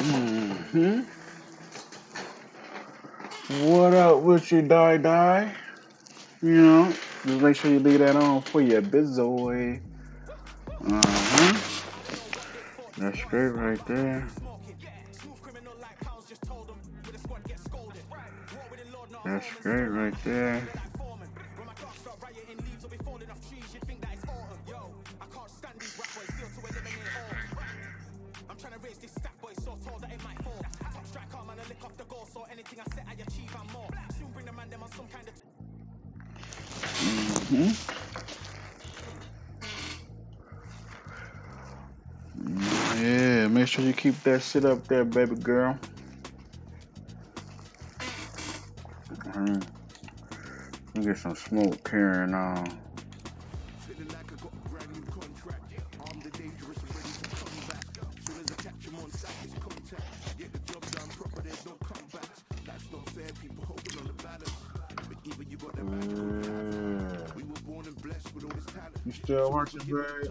Mm-hmm. What up with you, die? You know, just make sure you leave that on for your bizoy. Uh-huh. That's great right there. That's great right there. Mm-hmm. Yeah, make sure you keep that shit up there, baby girl. You get some smoke carrying on. You still working, babe?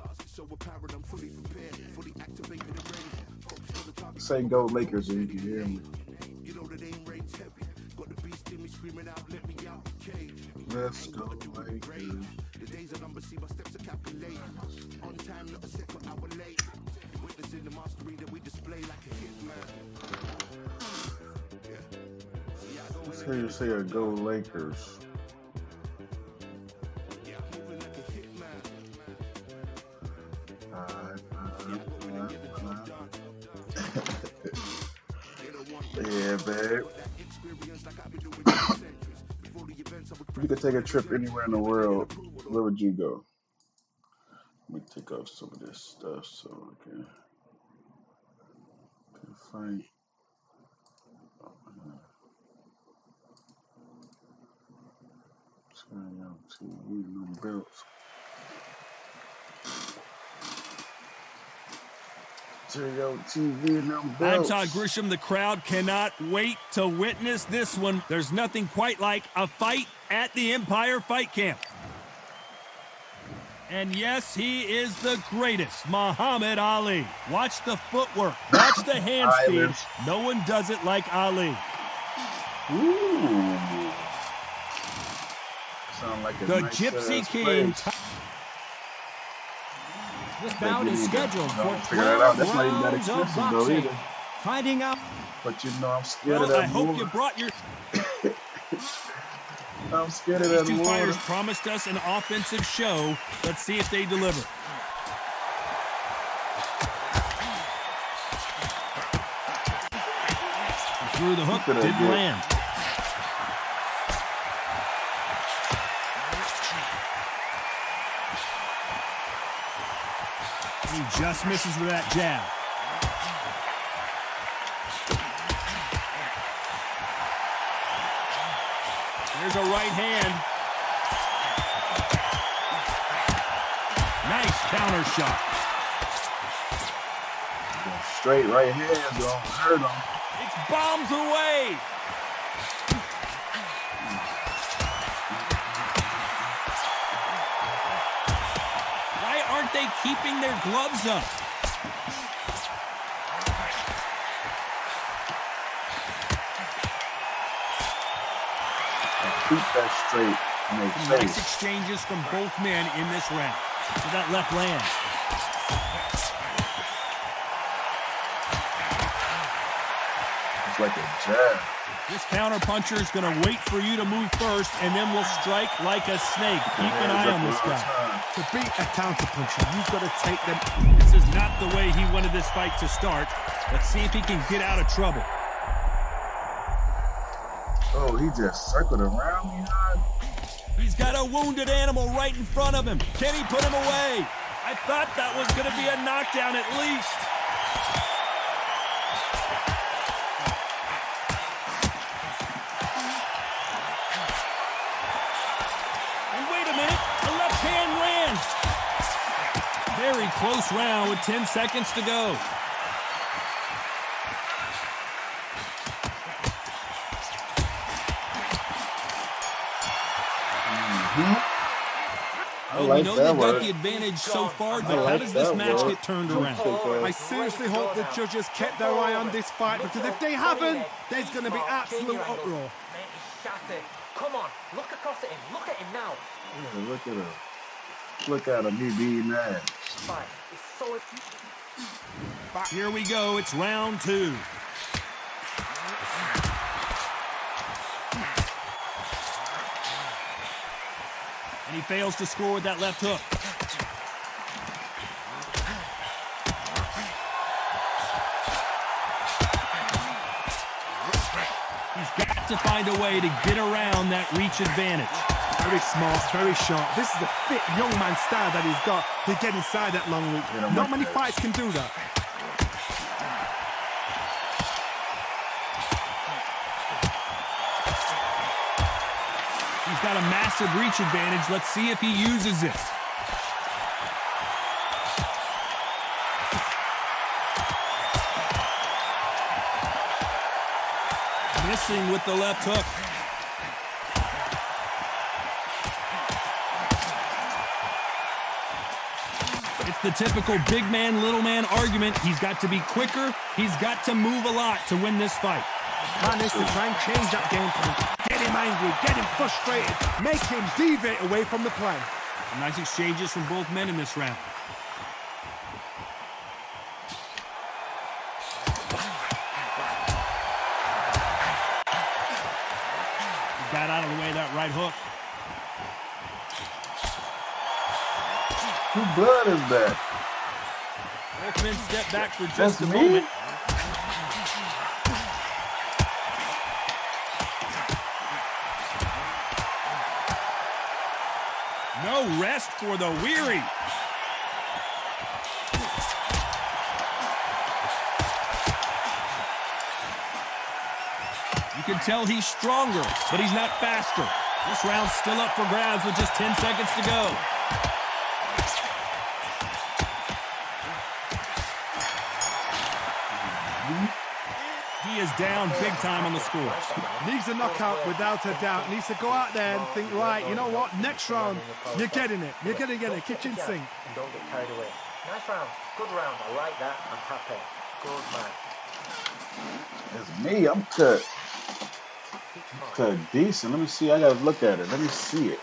Say go Lakers so you can hear me. Let's go Lakers. Let's hear you say a go Lakers. Yeah, babe. If you could take a trip anywhere in the world, where would you go? Let me take off some of this stuff so I can find. Turn on TV, no belts. TV, no belts. I'm Todd Grisham. The crowd cannot wait to witness this one. There's nothing quite like a fight at the Empire Fight Camp. And yes, he is the greatest, Muhammad Ali. Watch the footwork. Watch the hand speed. No one does it like Ali. Ooh. Sound like a the nice Gypsy King. This bout is scheduled for 12 rounds of boxing. Finding out. But you know I'm scared of that. I hope you brought your... I'm scared of that. These two fighters promised us an offensive show. Let's see if they deliver. Through the hook, didn't land. He just misses with that jab. There's a right hand. Nice counter shot. Straight right hand, don't hurt him. It's bombs away. Why aren't they keeping their gloves up? Keep that straight. Nice exchanges from both men in this round. So that left land. It's like a jab. This counter puncher is going to wait for you to move first, and then will strike like a snake. Keep an eye on this guy. To beat a counter puncher, you've got to take them. This is not the way he wanted this fight to start. Let's see if he can get out of trouble. Oh, he just circled around behind. He's got a wounded animal right in front of him. Can he put him away? I thought that was going to be a knockdown at least. And wait a minute, the left hand lands. Very close round with 10 seconds to go. Well, we know they've got the advantage so far, but how does this match get turned around? I seriously hope the judges kept their eye on this fight, because if they haven't, there's going to be absolute uproar. Come on, look across at him. Look at him now. Yeah, look at him. Look at him. He being mad. Here we go. It's round 2. And he fails to score with that left hook. He's got to find a way to get around that reach advantage. Very smart, very sharp. This is a fit young man style that he's got to get inside that long reach. Not many fights can do that. He's got a massive reach advantage. Let's see if he uses this. Missing with the left hook. It's the typical big man, little man argument. He's got to be quicker. He's got to move a lot to win this fight. Plan is to try and change that game for him. Get him angry, get him frustrated, make him deviate away from the plan. Nice exchanges from both men in this round. He got out of the way of that right hook. Whose blood is that? Both men step back for just a moment. No rest for the weary. You can tell he's stronger, but he's not faster. This round's still up for grabs with just 10 seconds to go. He is down big time on the score. Needs a knockout without a doubt. Needs to go out there and think, right, you know what, next round, you're getting it. You're going to get it, kitchen sink. Don't get carried away. Nice round. Good round. I like that. I'm happy. Good man. It's me. I'm cut. Cut decent. Let me see. I got to look at it. Let me see it.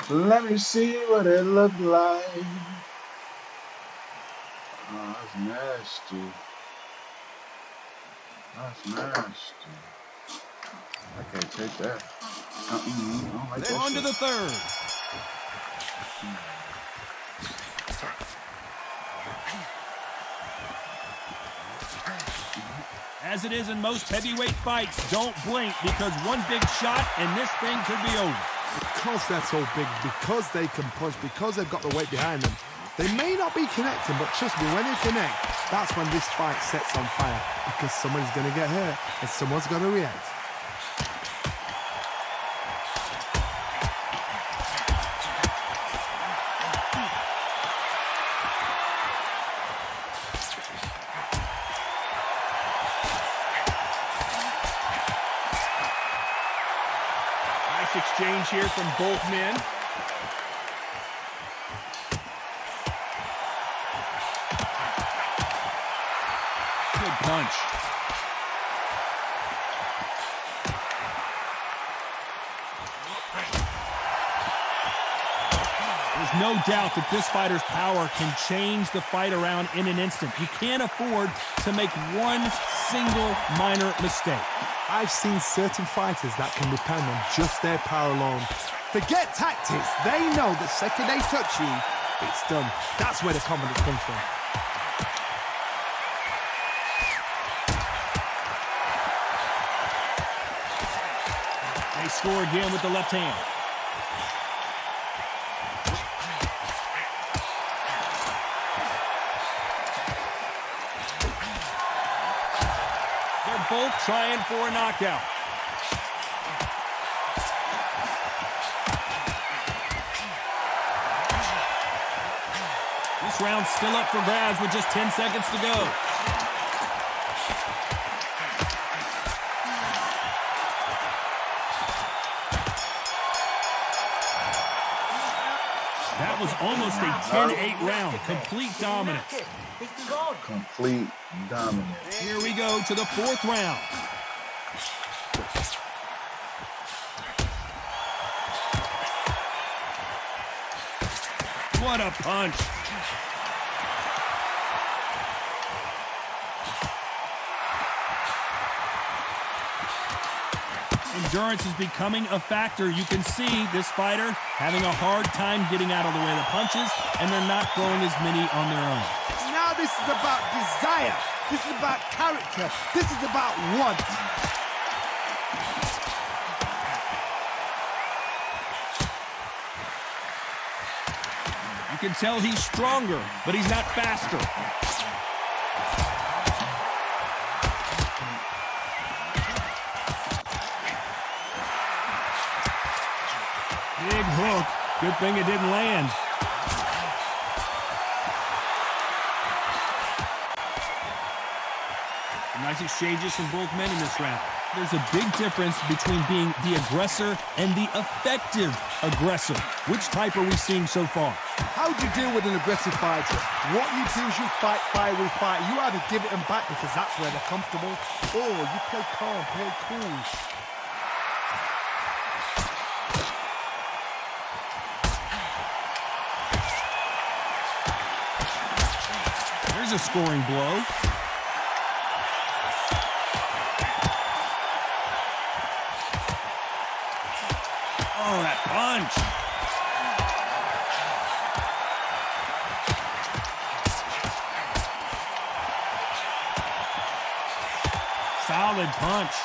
Let me see what it looked like. Oh, that's nasty. That's nasty. I can't take that. I don't like They're that on to shit. the third. As it is in most heavyweight fights, don't blink, because one big shot and this thing could be over. Because they're so big, because they can punch, because they've got the weight behind them, they may not be connecting, but trust me, when they connect, that's when this fight sets on fire, because someone's going to get hurt and someone's going to react. Nice exchange here from both men. Good punch. There's no doubt that this fighter's power can change the fight around in an instant. You can't afford to make one single minor mistake. I've seen certain fighters that can depend on just their power alone. Forget tactics. They know the second they touch you, it's done. That's where the confidence comes from. They score again with the left hand. They're both trying for a knockout. This round's still up for grabs with just 10 seconds to go. That was almost a 10-8 round. Complete dominance. It's gone. Complete dominance. Here we go to the 4th round. What a punch. Endurance is becoming a factor. You can see this fighter having a hard time getting out of the way of the punches, and they're not throwing as many on their own. Now this is about desire. This is about character. This is about want. You can tell he's stronger, but he's not faster. Big hook. Good thing it didn't land. Nice exchanges from both men in this round. There's a big difference between being the aggressor and the effective aggressor. Which type are we seeing so far? How do you deal with an aggressive fighter? What you do is you fight fire with fire. You either give it them back because that's where they're comfortable, or you play calm, play cool. There's a scoring blow. Oh, that punch. Solid punch.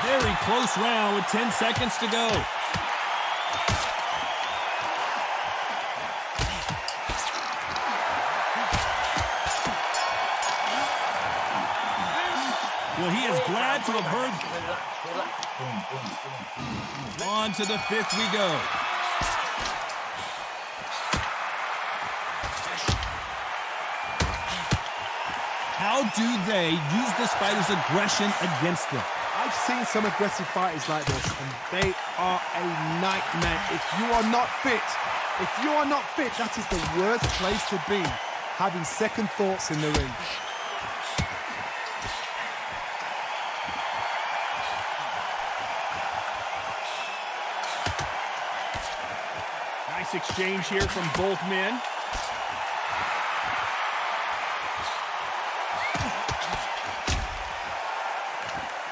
Very close round with 10 seconds to go. Well, he is glad to have heard. On to the 5th we go. How do they use this fighter's aggression against them? I've seen some aggressive fighters like this, and they are a nightmare. If you are not fit, that is the worst place to be, having second thoughts in the ring. Nice exchange here from both men.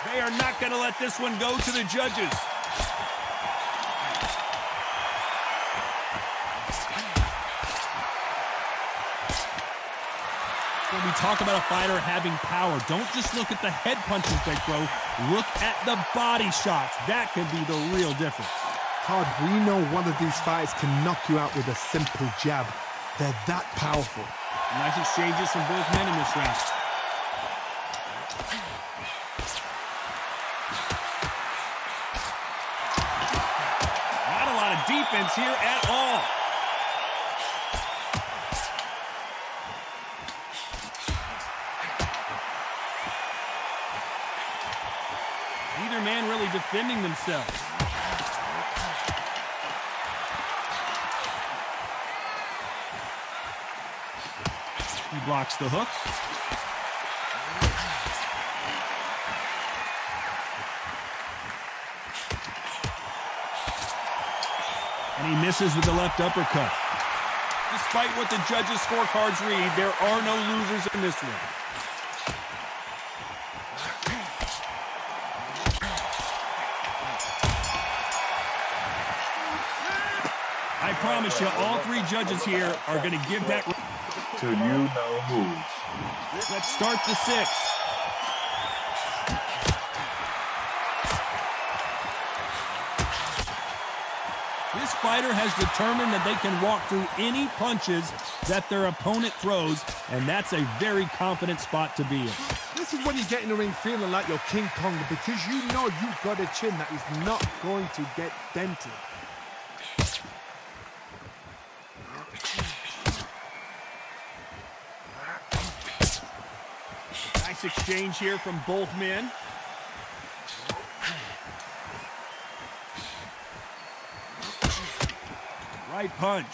They are not going to let this one go to the judges. When we talk about a fighter having power, don't just look at the head punches they throw. Look at the body shots. That can be the real difference. Todd, we know one of these fighters can knock you out with a simple jab. They're that powerful. Nice exchanges from both men in this round. Not a lot of defense here at all. Neither man really defending themselves. He blocks the hook. And he misses with the left uppercut. Despite what the judges' scorecards read, there are no losers in this one. I promise you, all three judges here are going to give that to you know who. Let's start the 6th. This fighter has determined that they can walk through any punches that their opponent throws, and that's a very confident spot to be in. This is when you get in the ring feeling like you're King Kong, because you know you've got a chin that is not going to get dented. Nice exchange here from both men. Right punch.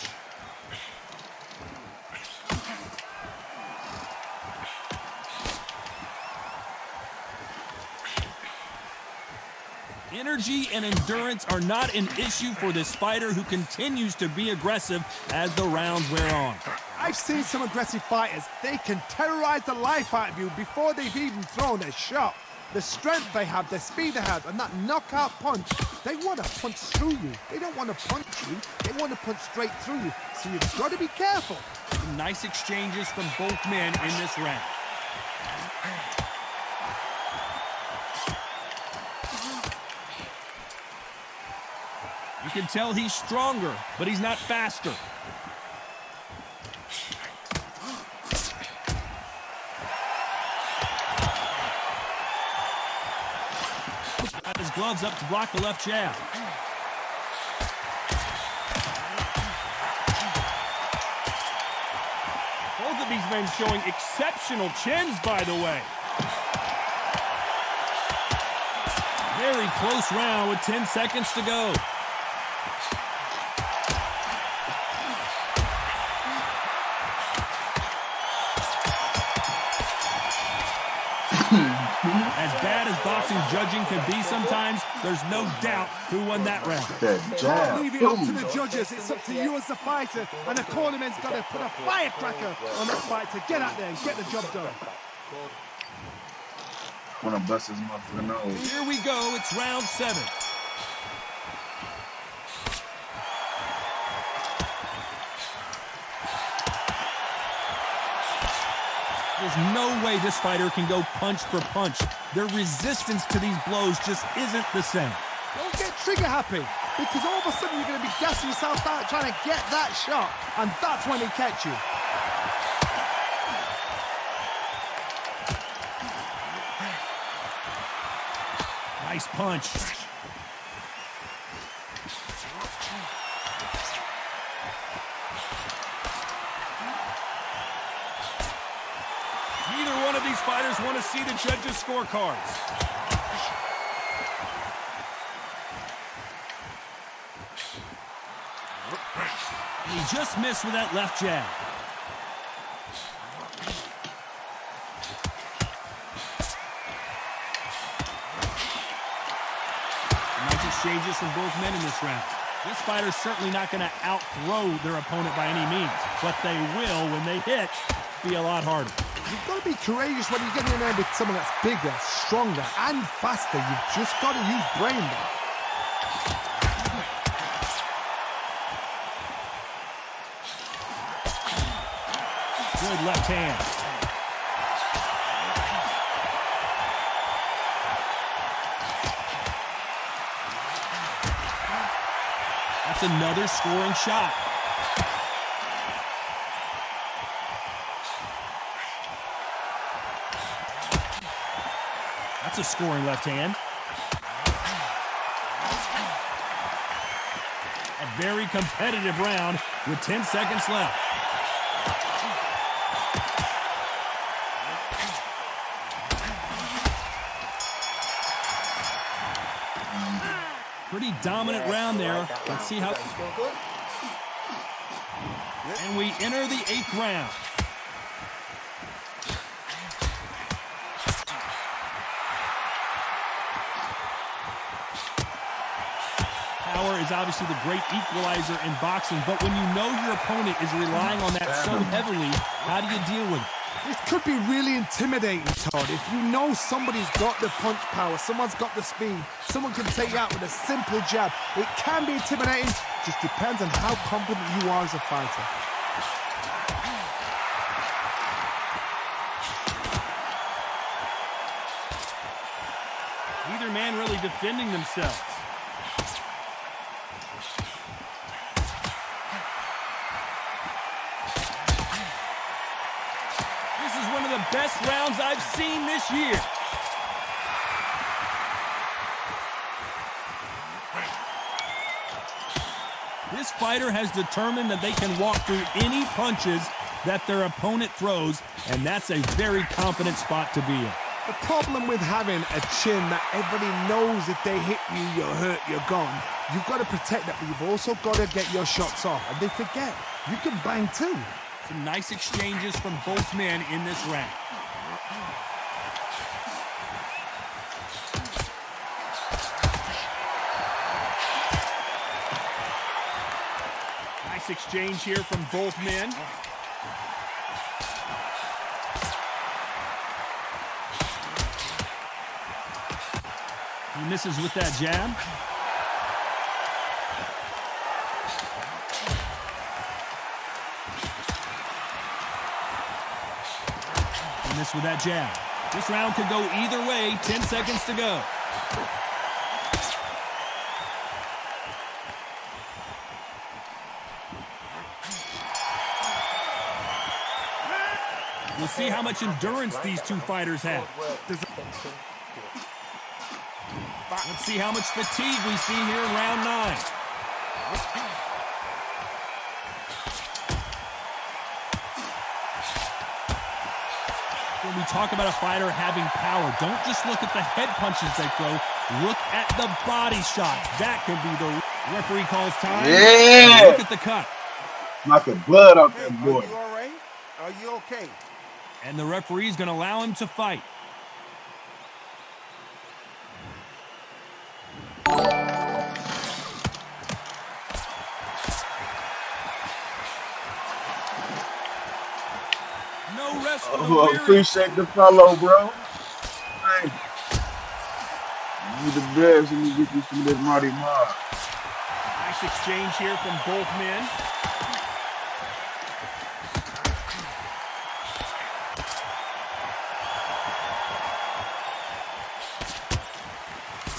Energy and endurance are not an issue for this fighter who continues to be aggressive as the rounds wear on. I've seen some aggressive fighters. They can terrorize the life out of you before they've even thrown a shot. The strength they have, the speed they have, and that knockout punch, they want to punch through you. They don't want to punch you. They want to punch straight through you. So you've got to be careful. Some nice exchanges from both men in this round. You can tell he's stronger, but he's not faster. Got his gloves up to block the left jab. Both of these men showing exceptional chins, by the way. Very close round with 10 seconds to go. As bad as boxing judging can be sometimes, there's no doubt who won that round. Don't leave it up to the judges. It's up to you as the fighter. And the cornerman's got to put a firecracker on that fight to get out there and get the job done. Want to bust his motherfucking nose. Here we go. It's round 7. There's no way this fighter can go punch for punch. Their resistance to these blows just isn't the same. Don't get trigger happy, because all of a sudden you're going to be gassing yourself out trying to get that shot, and that's when he catch you. Nice punch. Neither one of these fighters want to see the judges' scorecards. And he just missed with that left jab. Nice exchanges from both men in this round. This fighter's certainly not going to out-throw their opponent by any means, but they will, when they hit, be a lot harder. You've got to be courageous when you get in there with someone that's bigger, stronger, and faster. You've just got to use brain there. Good left hand. That's another scoring shot. That's a scoring left hand. A very competitive round with 10 seconds left. Pretty dominant round there. Let's see how... And we enter the 8th round. Power is obviously the great equalizer in boxing, but when you know your opponent is relying on that so heavily, how do you deal with it? This could be really intimidating, Todd. If you know somebody's got the punch power, someone's got the speed, someone can take you out with a simple jab. It can be intimidating, just depends on how confident you are as a fighter. Neither man really defending themselves. Best rounds I've seen this year. This fighter has determined that they can walk through any punches that their opponent throws, and that's a very confident spot to be in. The problem with having a chin that everybody knows if they hit you, you're hurt, you're gone. You've got to protect that, but you've also got to get your shots off. And they forget, you can bang too. Some nice exchanges from both men in this round. Nice exchange here from both men. He misses with that jab. He missed with that jab. This round could go either way. 10 seconds to go. We'll see how much endurance these two fighters have. Let's see how much fatigue we see here in round 9. When we talk about a fighter having power, don't just look at the head punches they throw. Look at the body shots. That could be the referee calls time. Yeah. Look at the cut. Knocking blood out that boy. Are you all right? Are you okay? And the referee's going to allow him to fight. No rest for the Oh, weary. appreciate the follow, bro. Thank you. You the best. Let me get you some of this Marty Mark. Nice exchange here from both men.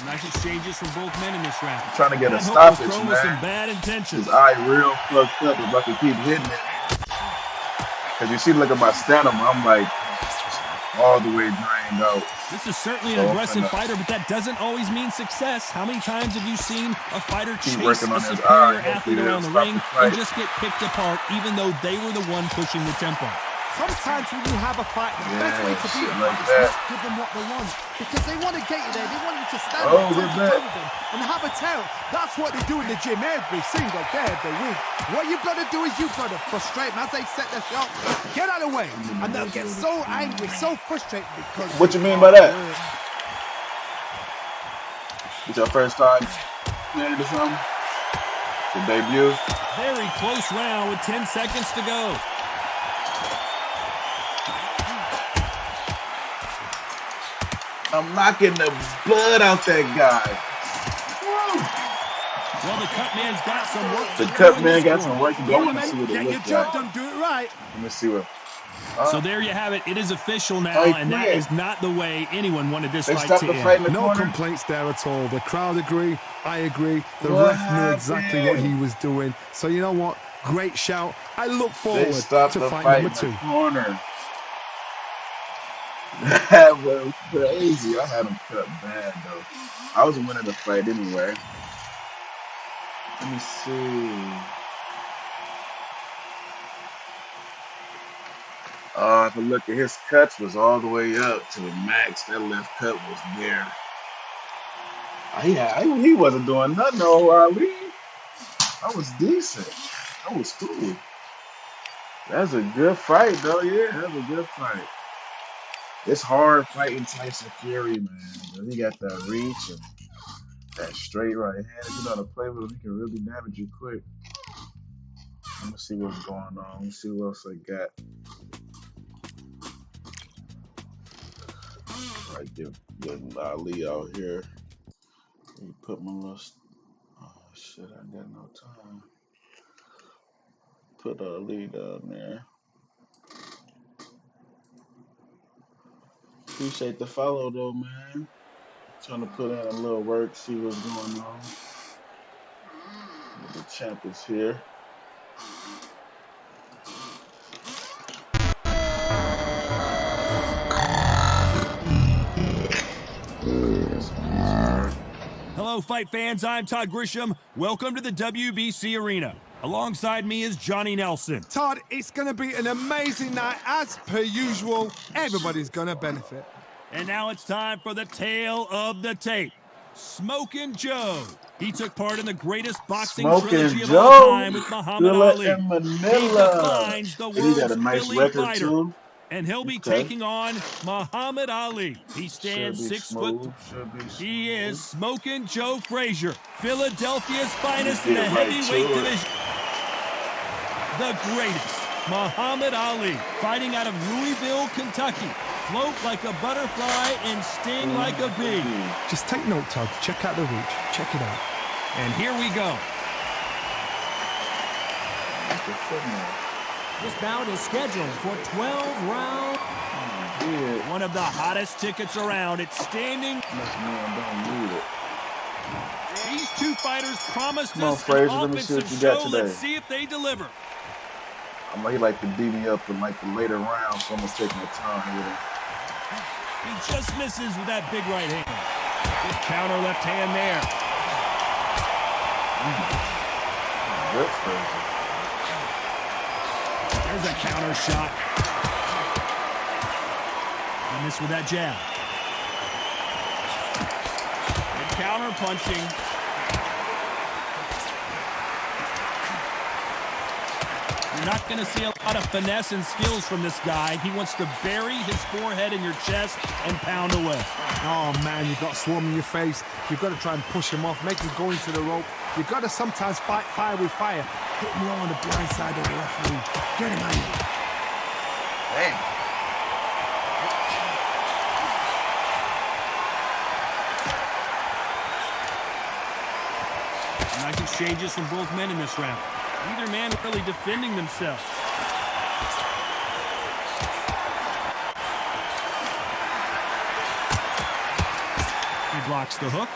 Nice exchanges from both men in this round. I'm trying to get a That hook stoppage, was thrown with some man. bad intentions. His eye real fucked up if I can keep hitting it. Because you see, look at my sternum. I'm like all the way drained out. This is certainly an aggressive fighter, but that doesn't always mean success. How many times have you seen a fighter chase a superior athlete around the ring and just get picked apart, even though they were the one pushing the tempo? Sometimes when you have a fight, the best way to beat them like is that. not give them what they want. Because they want to get you there. They want you to stand Oh, up, good toe to toe bet. with them, and have a tail. That's what they do in the gym every single day of the week. What you've got to do is you've got to frustrate them as they set their shots. Get out of the way. And they'll get so angry, so frustrated because... What you mean by that? It's your first time playing or something? Your debut? Very close round with 10 seconds to go. I'm knocking the blood out that guy. Well, the cut man's got some work to The do cut in man this got corner. some work to do. I want to see what it Get your looks job like. done, do it right. Let me see what. So there you have it. It is official now, Hey, and that Craig. is not the way anyone wanted this They fight stopped to the end. fight in the No corner. complaints there at all. The crowd agree. I agree. The What ref knew exactly what happened? he was doing. So you know what? Great shout. I look They forward stopped to the fight fight number in 2. the corner. That was crazy. I had him cut bad though. I was winning the fight anyway. Let me see. If I look at his cuts was all the way up to the max. That left cut was there. He wasn't doing nothing, no Ali. I was decent. I was cool. That's a good fight, though. Yeah, that's a good fight. It's hard fighting Tyson Fury, man. He got that reach and that straight right hand. If you know how to play with him, he can really damage you quick. Let me see what's going on. Let me see what else I got. Right, get Ali out here. Let me put my little. Oh shit! I ain't got no time. Put Ali down there. Appreciate the follow though, man. Trying to put in a little work, see what's going on. The champ is here. Hello, fight fans. I'm Todd Grisham. Welcome to the WBC Arena. Alongside me is Johnny Nelson. Todd, it's going to be an amazing night. As per usual, everybody's going to benefit. And now it's time for the tale of the tape. Smokin' Joe. He took part in the greatest boxing trilogy of all Joe, time with Muhammad Dilla Ali. in He Manila. defines the And he got world's a nice Philly record fighter. too. And he'll be Okay. taking on Muhammad Ali. He stands Should be 6 foot. smooth. Should be smooth. He is Smokin' Joe Frazier, Philadelphia's finest in the Get right heavyweight to it. division. The greatest, Muhammad Ali, fighting out of Louisville, Kentucky. Float like a butterfly and sting like a bee. Just take note, Todd. Check out the reach. Check it out. And here we go. This bout is scheduled for 12 rounds. One of the hottest tickets around. It's standing. These two fighters promised Come on, us Frazier, an let me see what offensive you got show. today. Let's see if they deliver. He like to beat me up in like the later rounds, so I'm gonna take my time with him. He just misses with that big right hand. Good counter left hand there. Good Frazier. There's a counter shot. He missed with that jab. Good counter punching. You're not going to see a lot of finesse and skills from this guy. He wants to bury his forehead in your chest and pound away. Oh, man, you've got swarm in your face. You've got to try and push him off, make him go into the rope. You've got to sometimes fight fire with fire. Hit him on the blind side of the referee. Get him out of here. Damn. Nice exchanges from both men in this round. Neither man really defending themselves. He blocks the hook.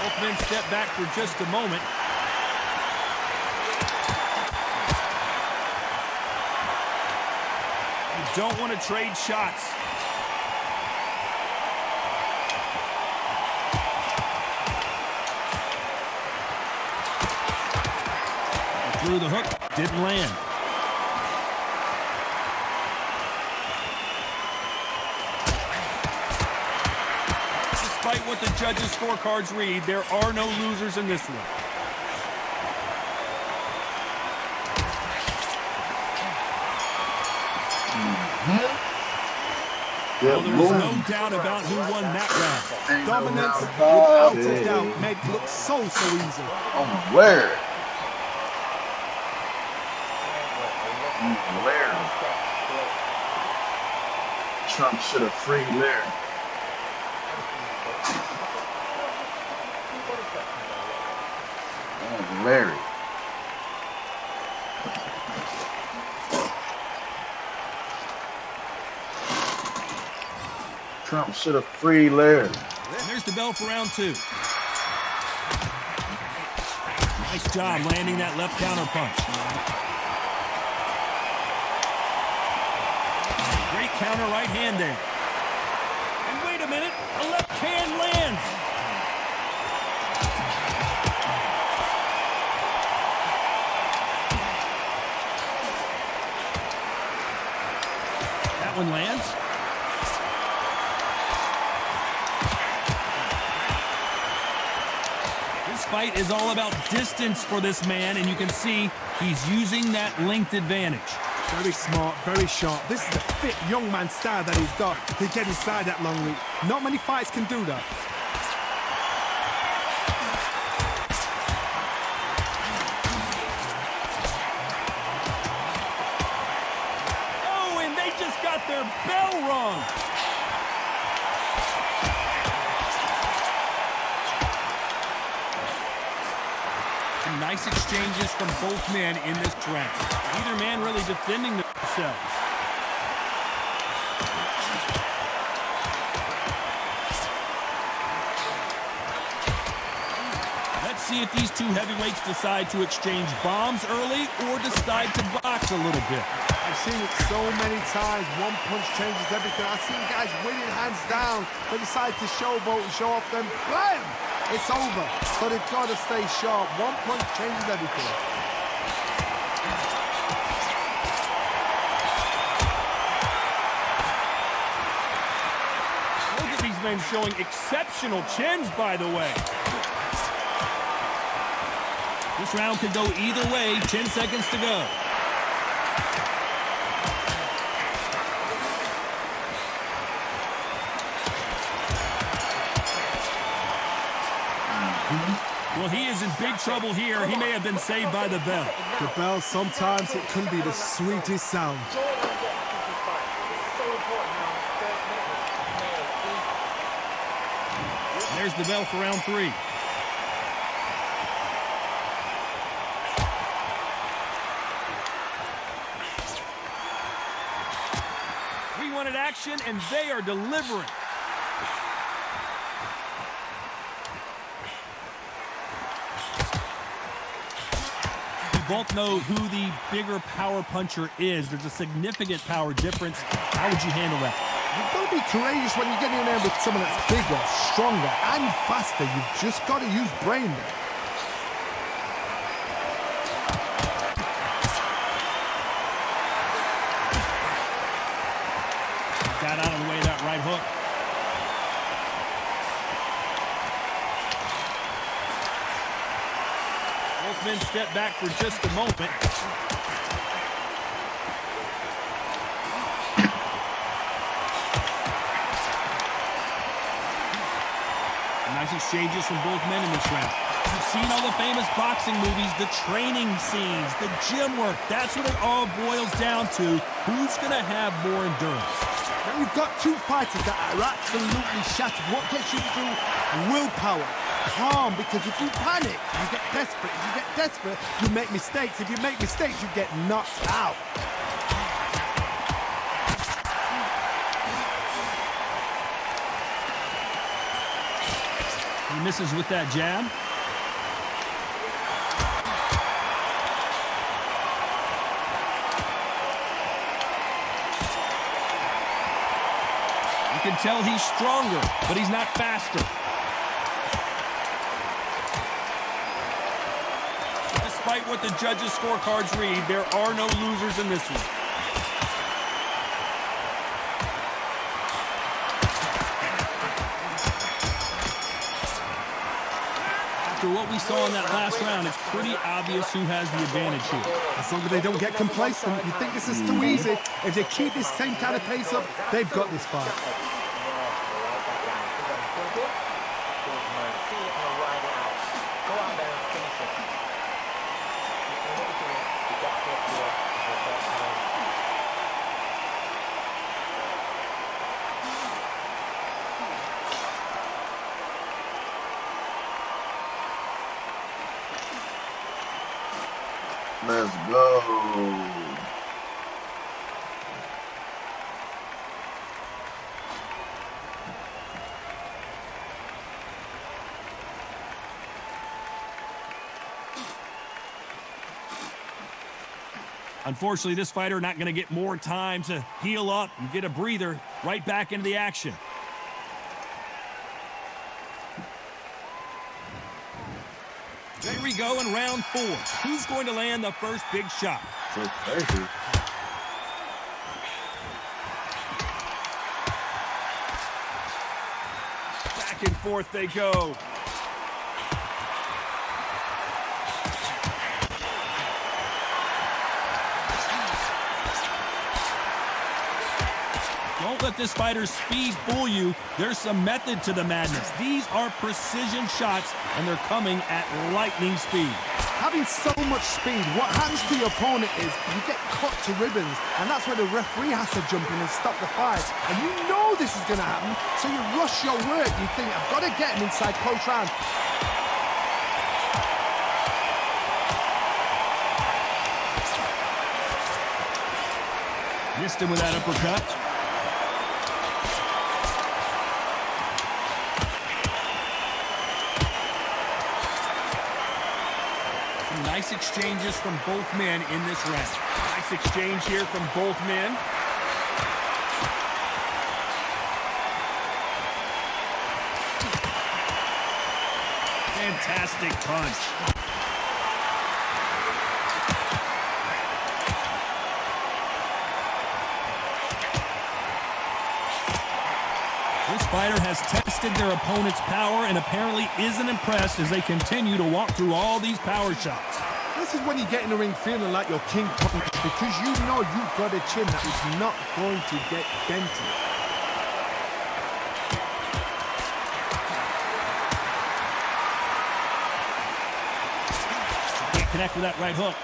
Both men step back for just a moment. You don't want to trade shots. Threw the hook, didn't land. Despite what the judges' scorecards read, there are no losers in this one. Well, there was no doubt about who won that round. Dominance without a doubt made it look so easy. Oh, where? Larry. Trump should have freed Larry. Oh, Larry. Trump should have freed Larry. And there's the bell for round two. Nice job landing that left counter punch. Great counter right hand there. And wait a minute, a left hand lands. That one lands. This fight is all about distance for this man, and you can see he's using that length advantage. Very smart, very sharp. This is the fit young man style that he's got to get inside that long reach. Not many fights can do that. Oh, and they just got their bell rung. Some nice exchanges from both men in this round. Neither man really defending themselves. Let's see if these two heavyweights decide to exchange bombs early or decide to box a little bit. I've seen it so many times. One punch changes everything. I've seen guys winning hands down. They decide to showboat and show off them. Blam! It's over. So they've got to stay sharp. One punch changes everything. men showing exceptional chins, by the way. This round could go either way. 10 seconds to go. Well, he is in big trouble here. He may have been saved by the bell. The bell, sometimes it can be the sweetest sound. There's the bell for round 3. We wanted action, and they are delivering. Both know who the bigger power puncher is. There's a significant power difference. How would you handle that? You've got to be courageous when you're getting in there with someone that's bigger, stronger, and faster. You've just got to use brain there. Got out of the way of that right hook. Both men step back for just a moment. Nice exchanges from both men in this round. You've seen all the famous boxing movies, the training scenes, the gym work. That's what it all boils down to. Who's going to have more endurance? Now you've got two fighters that are absolutely shattered. What gets you through? Willpower. Calm, because if you panic, you get desperate. If you get desperate, you make mistakes. If you make mistakes, you get knocked out. He misses with that jab. You can tell he's stronger, but he's not faster. Despite what the judges' scorecards read, there are no losers in this one. After what we saw in that last round, it's pretty obvious who has the advantage here. As long as they don't get complacent, you think this is too easy. If they keep this same kind of pace up, they've got this fight. Let's go. Unfortunately, this fighter not going to get more time to heal up and get a breather. Right back into the action. There we go in round 4. Who's going to land the first big shot? So crazy. Back and forth they go. Don't let this fighter's speed fool you. There's some method to the madness. These are precision shots, and they're coming at lightning speed. Having so much speed, what happens to your opponent is you get cut to ribbons, and that's where the referee has to jump in and stop the fight. And you know this is going to happen, so you rush your work. You think, I've got to get him inside close round. Missed him with that uppercut. Nice exchanges from both men in this round. Nice exchange here from both men. Fantastic punch. This fighter has tested their opponent's power and apparently isn't impressed as they continue to walk through all these power shots. This is when you get in the ring feeling like you're King Kong because you know you've got a chin that is not going to get dented. Can't connect with that right hook.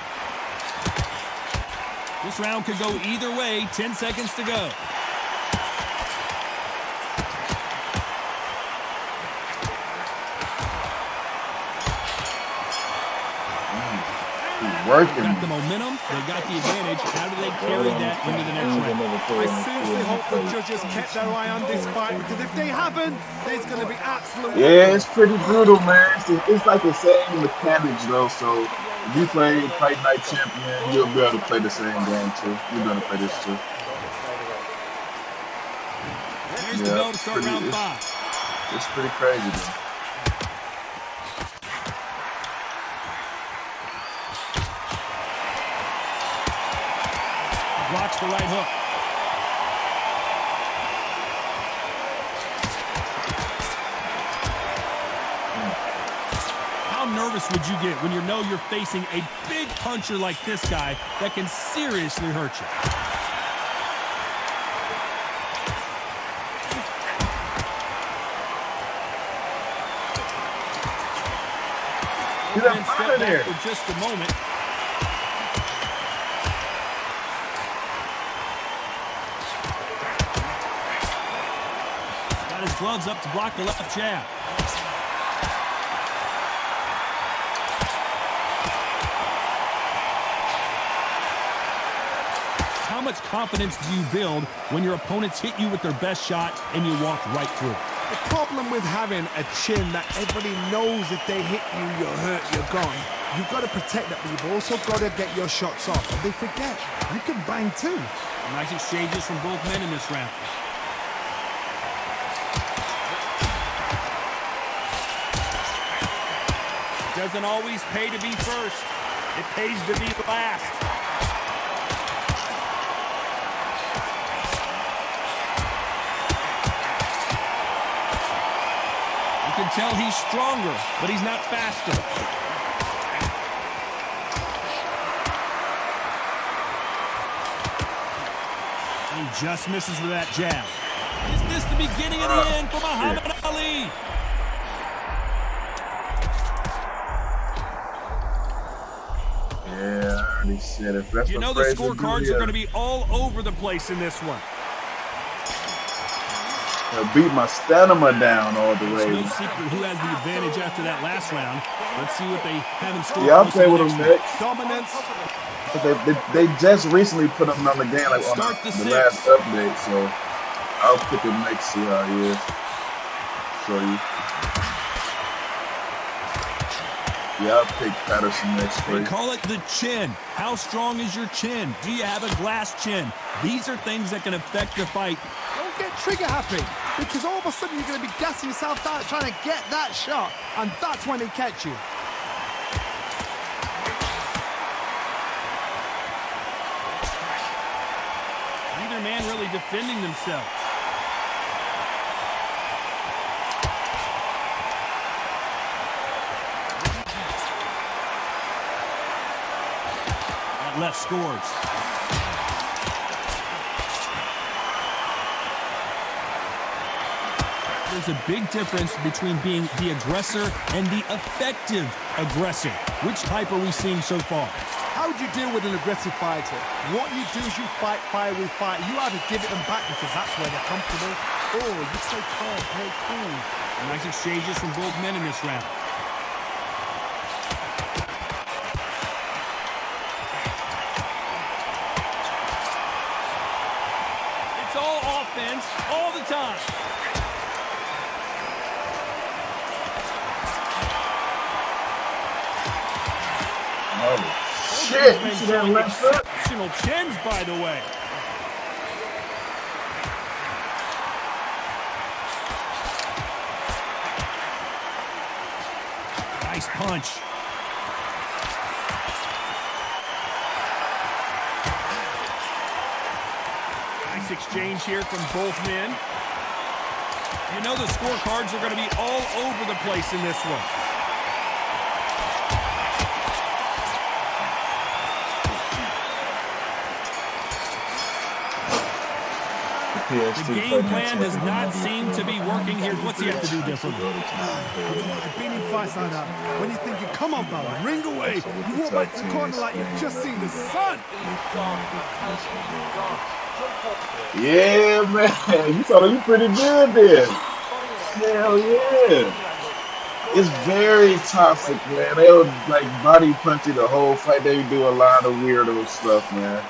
This round could go either way. 10 seconds to go. Working. Got the momentum, they got the advantage. How do they carry that into the next round? I seriously hope the judges kept their eye on this fight because if they haven't, there's going to be absolute... Yeah, it's pretty brutal, man. It's like the same mechanics, though. So if you play Fight Night Champion, you'll be able to play the same game, too. You'll be able to play this, too. Here's the bell to start round 5. It's pretty crazy, though. Blocks the right hook. How nervous would you get when you know you're facing a big puncher like this guy that can seriously hurt you? Get up out of there. For just a moment. His gloves up to block the left jab. How much confidence do you build when your opponents hit you with their best shot and you walk right through? The problem with having a chin that everybody knows if they hit you, you're hurt, you're gone. You've got to protect that, but you've also got to get your shots off. And they forget, you can bang too. Nice exchanges from both men in this round. Doesn't always pay to be first. It pays to be last. You can tell he's stronger, but he's not faster. He just misses with that jab. Is this the beginning of the end for Muhammad Ali? Yeah, I already said it. That's you know the scorecards are going to be all over the place in this one. Beat my stamina down all the way. It's no secret who has the advantage after that last round. Let's see what they have in store. Yeah, I'll play with them next. Dominance. They just recently put him on the game, like on the last update, so I'll pick him next, see how he is. Show you. Yeah, I'll pick Patterson next for you. They call it the chin. How strong is your chin? Do you have a glass chin? These are things that can affect the fight. Don't get trigger happy, because all of a sudden you're going to be gassing yourself out trying to get that shot, and that's when they catch you. Neither man really defending themselves. That left scores. There's a big difference between being the aggressor and the effective aggressor. Which type are we seeing so far? How do you deal with an aggressive fighter? What you do is you fight fire with fire. You either give it them back because that's where they're comfortable, or you stay calm, play cool. Nice exchanges from both men in this round. It's all offense all the time. Oh, shit. You see that left foot? Exceptional chins, by the way. Nice punch. Nice exchange here from both men. You know the scorecards are going to be all over the place in this one. The game plan does not seem to be working here. What's he have to do differently? I've been in fights like that. When you're thinking, come on, Bella, ring away. You walk back to the corner like you've just seen the sun. Yeah, man. You thought you pretty good there. Hell yeah. It's very toxic, man. They'll like body punch you the whole fight. They do a lot of weirdo stuff, man.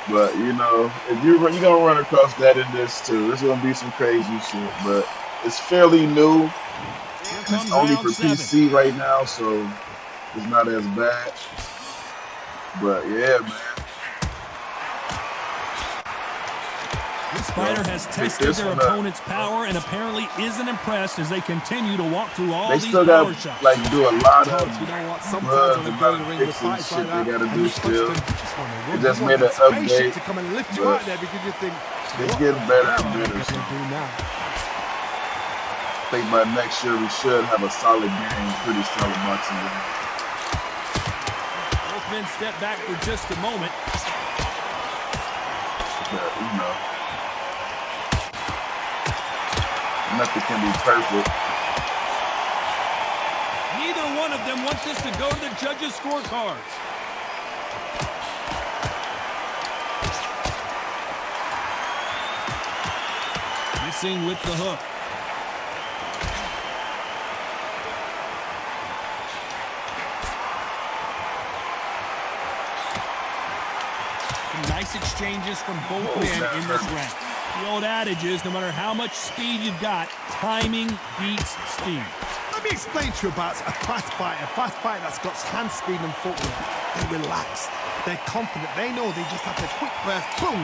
But you know, if you're gonna run across that in this too, there's gonna be some crazy shit. But it's fairly new. It's only for PC right now, so it's not as bad. But yeah, man. This fighter has tested their opponent's power and apparently isn't impressed as they continue to walk through all these power shots. Like do a lot of You know what? Sometimes when they go in the ring with fixing fights shit like that, they gotta and do you touch still. them, you just want to It just made an spaceship update, to come and lift you but out there because you think it's getting better and what better. can do now? I think by next year we should have a solid game, pretty solid boxing game. Both men step back for just a moment. But, you know, nothing can be perfect. Neither one of them wants this to go to the judges' scorecards. Missing with the hook. Nice exchanges from both men in this round. The old adage is, no matter how much speed you've got, timing beats speed. Let me explain to you about a fast fighter that's got hand speed and footwork. They're relaxed. They're confident. They know they just have to quick burst, boom.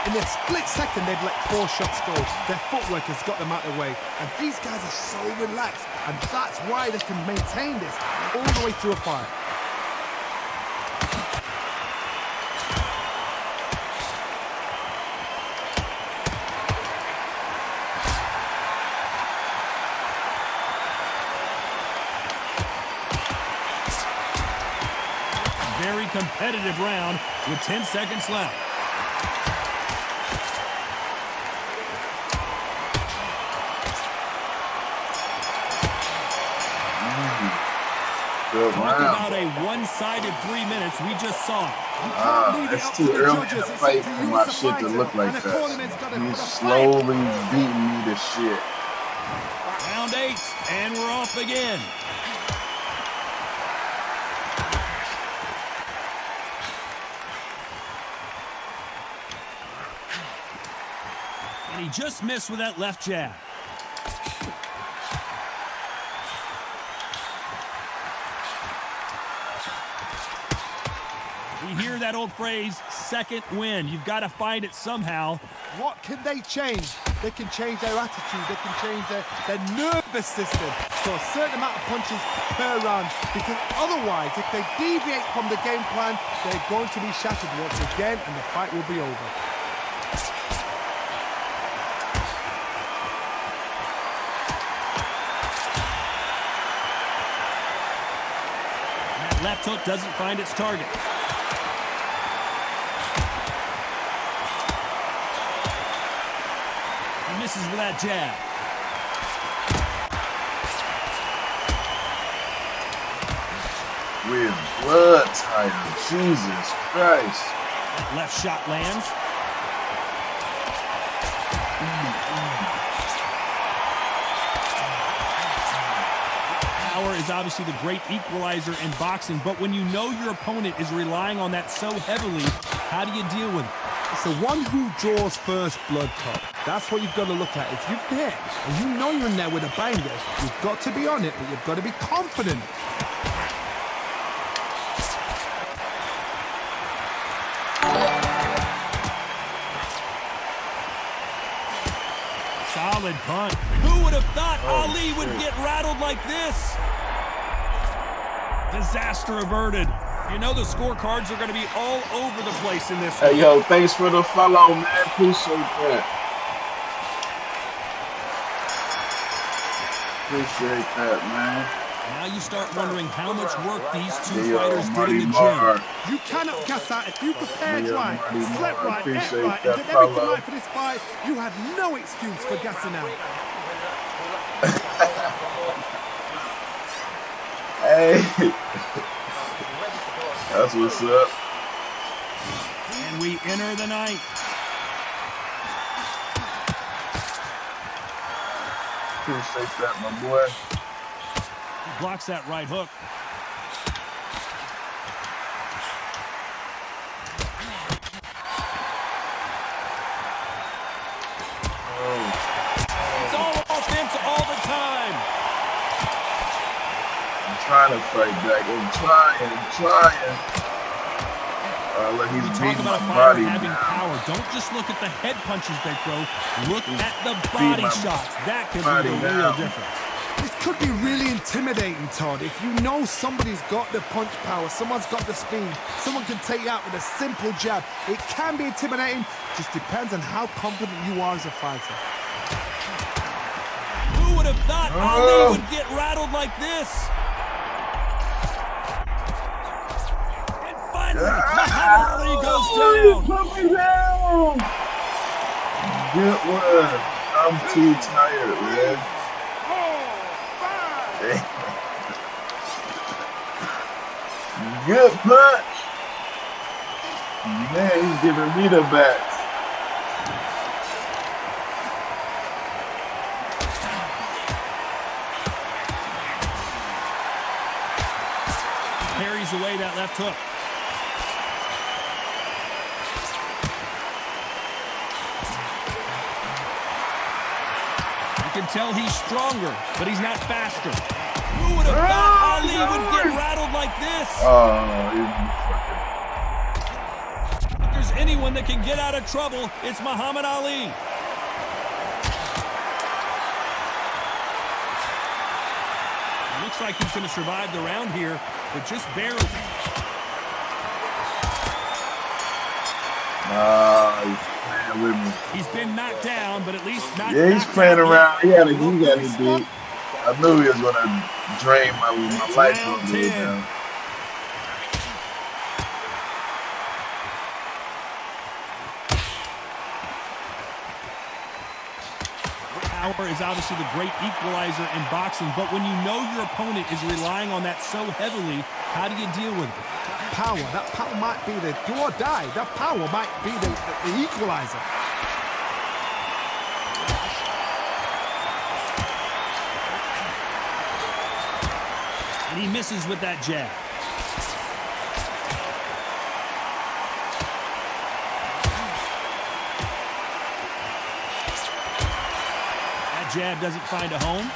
In a split second, they've let 4 shots go. Their footwork has got them out of the way. And these guys are so relaxed. And that's why they can maintain this all the way through a fight. Very competitive round with 10 seconds left. Good Talk round. about a one-sided 3 minutes. We just saw it. It's too early in the fight for my shit to look like that. He's slowly beating me to shit. Round 8, and we're off again. And he just missed with that left jab. We hear that old phrase, second win. You've got to find it somehow. What can they change? They can change their attitude. They can change their nervous system. So a certain amount of punches per round. Because otherwise, if they deviate from the game plan, they're going to be shattered once again and the fight will be over. That left hook doesn't find its target. Misses with that jab. With blood tired. Jesus Christ. That left shot lands. Power is obviously the great equalizer in boxing, but when you know your opponent is relying on that so heavily, how do you deal with it? It's the one who draws first blood top. That's what you've got to look at. If you're there and you know you're in there with a banger, you've got to be on it, but you've got to be confident. Solid punt. Who would have thought Ali would get rattled like this? Disaster averted. You know the scorecards are going to be all over the place in this one. Hey, yo, thanks for the follow, man. Appreciate that. Appreciate that, man. Now you start wondering how much work these two Yo, fighters did Marty in the gym. Marr. You cannot gas out if you prepared Yo, right, Marty slept Marr. right, ate Appreciate right, and that, did everything Paulo. right for this fight. You had no excuse for gassing out. Hey, that's what's up. And we enter the night. Appreciate that, my boy. He blocks that right hook. It's all offense all the time. I'm trying to fight back. I'm trying. Look, he's You talk beating about my a fighter body having now. power. Don't just look at the head punches they throw. Look at the body my shots. That could be body the real down. difference. This could be really intimidating, Todd. If you know somebody's got the punch power, someone's got the speed, someone can take you out with a simple jab. It can be intimidating. Just depends on how confident you are as a fighter. Who would have thought Ali would get rattled like this? And finally, Muhammad Ali goes down. Put me down. Good one. I'm too tired, man. Good punch. Man, he's giving me the back. Parries away that left hook. You can tell he's stronger, but he's not faster. Who would have thought Ali would get rattled like this? If there's anyone that can get out of trouble, it's Muhammad Ali. Looks like he's going to survive the round here, but just barely. He's playing with me. He's been knocked down, but at least not. Yeah, he's knocked playing out around. yet. He got me beat. I knew he was gonna drain my life round from me 10. now. Power is obviously the great equalizer in boxing, but when you know your opponent is relying on that so heavily, how do you deal with it? That power might be the do or die. That power might be the equalizer. And he misses with that jab. That jab doesn't find a home.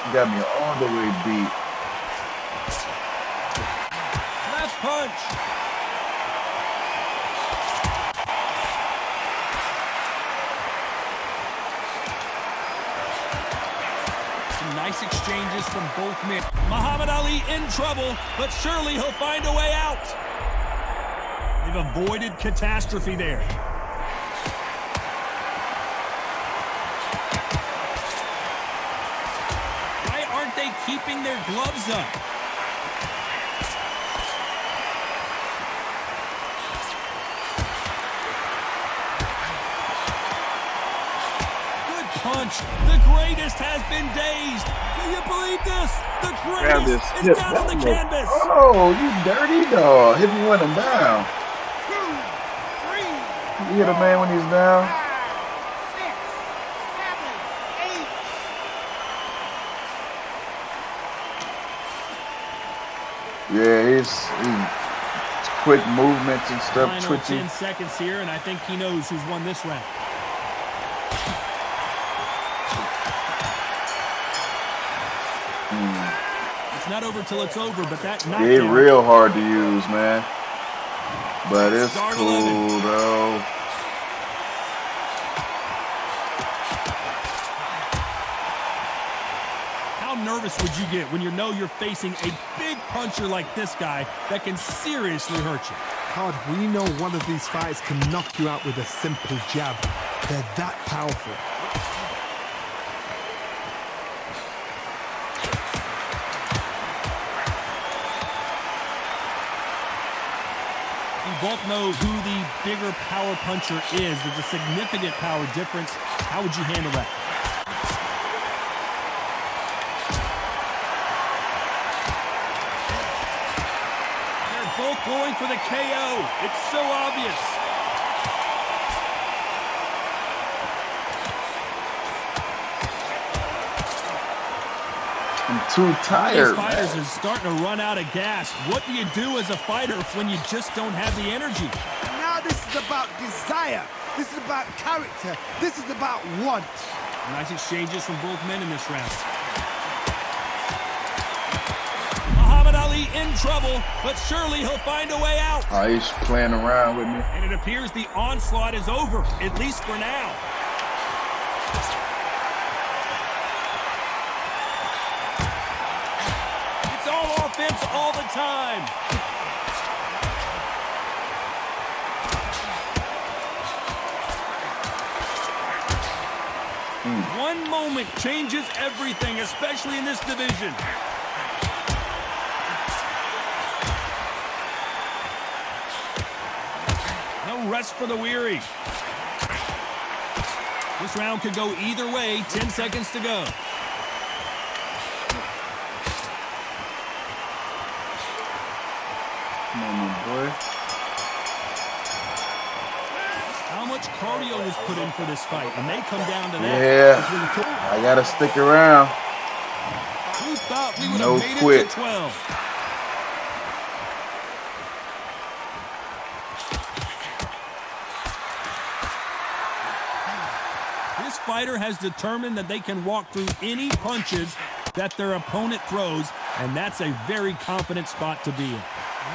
He got me all the way beat. Left punch. Some nice exchanges from both men. Muhammad Ali in trouble, but surely he'll find a way out. They've avoided catastrophe there. Why aren't they keeping their gloves up? Good punch. The greatest has been dazed. Can you believe this? The Grab this greatest hip. is down on the canvas. Oh, you dirty dog. Hit me when I'm down. You hit a man when he's down. 5, 6, 7, 8. Yeah, he's quick movements and stuff, Final twitchy. 10 seconds here, and I think he knows who's won this round. It's not over till it's over, but that knockdown. Yeah, real hard to use, man. But it's Start cool, 11. though. How nervous would you get when you know you're facing a big puncher like this guy that can seriously hurt you? Todd, we know one of these fighters can knock you out with a simple jab. They're that powerful. We both know who the bigger power puncher is. There's a significant power difference. How would you handle that? They're both going for the KO. It's so obvious. I'm too tired. These fighters is starting to run out of gas. What do you do as a fighter when you just don't have the energy? Now this is about desire. This is about character. This is about want. Nice exchanges from both men in this round. Muhammad Ali in trouble, but surely he'll find a way out. Oh, he's playing around with me. And it appears the onslaught is over, at least for now. It's all offense all the time. One moment changes everything, especially in this division. No rest for the weary. This round could go either way. 10 seconds to go. Come on, my boy. How much cardio was put in for this fight? It may come down to that. Yeah, I gotta stick around. Who thought we would No have made quit. it to 12? This fighter has determined that they can walk through any punches that their opponent throws, and that's a very confident spot to be in.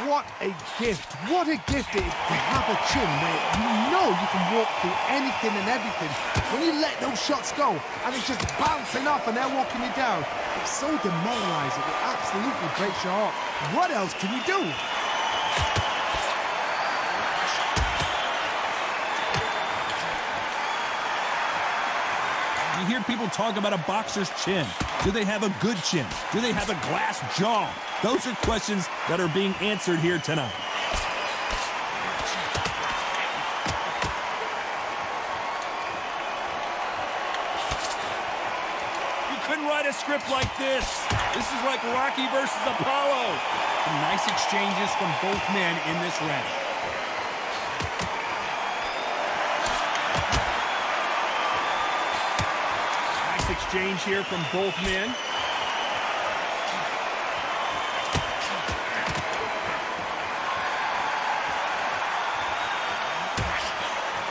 What a gift. What a gift it is to have a chin where you know you can walk through anything and everything. When you let those shots go and it's just bouncing off and they're walking you down, it's so demoralizing. It absolutely breaks your heart. What else can you do? You hear people talk about a boxer's chin. Do they have a good chin? Do they have a glass jaw? Those are questions that are being answered here tonight. You couldn't write a script like this. This is like Rocky versus Apollo. Some nice exchanges from both men in this round. Exchange here from both men.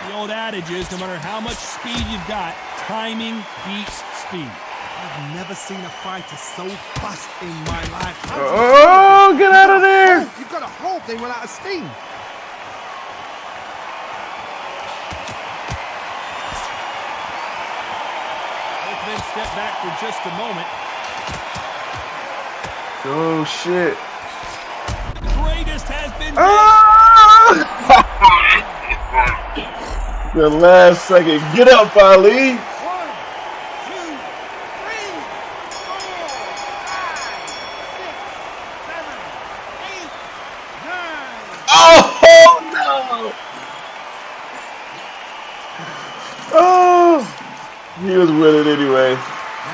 The old adage is no matter how much speed you've got, timing beats speed. I've never seen a fighter so fast in my life. Oh, get out of there! You've got to hope they run out of steam. Step back for just a moment. Oh, shit. Greatest has been The last second. Get up, Ali. 1, 2, 3, 4, 5, 6, 7, 8, 9. Oh! He was with it anyway.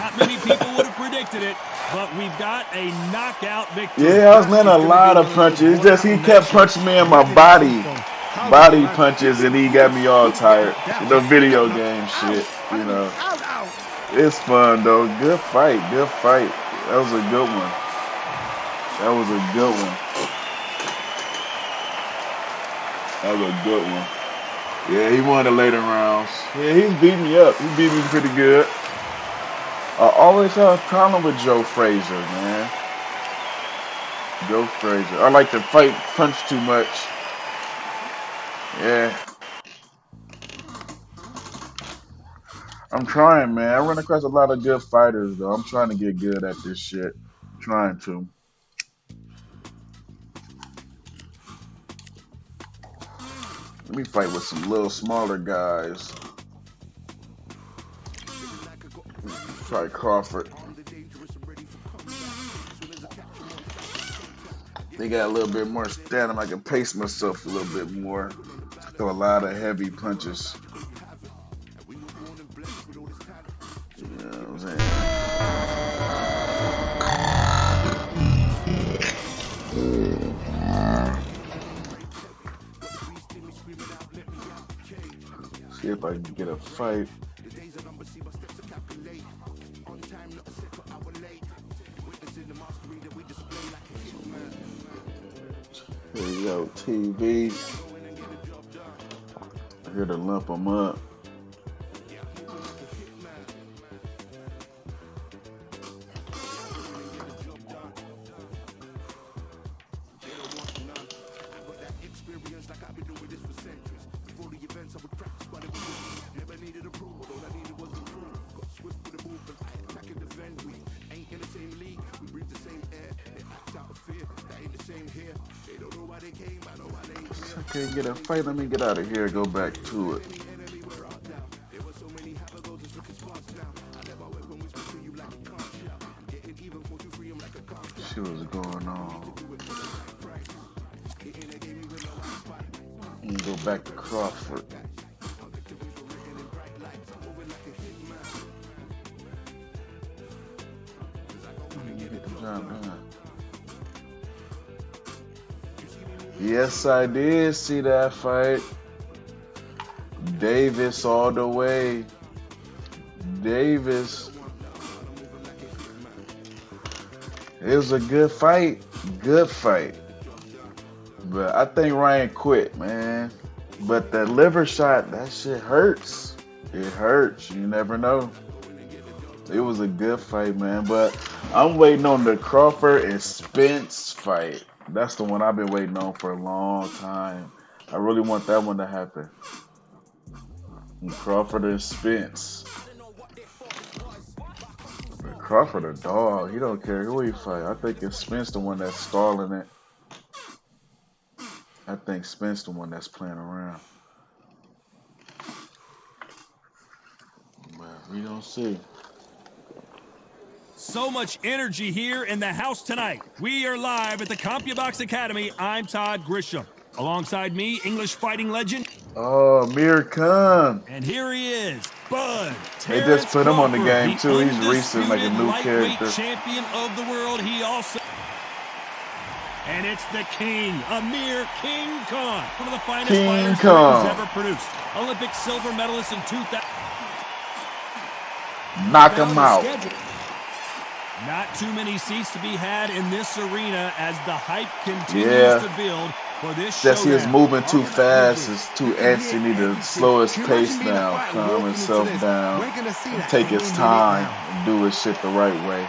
Not many people would have predicted it, but we've got a knockout victory. Yeah, I was landing a lot of punches. It's just he kept punching me in my body punches, and he got me all tired. The video game shit, you know. It's fun though. Good fight. Good fight. That was a good one. That was a good one. That was a good one. Yeah, he won the later rounds. Yeah, he's beating me up. He beat me pretty good. I always have a problem with Joe Frazier, man. Joe Frazier. I like to punch too much. Yeah. I'm trying, man. I run across a lot of good fighters, though. I'm trying to get good at this shit. Trying to. Let me fight with some little smaller guys. Try Crawford. They got a little bit more stamina. I can pace myself a little bit more. Throw a lot of heavy punches. You know what I'm saying? See if I can get a fight. Here we go, TV. Here to lump them up. Okay, get a fight. Let me get out of here. Go back to it. See what's going on. And go back to Crawford. Get the job done. Yes, I did see that fight. Davis all the way. Davis. It was a good fight. Good fight. But I think Ryan quit, man. But that liver shot, that shit hurts. It hurts. You never know. It was a good fight, man. But I'm waiting on the Crawford and Spence fight. That's the one I've been waiting on for a long time. I really want that one to happen. And Crawford and Spence. But Crawford a dog. He don't care who he fight. I think it's Spence the one that's stalling it. I think Spence the one that's playing around. But we don't see. So much energy here in the house tonight. We are live at the CompuBox Academy. I'm Todd Grisham. Alongside me, English fighting legend. Oh, Amir Khan. And here he is, Bud. They just put him on the Crawford, game too. He's recent, like a new lightweight character. Champion of the world. He also. And it's the King, Amir King Khan, one of the finest fighters he's ever produced. Olympic silver medalist in 2000. Knock him out. Not too many seats to be had in this arena as the hype continues to build for this show. Just he is moving too fast. It's too antsy. He need to slow his pace down, calm himself down, and take his time and do his shit the right way.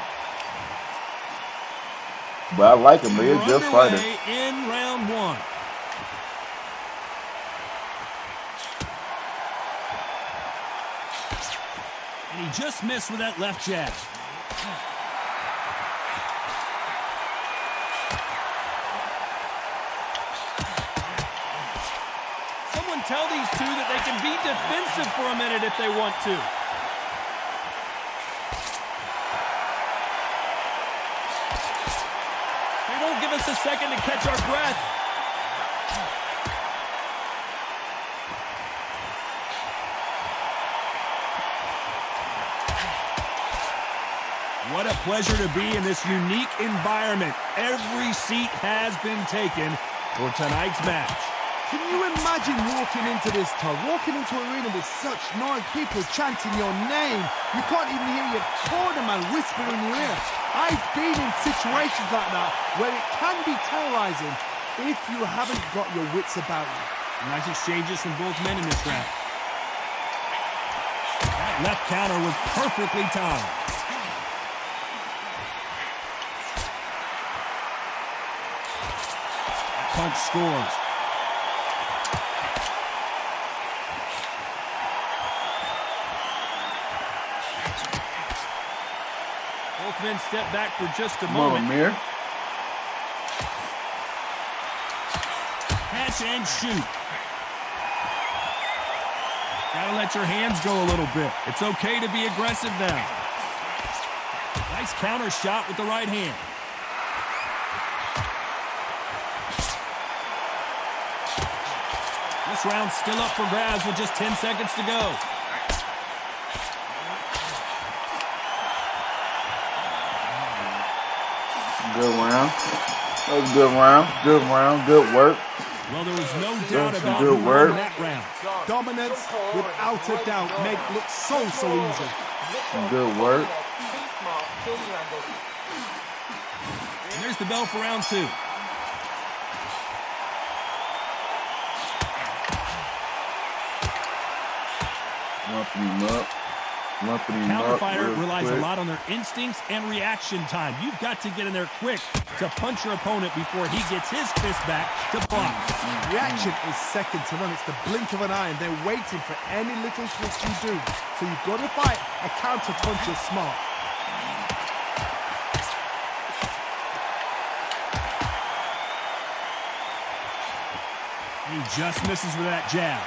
But I like him. He's a good fighter. In round one. And he just missed with that left jab. Someone tell these two that they can be defensive for a minute if they want to. They won't give us a second to catch our breath. What a pleasure to be in this unique environment. Every seat has been taken for tonight's match. Can you imagine walking into this, Todd? Walking into an arena with such noise, people chanting your name. You can't even hear your cornerman whisper in your ear. I've been in situations like that where it can be terrorizing if you haven't got your wits about you. Nice exchanges from both men in this round. That left counter was perfectly timed. That punch scores. Both men step back for just a moment. Amir. Catch and shoot. Gotta let your hands go a little bit. It's okay to be aggressive now. Nice counter shot with the right hand. This round's still up for grabs with just 10 seconds to go. Good round. That was a good round. Good round. Good work. Well, there was no doubt about good who work. won that round. Dominance, without a doubt, made it look so easy. Some good work. And there's the bell for round 2. Lumping him up. Lumping him Counter up. fighter relies quick. a lot on their instincts and reaction time. You've got to get in there quick to punch your opponent before he gets his fist back to block. Reaction is second to none. It's the blink of an eye, and they're waiting for any little twist you do. So you've got to fight a counter punch is smart. He just misses with that jab.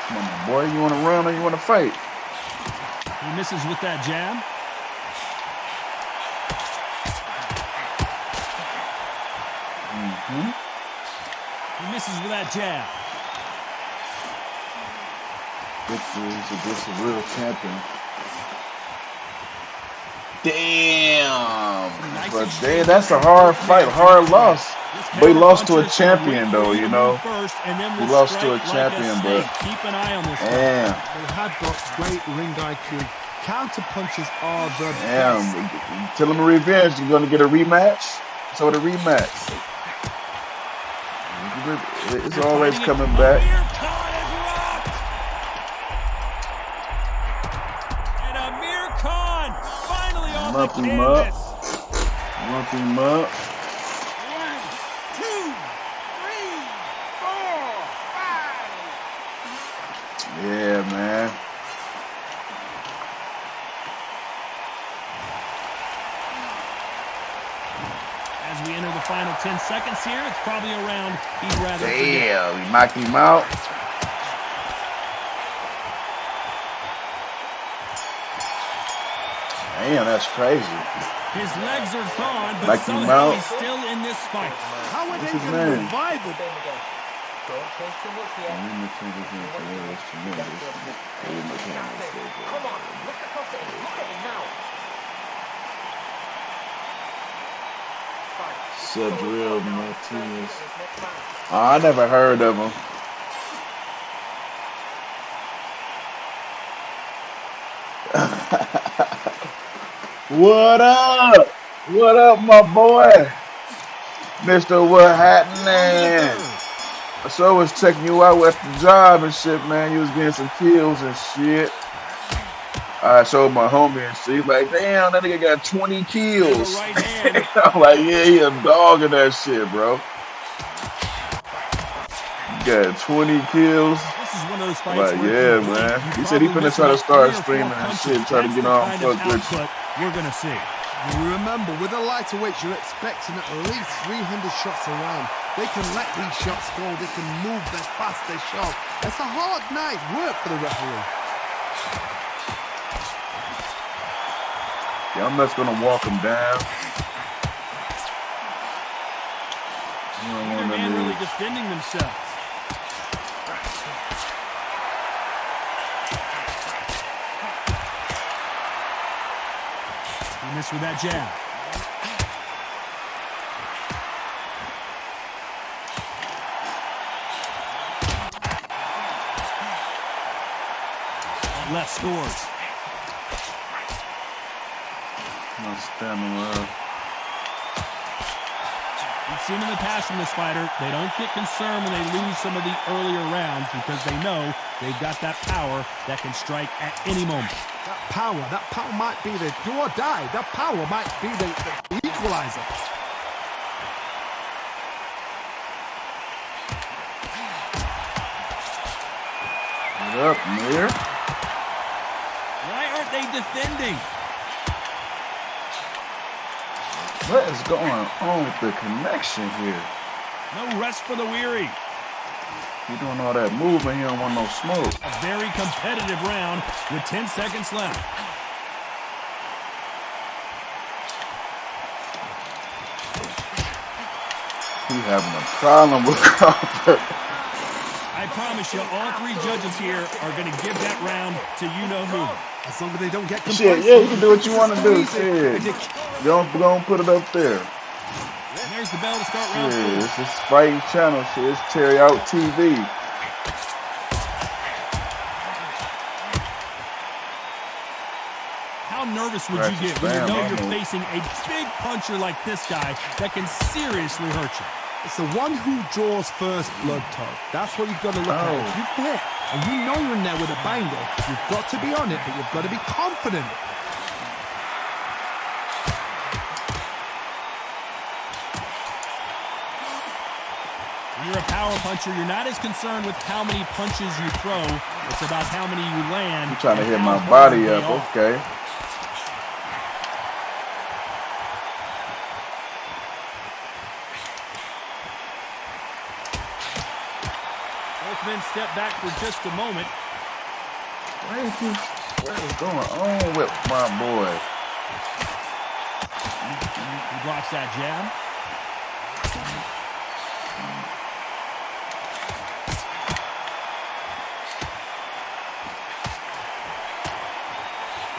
Come on, my boy. You want to run or you want to fight? He misses with that jab. He misses with that jab. This is a real champion. Damn. But that's a hard fight, hard loss. But he lost to a champion, though, you know. He lost to a champion, but keep an eye on this. damn. They have got great ring IQ. Counter punches are the best. Damn. Tell him a revenge. You're going to get a rematch? So the rematch. It's always coming back. And Amir Khan finally on Lump the him up. canvas. Lump him up. 1, 2, 3, 4, 5. Yeah, man. As we enter the final 10 seconds here, it's probably a round he'd rather forget. Damn, he knocked him out. Damn, that's crazy. His legs are gone, but Knocked him somehow out. he's still in this fight. How are What's they his going to name? revive him? Don't change too much here. Come on, Look across it. Look at him now. Cedric Martinez. Oh, I never heard of him. What up? What up, my boy? Mr. What happening? So I was checking you out at the job and shit, man. You was getting some kills and shit. I showed my homie and shit. He's like, damn, that nigga got 20 kills. Right hand. I'm like, yeah, he a dog in that shit, bro. Got 20 kills. This is one of those fights Like, where yeah, man. you He said he probably finna try to miss start 3 or 4 streaming and punches. shit, try to That's get the on kind of fuck with you. output we're gonna see. Remember, with a lighter weight, you're expecting at least 300 shots a round. They can let these shots go. They can move. They're fast. They're sharp. It's a hard night's work for the referee. Yeah, I'm just gonna walk him down. Neither man really defending themselves. He missed with that jab. Left scores. We've seen in the past from this fighter, they don't get concerned when they lose some of the earlier rounds because they know they've got that power that can strike at any moment. That power might be the do or die. That power might be the equalizer. What up, Mayor? Why aren't they defending? What is going on with the connection here? No rest for the weary. He doing all that movement, he don't want no smoke. A very competitive round with 10 seconds left. He having a problem with Crawford. I promise you, all three judges here are going to give that round to you-know-who. As long as they don't get Shit, complacent. yeah, you can do what you want to do. Shit. Don't put it up there. And there's the bell to start round Yeah, 4. this is Fighting Channel shit. It's Terry Out TV. How nervous would you get when you know you're facing a big puncher like this guy that can seriously hurt you? It's the one who draws first blood, Todd. That's what you've got to look at. If you hit and you know you're in there with a banger, you've got to be on it, but you've got to be confident. When you're a power puncher, you're not as concerned with how many punches you throw. It's about how many you land. You're trying to hit my body up, okay. Both men step back for just a moment. What is going on with my boy? He blocks that jab.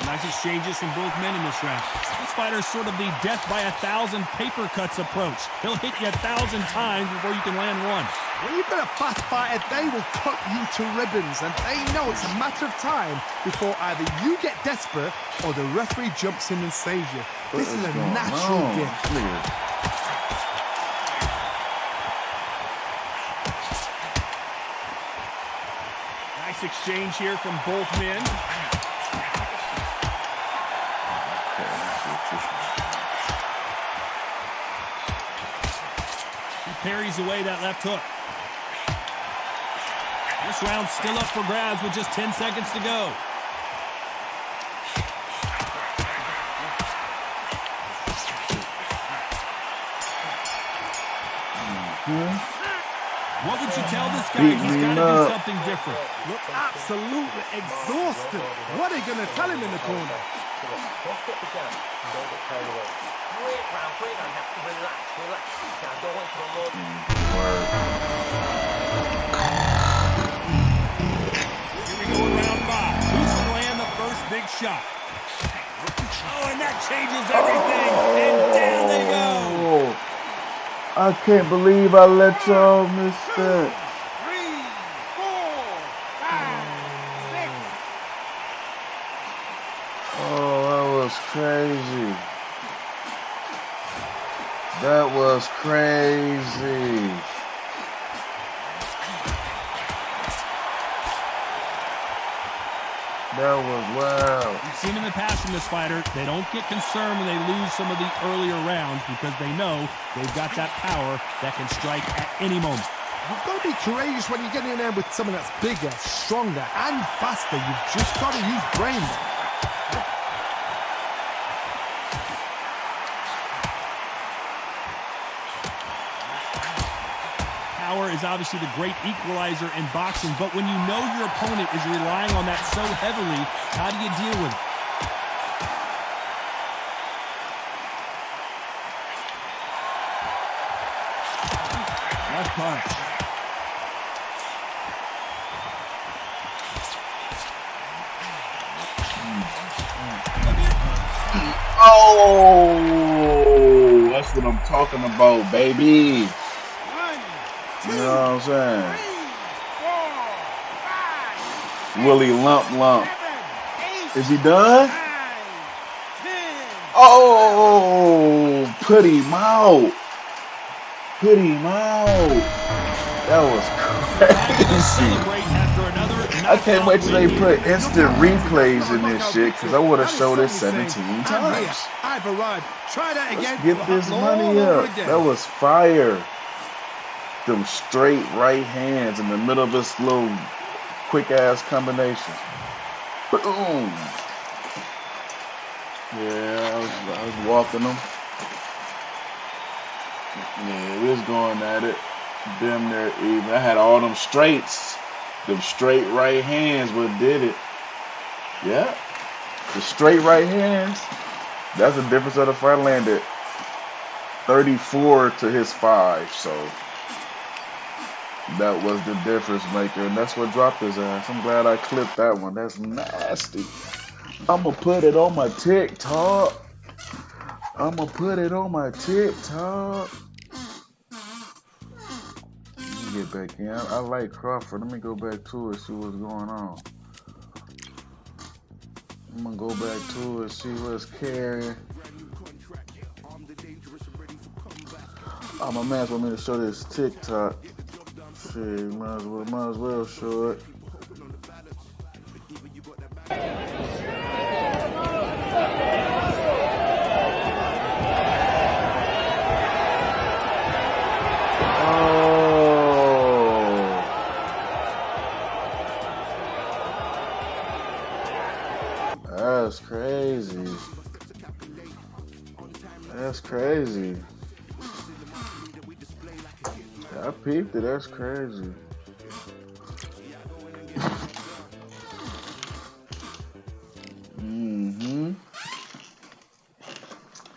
Nice exchanges from both men in this round. This fighter's sort of the death by 1,000 paper cuts approach. He'll hit you 1,000 times before you can land one. When you've got a fast fighter, they will cut you to ribbons, and they know it's a matter of time before either you get desperate or the referee jumps in and saves you. This is a natural gift. Nice exchange here from both men. He parries away that left hook. This round's still up for grabs with just 10 seconds to go. What would you tell this guy? He's got to do something different. Look absolutely exhausted. What are you going to tell him in the corner? Don't get the jab. Don't get carried away. Great round. Now relax. Now don't wait for the Lord. Here we go in round 5. Who's going to land the first big shot? Oh, and that changes everything. And down they go. I can't believe I let y'all miss that. 3, 4, 5, 6. Oh, that was crazy. That was crazy. That was wild. We've seen in the past from this fighter, they don't get concerned when they lose some of the earlier rounds because they know they've got that power that can strike at any moment. You've got to be courageous when you get in there with someone that's bigger, stronger, and faster. You've just got to use brain. Power is obviously the great equalizer in boxing, but when you know your opponent is relying on that so heavily, how do you deal with it? Left punch. Oh, that's what I'm talking about, baby. You know what I'm saying? 3, 4, 5, Willie Lump. 7, 8, Is he done? 9, 10. Oh, put him out. Put him out. That was crazy. I can't wait till they put instant replays in this shit because I would have showed it 17 times. I've arrived. Try that again. Let's get this money up. That was fire. Them straight right hands in the middle of this little quick ass combination. Boom. Yeah, I was walking them. Yeah, we was going at it. Damn near even. I had all them straights. Them straight right hands what did it. Yeah. The straight right hands. That's the difference of the fight landed. 34 to his 5, so that was the difference maker, and that's what dropped his ass. I'm glad I clipped that one. That's nasty. I'ma put it on my TikTok. I'ma put it on my TikTok. Let me get back in. I like Crawford. Let me go back to it, see what's going on. I'm gonna go back to it, see what's carrying. Oh, my man's want me to show this TikTok. Shit, might as well show it. That's crazy. That's crazy. I peeped it. That's crazy.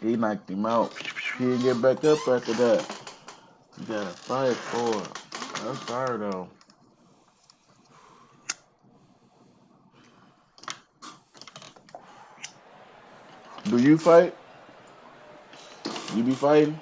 He knocked him out. He didn't get back up after that. You gotta fight for it. That's fire though. Do you fight? You be fighting?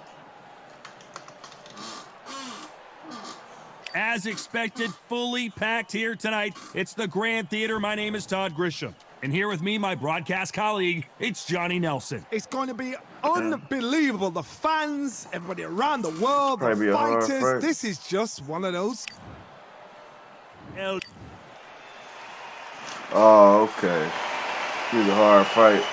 As expected, fully packed here tonight. It's the Grand Theater. My name is Todd Grisham. And here with me, my broadcast colleague, it's Johnny Nelson. It's going to be unbelievable. The fans, everybody around the world, Probably the a hard fighters. fight. This is just one of those. Oh, okay. He's a hard fight.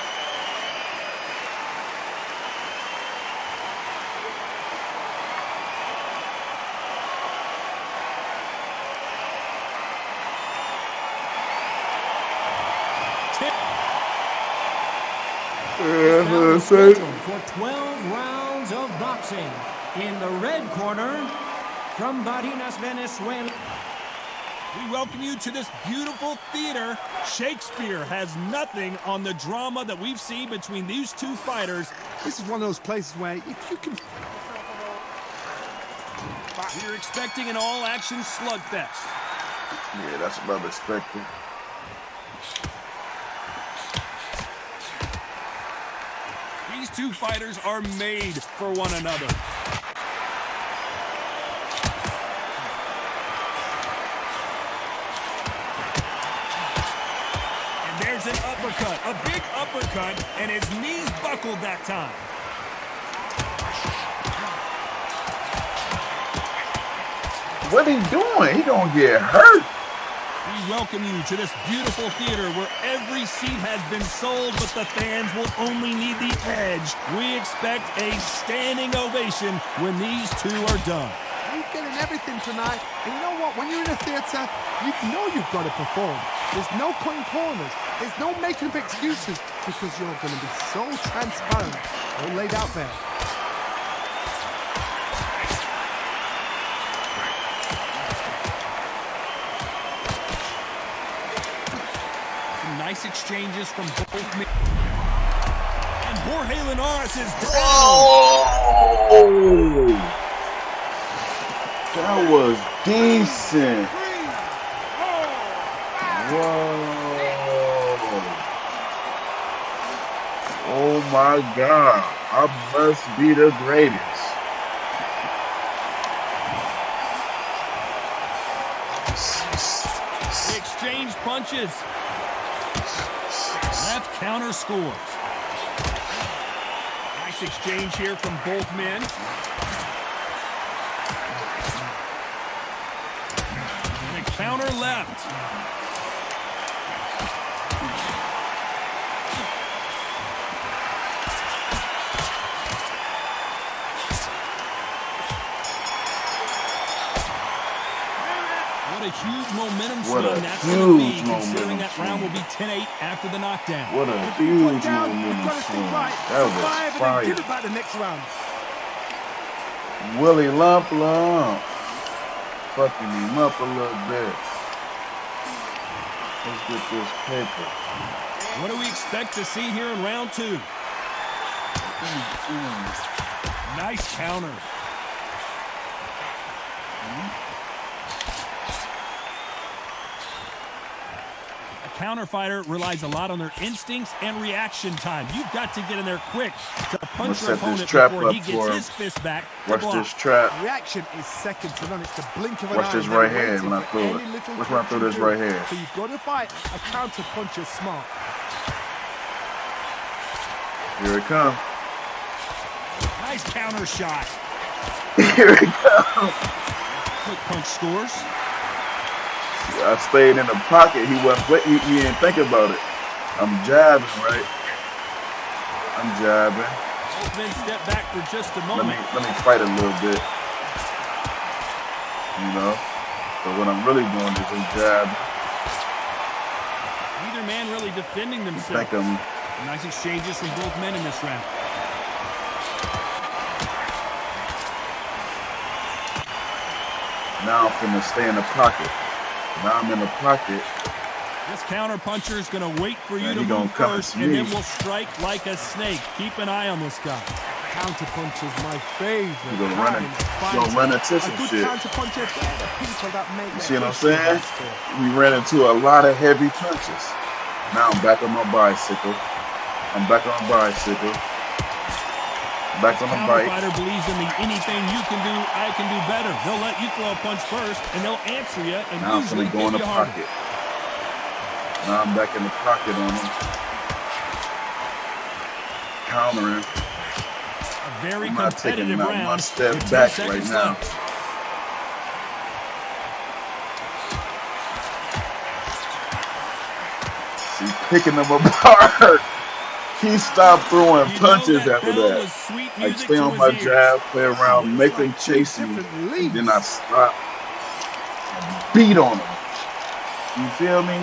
Is scheduled for 12 rounds of boxing. In the red corner, from Barinas, Venezuela. We welcome you to this beautiful theater. Shakespeare has nothing on the drama that we've seen between these two fighters. This is one of those places where if you can. We're expecting an all-action slugfest. Yeah, that's what I'm expecting. These two fighters are made for one another. And there's an uppercut, a big uppercut, and his knees buckled that time. What he doing? He gonna get hurt. We welcome you to this beautiful theater where every seat has been sold, but the fans will only need the edge. We expect a standing ovation when these two are done. You're getting everything tonight. And you know what? When you're in a theatre, you know you've got to perform. There's no cutting corners. There's no making of excuses because you're going to be so transparent. All laid out there. Nice exchanges from both men. And Jorge Linares is down. Oh, that was decent. Whoa. Oh my God. I must be the greatest. They exchange punches. Left counter scores. Nice exchange here from both men. And a counter left. What a huge momentum swing that's going to be, considering that round will be 10-8 after the knockdown. What a huge momentum swing. That was fire. Give it back the next round. Willie Lump. Fucking him up a little bit. Let's get this paper. What do we expect to see here in round two? Nice counter. A counter fighter relies a lot on their instincts and reaction time. You've got to get in there quick to punch your opponent before he gets his fist back. Watch this trap. Reaction is second to none. It's the blink of an eye. Watch this right hand when I throw it. Watch when I throw this right hand. So you've got to fight a counter puncher smart. Here it comes. Nice counter shot. Here it comes. Quick punch scores. I stayed in the pocket. He didn't think about it. I'm jabbing, right? I'm jabbing. Both men step back for just a moment. Let me fight a little bit. You know? So what I'm really doing is just jabbing. Neither man really defending themselves. Nice exchanges from both men in this round. Now I'm finna stay in the pocket. Now I'm in the pocket. This counter puncher is going to wait for you to gonna move come first, to and me. then will strike like a snake. Keep an eye on this guy. Counter puncher is my favorite. You're gonna run into some shit. Counter puncher, they're the people that make You see what I'm saying? We ran into a lot of heavy punches. Now I'm back on my bicycle. Back on the bike. Fighter believes in the anything you can do, I can do better. They'll let you throw a punch first, and they'll answer you, and Now I'm usually gonna go in the hit you harder. pocket. Now I'm back in the pocket on him. Countering. A very I'm not taking competitive not round. one step with 10 back right seconds now. left. See, picking them apart. He stopped throwing You punches know after bell that. was sweet Like music stay to on his my ears. jab, play around, make them chase me, and then I stop, beat on them. You feel me?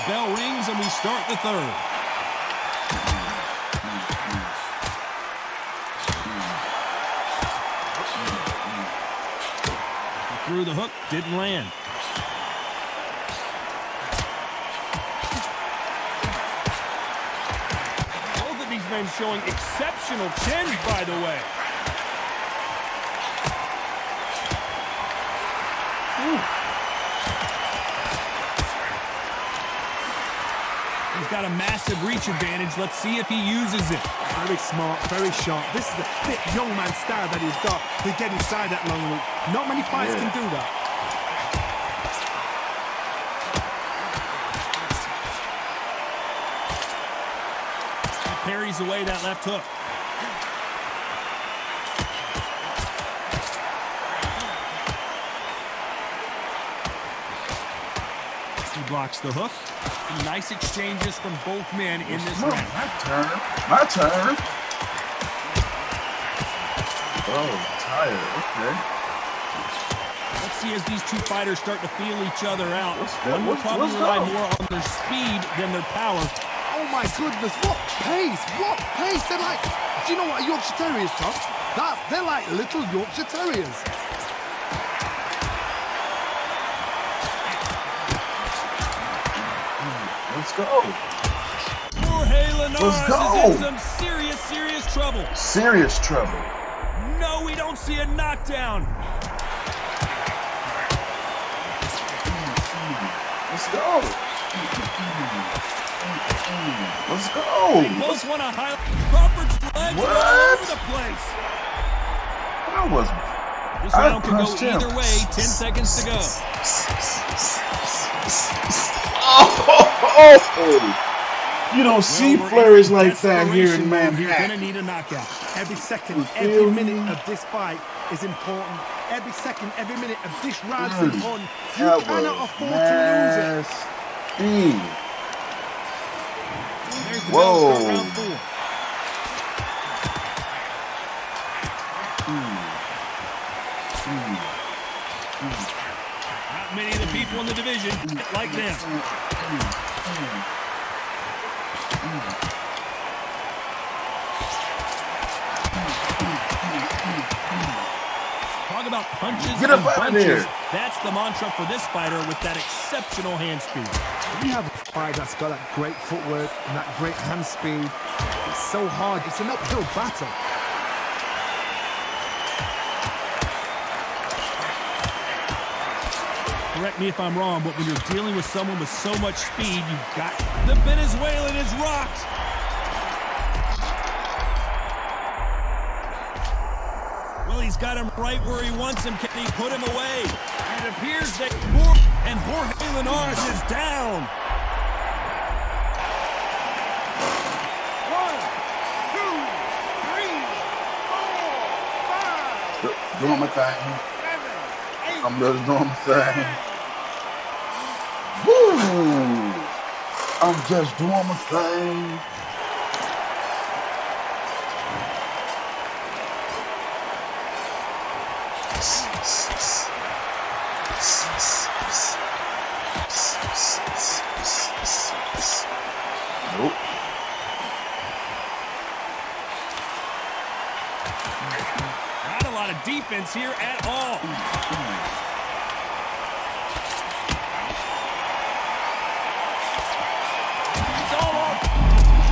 Bell rings, and we start the third. Through the hook, didn't land. Both of these men showing exceptional chins, by the way. He's got a massive reach advantage. Let's see if he uses it. Very smart, very sharp. This is the fit young man style that he's got to get inside that long loop. Not many fights can do that. He parries away that left hook. He blocks the hook. Some nice exchanges from both men in this round. My turn. Oh, tired. Okay. Let's see as these two fighters start to feel each other out. One will Let's probably go. rely more on their speed than their power. Oh my goodness, what pace, what pace. They're like, do you know what a Yorkshire Terrier is, Tom? They're like little Yorkshire Terriers. Let's go. Jorge Linares Let's go. is in some serious trouble. Serious trouble. No, we don't see a knockdown. Let's go. Let's go. They both want to highlight Crawford's legs are all over the place. That was. This I round could go punched him. either way. 10 seconds to go. Oh! You don't see Well, we're flurries in a like that here in desperation mode. You're Manhattan. gonna need a knockout. Every second, every minute of this fight is important. Every second, every minute of this round is important. You That cannot was afford to lose it. nasty. There's the Whoa. bell start round 4. Not many of the people in the division like them. Talk about punches Get and up out of bunches. there. That's the mantra for this fighter with that exceptional hand speed. We have a fight that's got that great footwork and that great hand speed. It's It's so hard. It's an uphill battle. Correct me if I'm wrong, but when you're dealing with someone with so much speed, you've got... The Venezuelan is rocked. Well, he's got him right where he wants him. Can he put him away? It appears that Jorge Linares is down. 1, 2, 3, 4, 5. Doing my thing. I'm just doing my thing. Woo! I'm just doing my thing. Nope. Not a lot of defense here at all. It's all off.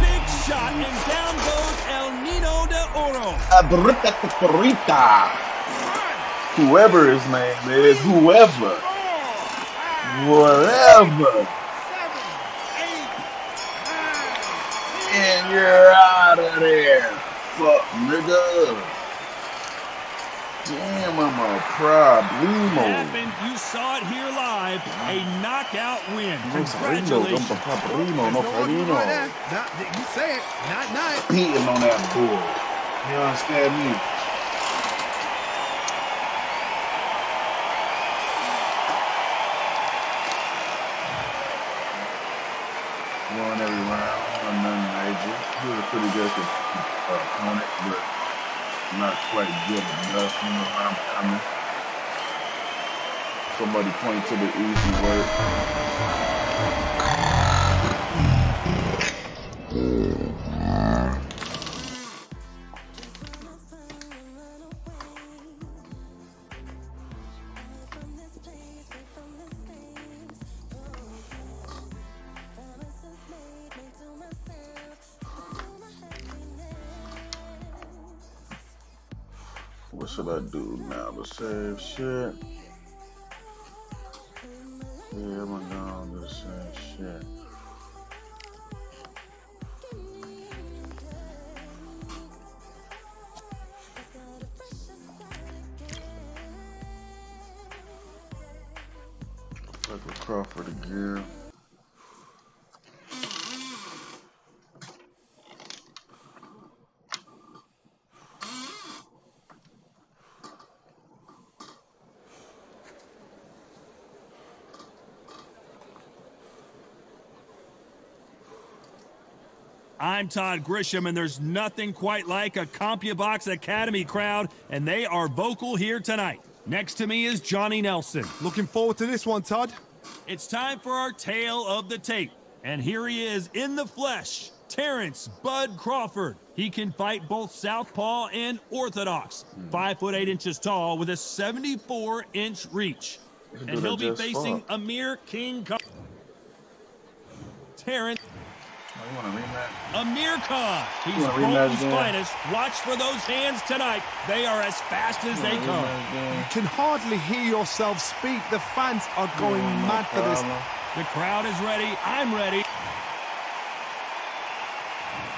Big shot, and down goes El Nino de Oro. Whoever his name is, whoever. Whatever. And you're out of there. Fuck, nigga. Damn, I'm a problemo. Happened. You saw it here live. A knockout win. Congratulations. No problemo. You say it. Night. Beating on that board. You understand me? Won every round. Nothing major. He was a pretty good opponent, but not quite good enough. You know how I'm coming. Somebody point to the easy work. What should I do now to save shit? Yeah, I'm gonna do the same shit. Like with Crawford again. I'm Todd Grisham, and there's nothing quite like a CompuBox Academy crowd, and they are vocal here tonight. Next to me is Johnny Nelson. Looking forward to this one, Todd. It's time for our tale of the tape, and here he is in the flesh, Terrence Bud Crawford. He can fight both southpaw and orthodox, 5 foot 8 inches tall with a 74-inch reach. And he'll be facing Amir King Khan. Terrence. You want to rematch? Amir Khan. He's Bolton's finest. Watch for those hands tonight. They are as fast as they come. You can hardly hear yourself speak. The fans are going mad for this. The crowd is ready. I'm ready.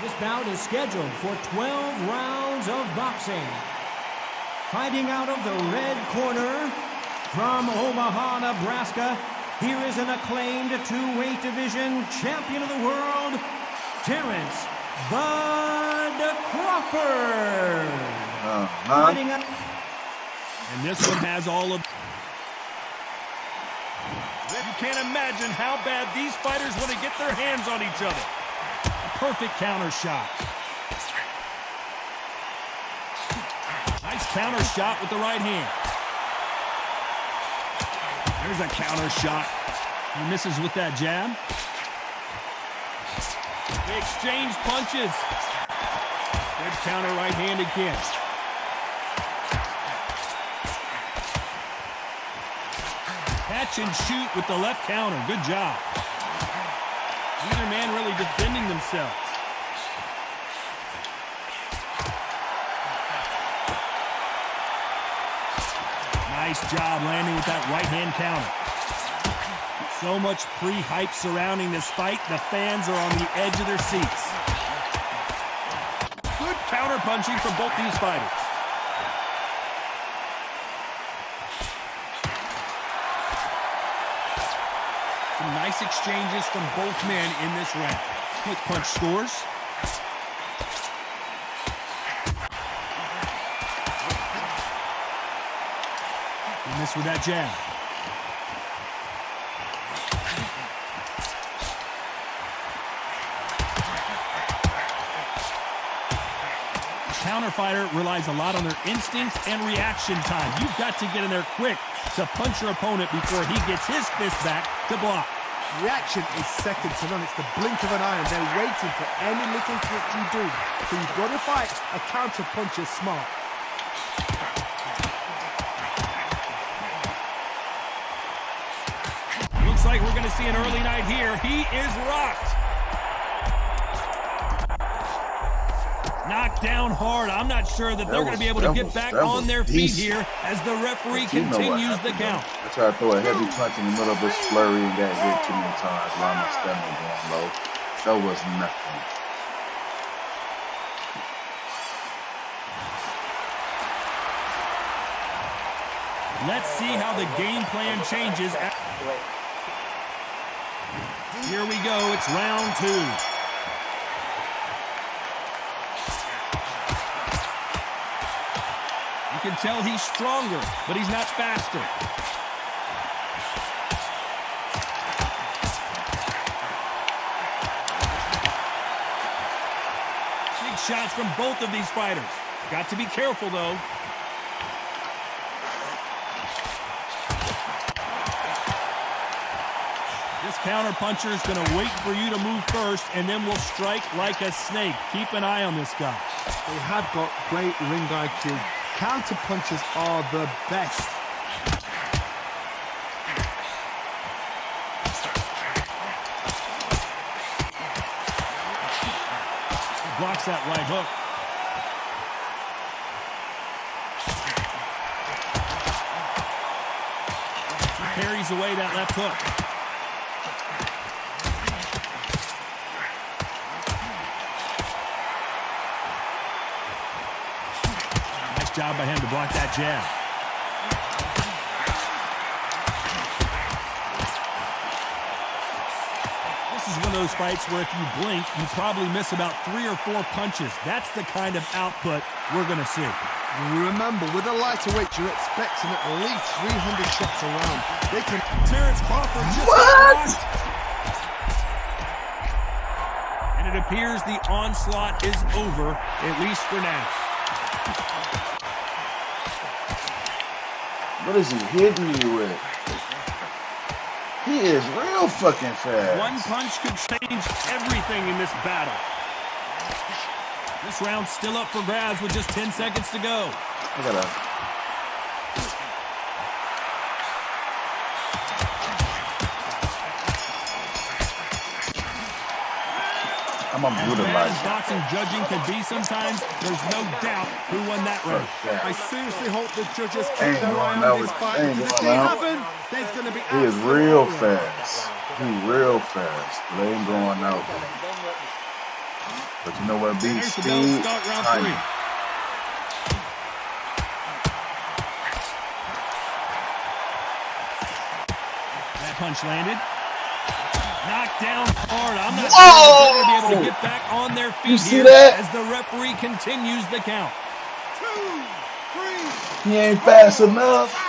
This bout is scheduled for 12 rounds of boxing. Fighting out of the red corner from Omaha, Nebraska, here is an acclaimed two-weight division champion of the world, Terrence Bud Crawford. Fighting out. And this one has all of... You can't imagine how bad these fighters want to get their hands on each other. A perfect counter shot. Nice counter shot with the right hand. There's a counter shot. He misses with that jab. They exchange punches. Good counter right hand again. Catch and shoot with the left counter. Good job. Neither man really defending themselves. Nice job landing with that right-hand counter. So much pre-hype surrounding this fight. The fans are on the edge of their seats. Good counter-punching from both these fighters. Some nice exchanges from both men in this round. Quick punch scores. He missed with that jab. Counter fighter relies a lot on their instincts and reaction time. You've got to get in there quick to punch your opponent before he gets his fist back to block. Reaction is second to none. It's the blink of an eye, and they're waiting for any little trick you do. So you've got to fight a counter puncher smart. Looks like we're going to see an early night here. He is rocked. Knocked down hard. I'm not sure that they're going to be able to get back on their feet here as the referee continues the count. I tried to throw a heavy punch in the middle of this flurry and got hit too many times while my stamina going low. That was nothing. Let's see how the game plan changes. Here we go. It's round 2. You can tell he's stronger, but he's not faster. Big shots from both of these fighters. Got to be careful, though. This counter-puncher is going to wait for you to move first, and then will strike like a snake. Keep an eye on this guy. They have got great ring IQ. Counter punches are the best. Blocks that right hook. He parries away that left hook. Job by him to block that jab. This is one of those fights where if you blink, you probably miss about 3 or 4 punches. That's the kind of output we're going to see. Remember, with a lighter weight, you're expecting at least 300 shots around. They can. Terrence Crawford just got blocked. And it appears the onslaught is over, at least for now. What is he hitting me with? He is real fucking fast. One punch could change everything in this battle. This round's still up for grabs with just 10 seconds to go. I gotta. I'm a brutalizer. Boxing judging can be sometimes. There's no doubt who won that round. I seriously hope the judges keep their eye on this fight. If they haven't, there's going to be. He is real fast. He's real fast. But they ain't going out. But you know what beats speed? Timing. That punch landed. Knocked down hard. I'm not sure they're going to be able to get back on their feet here as the referee continues the count. 2, 3. He ain't fast enough. 5,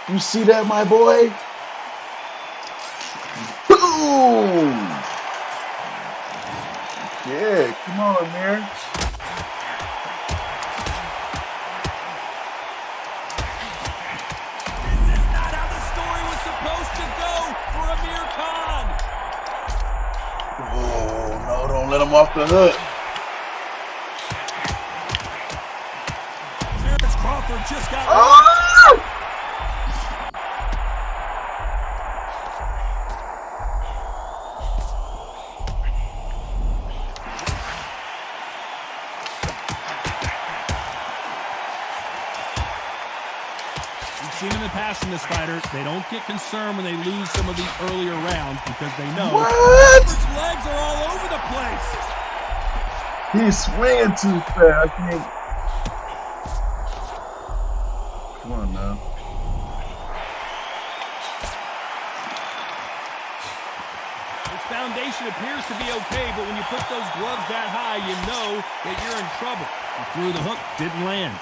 6. You see that, my boy? Boom! Yeah, come on, man. Let him off the hook. Terrence Crawford just got seen in the past from this fighter, they don't get concerned when they lose some of the earlier rounds because they know Crawford's legs are all over the place. He's swinging too fast. I can't. Come on now. His foundation appears to be okay, but when you put those gloves that high, you know that you're in trouble. He threw the hook, didn't land.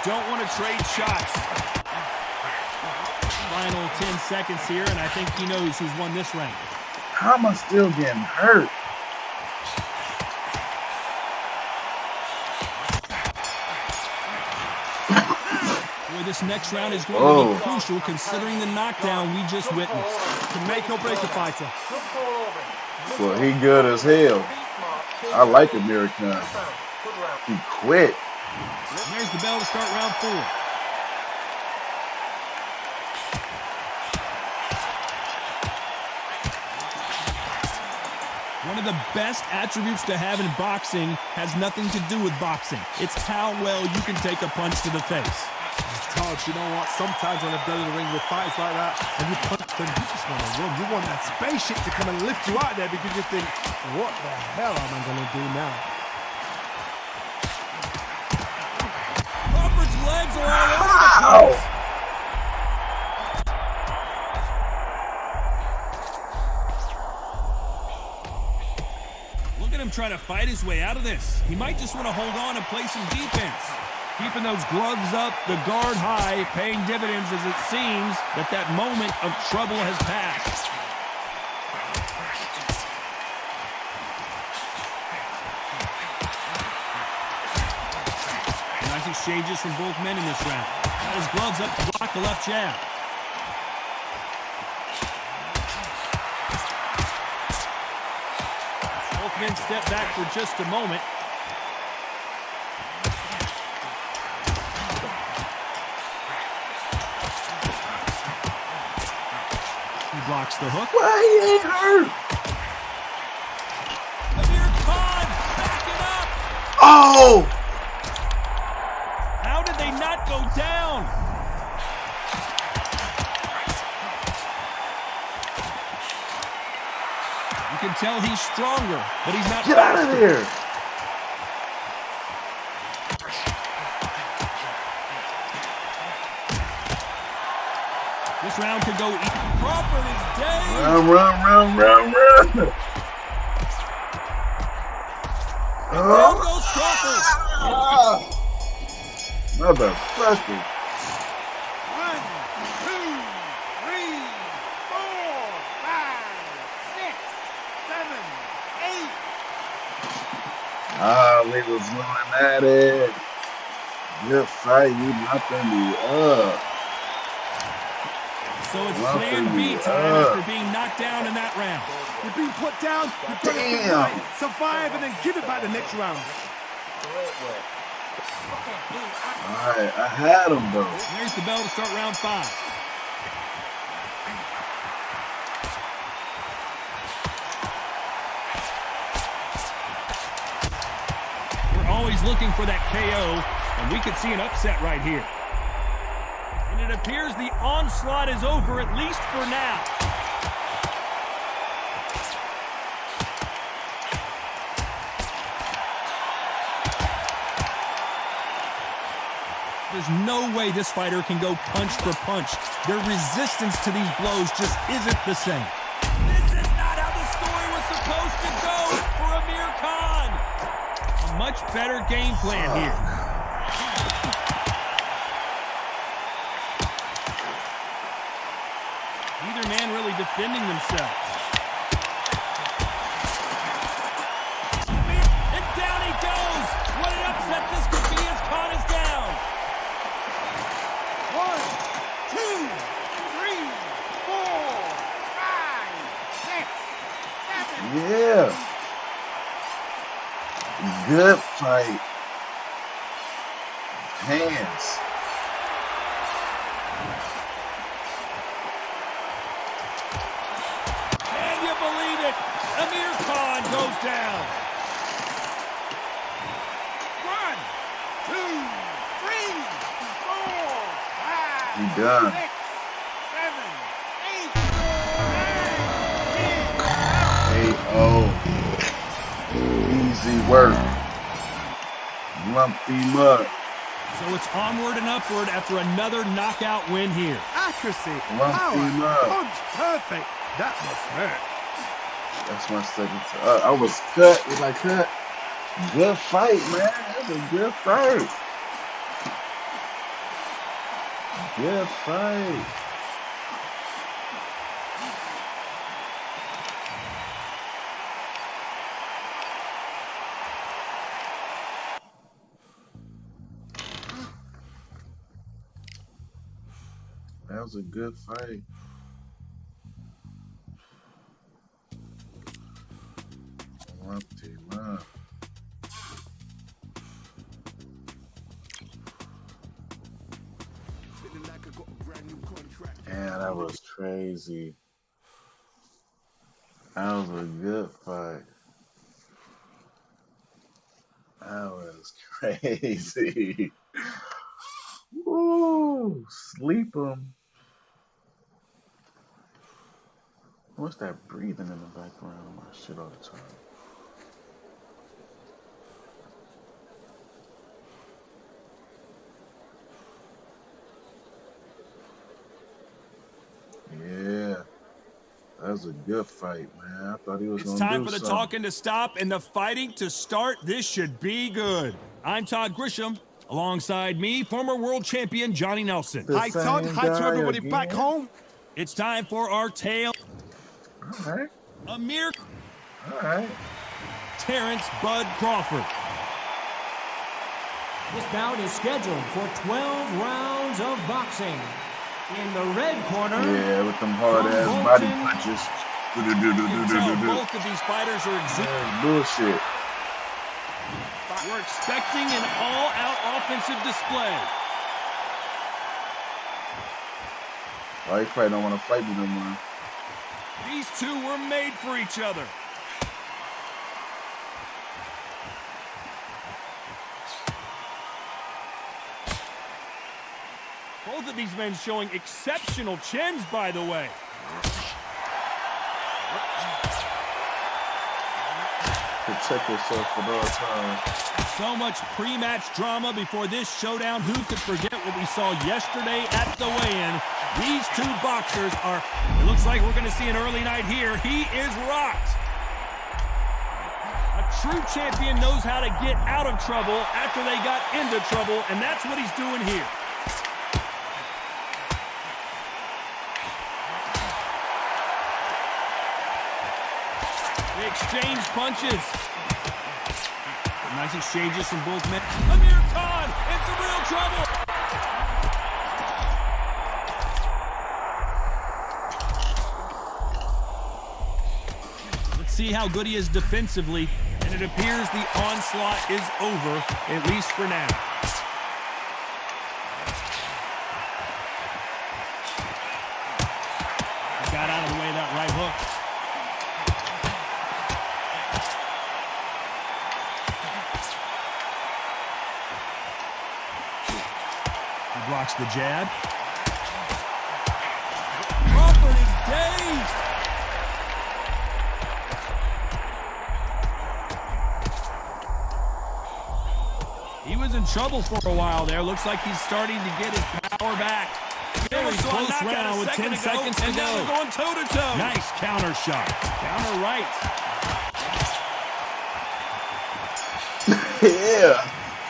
Don't want to trade shots. Final 10 seconds here, and I think he knows who's won this round. How am I still getting hurt? Boy, this next round is going to be crucial considering the knockdown we just witnessed. To make or break a fighter. Well, he good as hell. I like American. He quit. There's the bell to start round 4. One of the best attributes to have in boxing has nothing to do with boxing. It's how well you can take a punch to the face. Todd, you know what? Sometimes when I've done in the ring with fights like that, and you punch them, you just want to run. You want that spaceship to come and lift you out there because you think, what the hell am I going to do now? Crawford's legs are all over the place. Look at him trying to fight his way out of this. He might just want to hold on and play some defense. Keeping those gloves up, the guard high, paying dividends as it seems that moment of trouble has passed. Nice exchanges from both men in this round. Got his gloves up to block the left jab. Both men step back for just a moment. Blocks the hook. Why he ain't hurt? Amir Khan, back it up. Oh! How did they not go down? You can tell he's stronger, but he's not Get out of there! This round could go either. Crawford is dead. Run. There goes Crawford. Motherfucker. 1, 2, 3, 4, 5, 6, 7, 8. We was going at it. Good fight. You nothing me up. So it's plan B time after being knocked down in that round. You're being put down, you've got to get right, survive, and then give it back the next round. Alright, I had him though. There's the bell to start round 5. We're always looking for that KO, and we could see an upset right here. And it appears the onslaught is over, at least for now. There's no way this fighter can go punch for punch. Their resistance to these blows just isn't the same. This is not how the story was supposed to go for Amir Khan. A much better game plan here. Neither man really defending themselves. And down he goes. What an upset this could be as Khan is down. 1, 2, 3, 4, 5, 6, 7. Yeah. Good fight. Hands. Can you believe it? goes down. 1, 2, 3, 4, 5, He done. 6, 7, 8, 9, 10. Easy work. Lump him up. So it's onward and upward after another knockout win here. Accuracy, Lump power, him up. punch, perfect. That must hurt. That's my second time. I was cut. Was I cut? Good fight, man. That's a good fight. Good fight. That was a good fight. Lumped him up. Man, that was crazy. That was a good fight. That was crazy. Woo! Sleep him. What's that breathing in the background of my shit all the time? Yeah, that was a good fight, man. I thought he was It's going to do time for the something. talking to stop and the fighting to start. This should be good. I'm Todd Grisham. Alongside me, former world champion Johnny Nelson. The Hi, Todd. same Hi to guy everybody again. back home. It's time for our tale. All right, Amir all right. Terrence Bud Crawford. This bout is scheduled for 12 rounds of boxing. In the red corner, Yeah, with them hard-ass From body Bolton. punches. You can tell both of these fighters are exuding. That's bullshit. We're expecting an all-out offensive display. Oh, he probably don't want to fight me no more. These two were made for each other. Both of these men showing exceptional chins, by the way. Protect yourself at all times. So much pre-match drama before this showdown. Who could forget what we saw yesterday at the weigh-in? These two boxers are, it looks like we're going to see an early night here. He is rocked. A true champion knows how to get out of trouble after they got into trouble, and that's what he's doing here. They exchange punches. Nice exchanges from both men. Amir Khan in some real trouble. Let's see how good he is defensively. And it appears the onslaught is over, at least for now. Got out of the way of that right hook. Blocks the jab. Crawford is dazed. He was in trouble for a while there. Looks like he's starting to get his power back. Very close round with 10 seconds to go. They're going toe-to-toe. Nice counter shot. Counter right. Yeah,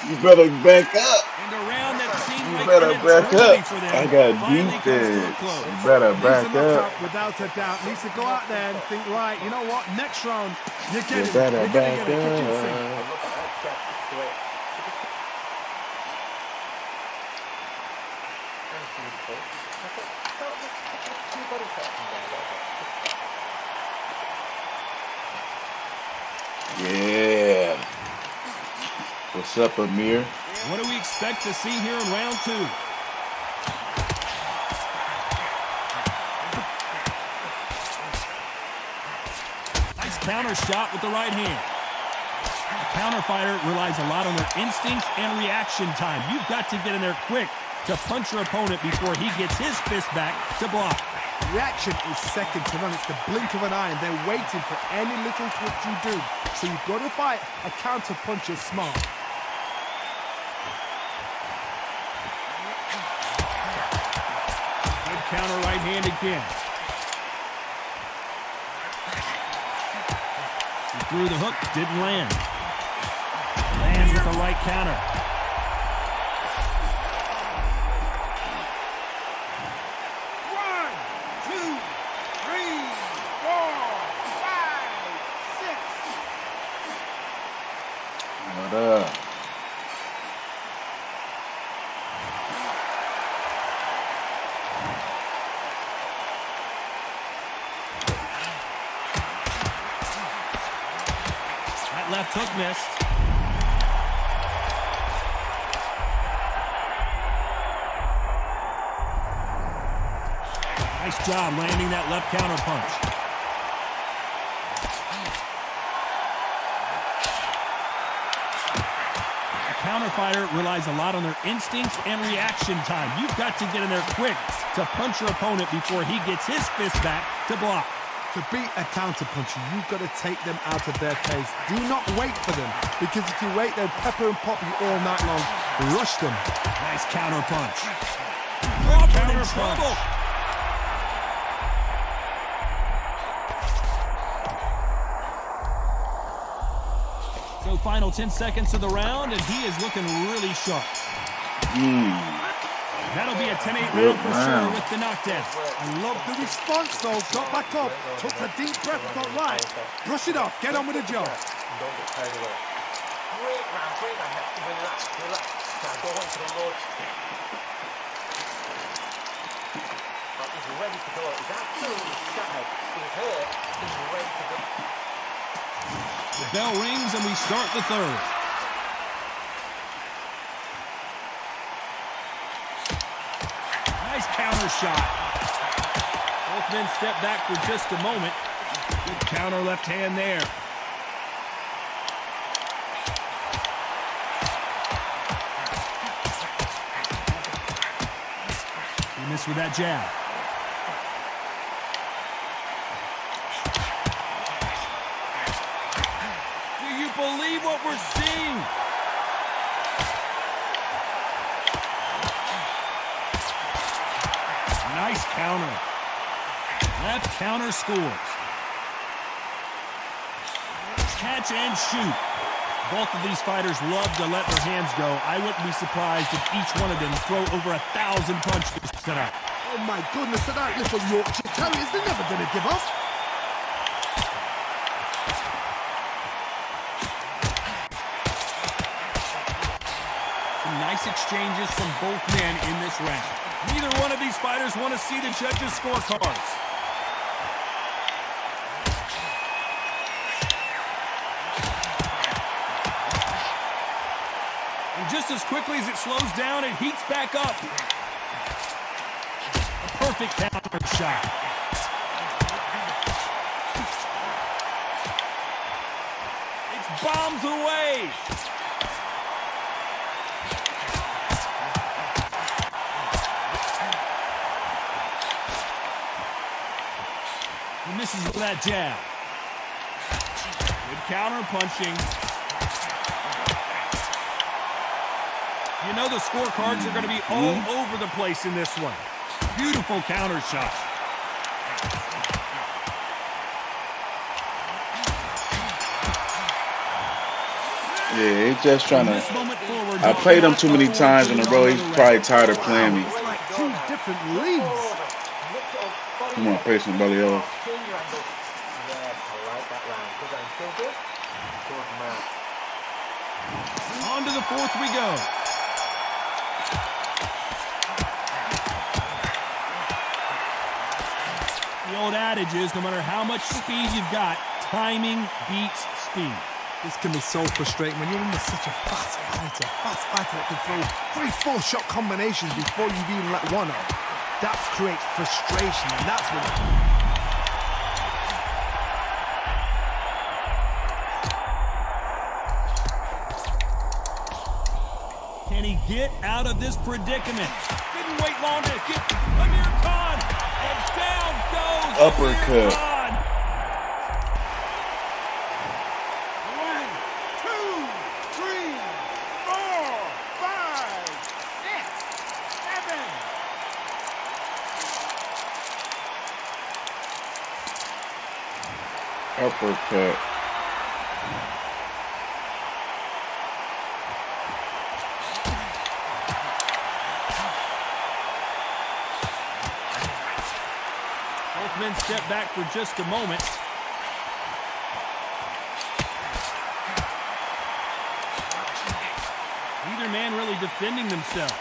you better back up. And a round that seemed You like better an back eternity up. for them I got finally comes to a defense. close. You better Needs back to knock up. out without a doubt. Needs to go out there and think, right, you know what? Next round, you're You getting it. better You're gonna back get a kitchen sink. up. Yeah. What's up, Amir? What do we expect to see here in round two? Nice counter shot with the right hand. A counter fighter relies a lot on their instincts and reaction time. You've got to get in there quick to punch your opponent before he gets his fist back to block. Reaction is second to none. It's the blink of an eye, and they're waiting for any little twitch you do. So you've got to fight a counter puncher smart. Good counter right hand again. He threw the hook, didn't land. Lands with the right counter. That left hook missed. Nice job landing that left counter punch. A counter fighter relies a lot on their instincts and reaction time. You've got to get in there quick to punch your opponent before he gets his fist back to block. To beat a counter puncher, you've got to take them out of their pace. Do not wait for them, because if you wait, they'll pepper and pop you all night long. Rush them. Nice counter punch. Crawford in trouble. So final 10 seconds of the round, and he is looking really sharp. That'll be a 10-8 round for sure with the knockdown. I love the response, though. Got back up, took a deep breath, thought, right, brush it off, get on with the job. Don't get carried away. Great round. Relax. Now go on to the Lord. He's ready to go. He's absolutely shattered. He's hurt. He's ready to go. The bell rings and we start the third. Nice counter shot. Both men step back for just a moment. Good counter left hand there. He missed with that jab. Do you believe what we're seeing? Nice counter. Left counter scores. Catch and shoot. Both of these fighters love to let their hands go. I wouldn't be surprised if each one of them throw over 1,000 punches tonight. Oh my goodness, that little Yorkshire Terriers, they're never going to give up. Some nice exchanges from both men in this round. Neither one of these fighters want to see the judges' scorecards. And just as quickly as it slows down, it heats back up. A perfect counter shot. It's bombs away. He misses with that jab. Good counter punching. You know the scorecards are going to be all over the place in this one. Beautiful counter shot. Yeah, he's just trying to. I played him too many times in a row. He's probably tired of playing me. It's like two different leagues. Come on, play somebody else. Change your angle. Yes, I like that round. Good round. Still good? Good man. On to the fourth we go. The old adage is no matter how much speed you've got, timing beats speed. This can be so frustrating when you're under such a fast fighter that can throw 3-4 shot combinations before you've even let one up. That creates frustration, and that's when he get out of this predicament? Didn't wait long to get Amir Khan, and down goes Uppercut. Amir Khan. 1, 2, 3, 4, 5, 6, 7. Uppercut. Both men step back for just a moment. Neither man really defending themselves.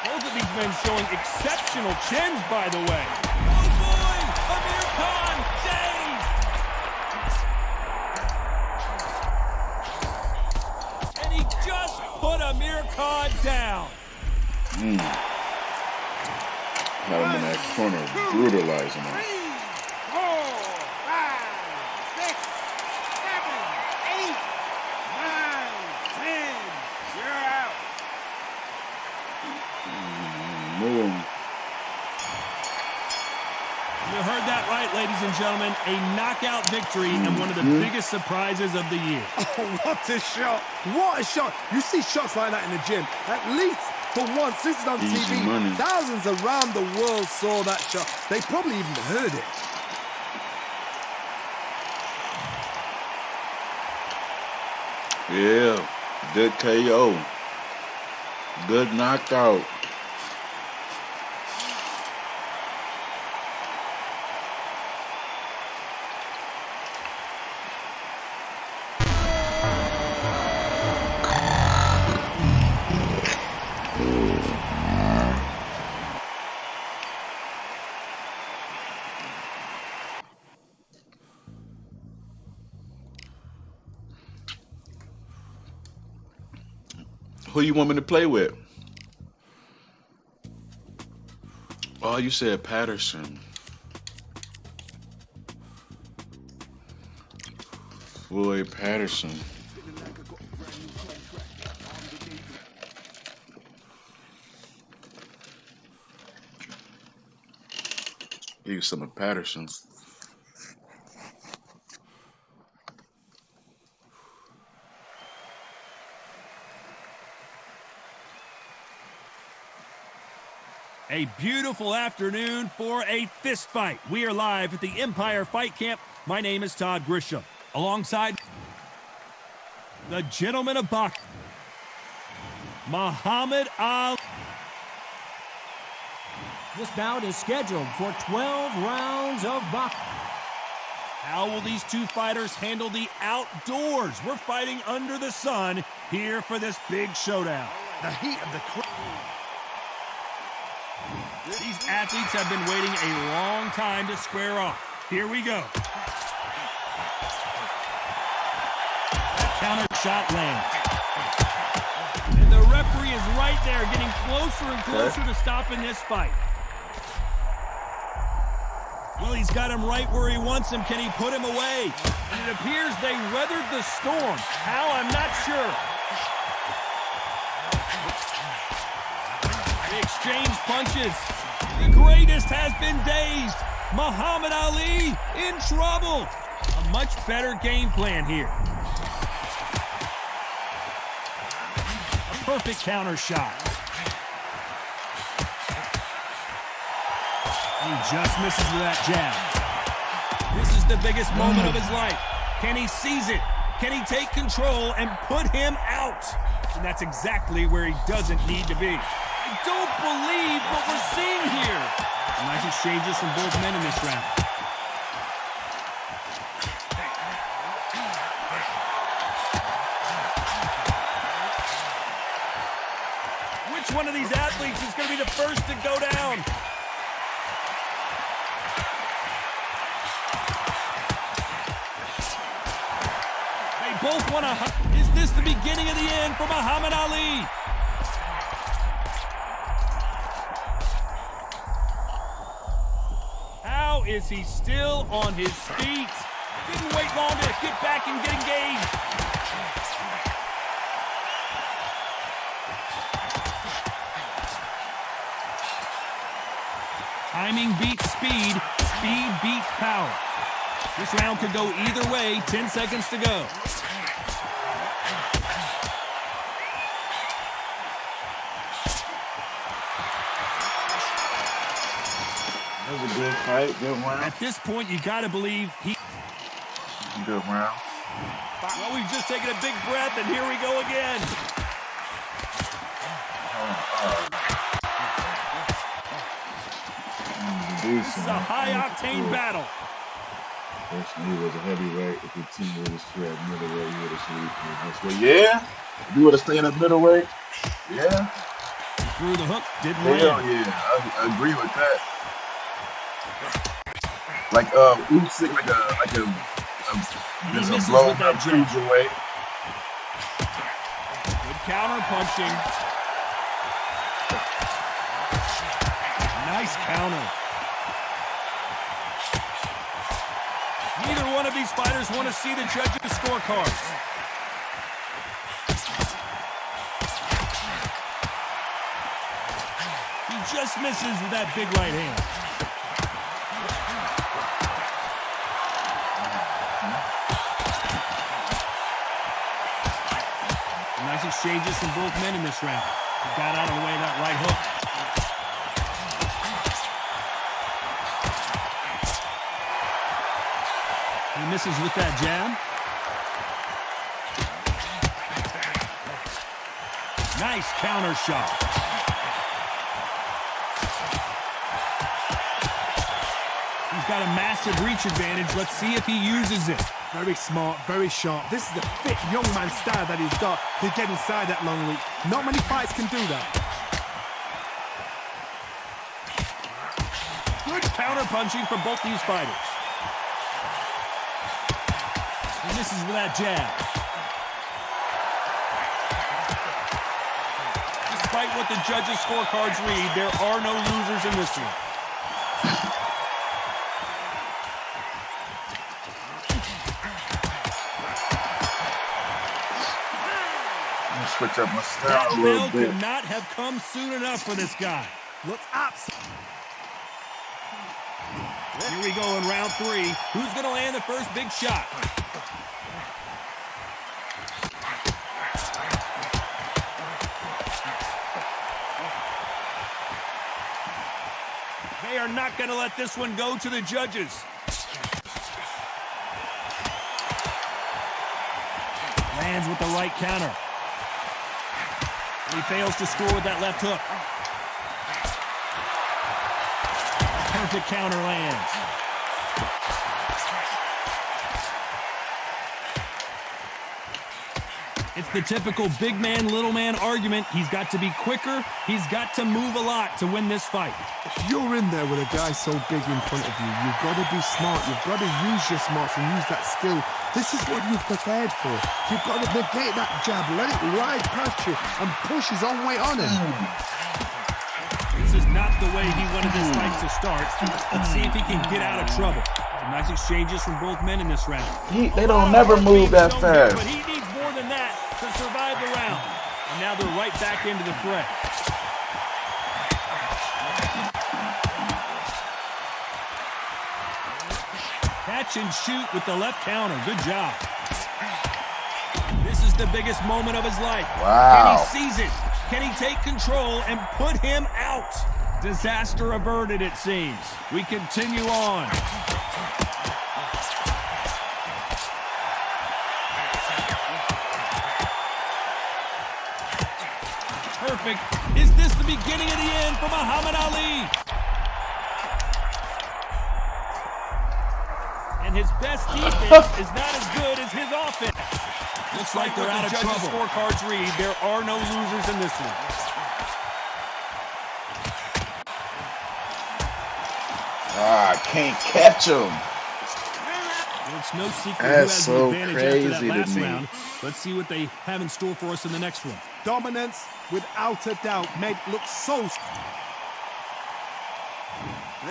Both of these men showing exceptional chins, by the way. Oh boy! Amir Khan dazed! And he just put Amir Khan down. Had him in that corner, brutalizing him. 3, 4, 5, 6, 7, 8, 9, 10. You're out. Boom. You heard that right, ladies and gentlemen. A knockout victory and one of the biggest surprises of the year. Oh, what a shot! What a shot! You see shots like that in the gym. At least for once, this is on Easy TV. money. Thousands around the world saw that shot. They probably even heard it. Yeah, good KO. Good knockout. Who you want me to play with? Oh, you said Patterson. Floyd Patterson. Give you some of Patterson. A beautiful afternoon for a fist fight. We are live at the Empire Fight Camp. My name is Todd Grisham. Alongside the gentleman of boxing, Muhammad Ali. This bout is scheduled for 12 rounds of boxing. How will these two fighters handle the outdoors? We're fighting under the sun here for this big showdown. The heat of the crowd. These athletes have been waiting a long time to square off. Here we go. That counter shot lands. And the referee is right there, getting closer and closer to stopping this fight. Well, he's got him right where he wants him. Can he put him away? And it appears they weathered the storm. How? I'm not sure. They exchange punches. The greatest has been dazed. Muhammad Ali in trouble. A much better game plan here. A perfect counter shot. He just misses with that jab. This is the biggest moment of his life. Can he seize it? Can he take control and put him out? And that's exactly where he doesn't need to be. I don't believe what we're seeing here. Nice exchanges from both men in this round. Which one of these athletes is going to be the first to go down? They both want to... Is this the beginning of the end for Muhammad Ali? How is he still on his feet? Didn't wait long to get back and get engaged. Timing beats speed. Speed beats power. This round could go either way. 10 seconds to go. That was a good fight, good round. At this point, you got to believe he... Good round. Well, we've just taken a big breath, and here we go again. This is a high-octane battle. Personally, he was a heavyweight. If your team would have stayed at middleweight, he would have stayed. Yeah. If you would have stayed at middleweight, yeah. Threw the hook, didn't land. Hell yeah, I agree with that. Like Usyk, like a blow up cruiserweight. Good counter punching. Nice counter. Neither one of these fighters want to see the judges' scorecards. He just misses with that big right hand. Nice exchanges from both men in this round. He got out of the way of that right hook. He misses with that jab. Nice counter shot. He's got a massive reach advantage. Let's see if he uses it. Very smart, very sharp. This is the fit young man style that he's got to get inside that long reach. Not many fights can do that. Good counter punching from both these fighters. He misses with that jab. Despite what the judges' scorecards read, there are no losers in this one. Switch up my style that a little bell bit. could not have come soon enough for this guy. Looks absolutely. Here we go in round 3. Who's going to land the first big shot? They are not going to let this one go to the judges. Lands with the right counter. He fails to score with that left hook. Perfect counter lands. It's the typical big man, little man argument. He's got to be quicker. He's got to move a lot to win this fight. If you're in there with a guy so big in front of you, you've got to be smart. You've got to use your smarts and use that skill. This is what you've prepared for. You've got to negate that jab, let it ride past you, and push his own way on him. This is not the way he wanted this fight to start. Let's see if he can get out of trouble. Some nice exchanges from both men in this round. They don't never move that fast. But he needs more than that to survive the round. And now they're right back into the fray. Catch and shoot with the left counter. Good job. This is the biggest moment of his life. Wow. Can he seize it? Can he take control and put him out? Disaster averted, it seems. We continue on. Perfect. Is this the beginning of the end for Muhammad Ali? And his best defense is not as good as his offense. Looks like they're out of trouble. Scorecards read, there are no losers in this one. Can't catch him. It's no secret That's who has the advantage after that crazy last to me. round. Let's see what they have in store for us in the next one. Dominance, without a doubt, made look so...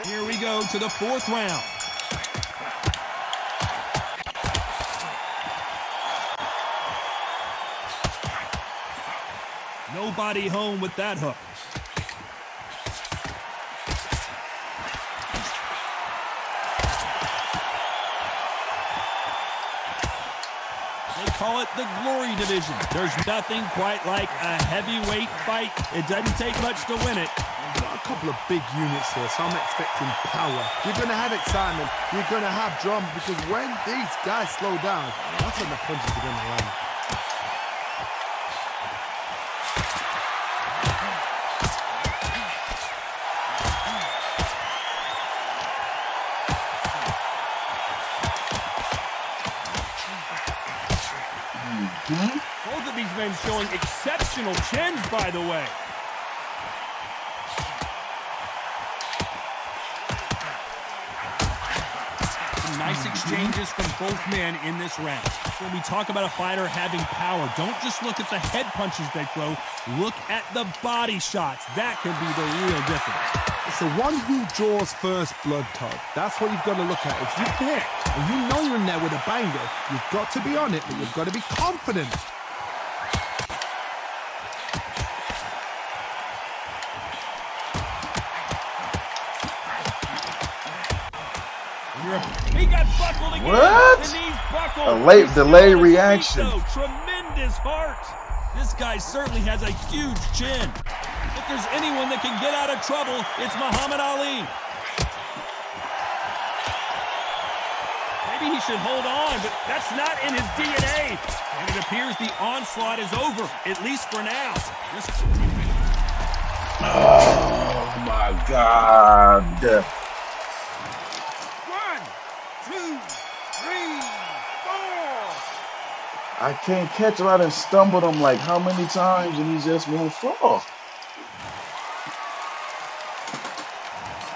Here we go to the fourth round. Nobody home with that hook. They call it the glory division. There's nothing quite like a heavyweight fight. It doesn't take much to win it. We've got a couple of big units here, so I'm expecting power. You're going to have excitement. You're going to have drama, because when these guys slow down, that's when the punches are going to land. Both of these men showing exceptional chins, by the way. Some nice exchanges from both men in this round. When we talk about a fighter having power, don't just look at the head punches they throw. Look at the body shots. That could be the real difference. It's the one who draws first blood, Todd. That's what you've got to look at. If you hit and you know you're in there with a banger, you've got to be on it, but you've got to be confident. He got buckled again. What? The knees buckled. A late He's delay still on his feet, reaction. though. Tremendous heart. This guy certainly has a huge chin. If there's anyone that can get out of trouble, it's Muhammad Ali. Maybe he should hold on, but that's not in his DNA. And it appears the onslaught is over, at least for now. Oh my God. 1, 2, 3, 4. I can't catch him. I done stumbled him like how many times and he just won't fall.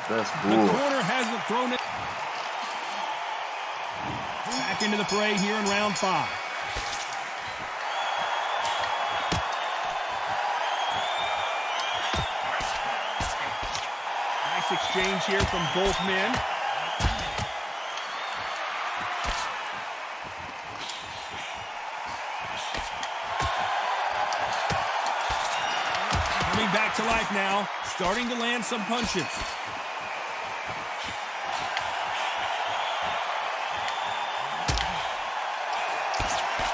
That's The bull. corner hasn't thrown it. Back into the fray here in round 5. Nice exchange here from both men. Coming back to life now, starting to land some punches.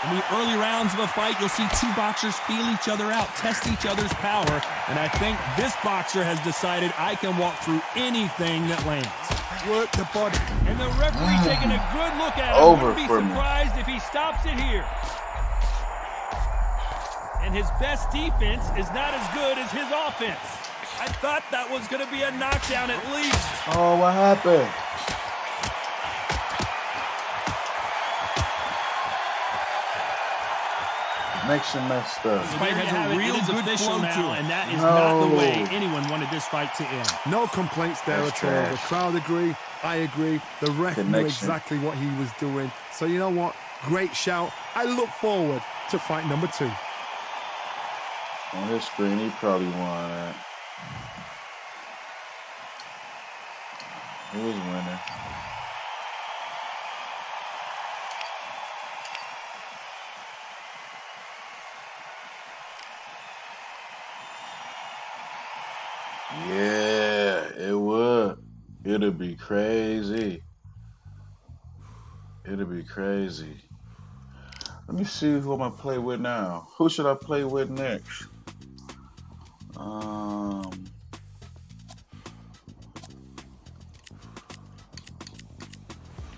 In the early rounds of a fight, you'll see two boxers feel each other out, test each other's power, and I think this boxer has decided I can walk through anything that lands. Work the body. And the referee taking a good look at him. Over Wouldn't be for me. surprised if he stops it here. And his best defense is not as good as his offense. I thought that was going to be a knockdown at least. Oh, what happened? Connection messed up. This fight has a real good flow now, and that is No. not the way anyone wanted this fight to end. No complaints there That's at all. The trash. crowd agree. I agree. The ref knew Connection. exactly what he was doing. So you know what? Great shout. I look forward to fight number 2. On his screen, he probably won that. He was winning. Yeah, it would. It'll be crazy. It'll be crazy. Let me see who I'm gonna play with now. Who should I play with next?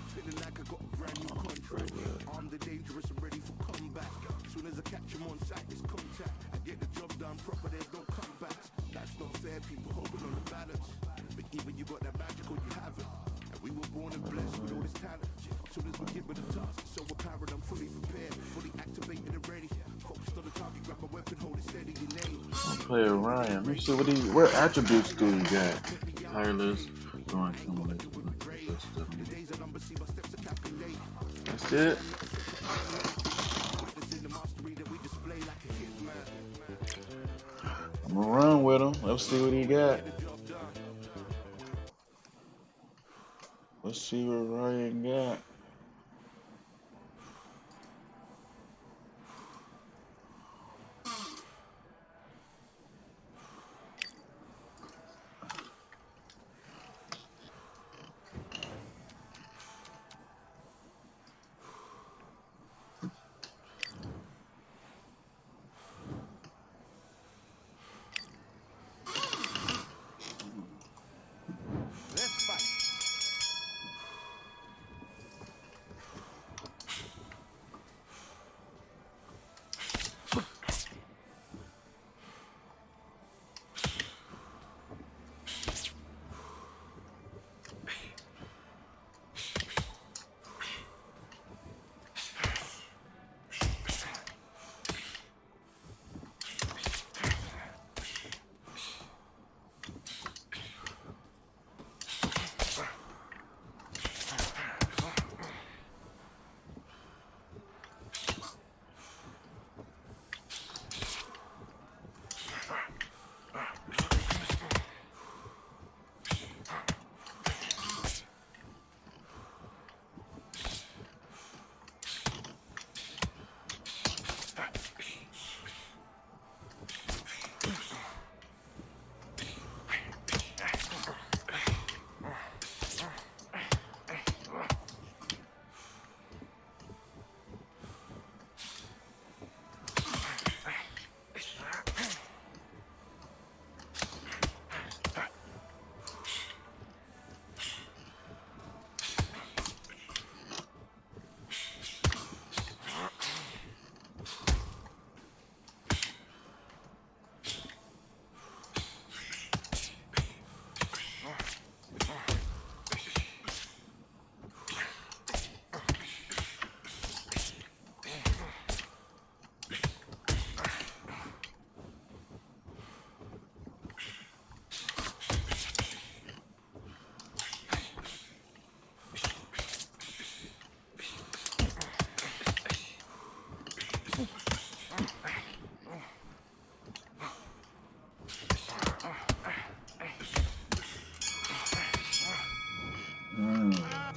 Feeling like I got a brand new contract. I'm the dangerous and ready for comeback. Soon as I catch him on sight, it's contact. I get the job done proper, there's no comebacks. That's not fair, people hoping on the balance. But even you got that magical, you haven't. And we were born and blessed with all this talent. Soon as we get with the task, it's so apparent I'm fully prepared, fully activated and ready. Focused on the target, grab my weapon, hold it steady, your name. I'll play with Ryan. Let me see what attributes do he got. Tireless, going accumulate. That's it. I'm gonna run with him. Let's see what he got. see what Ryan got. Let's fight.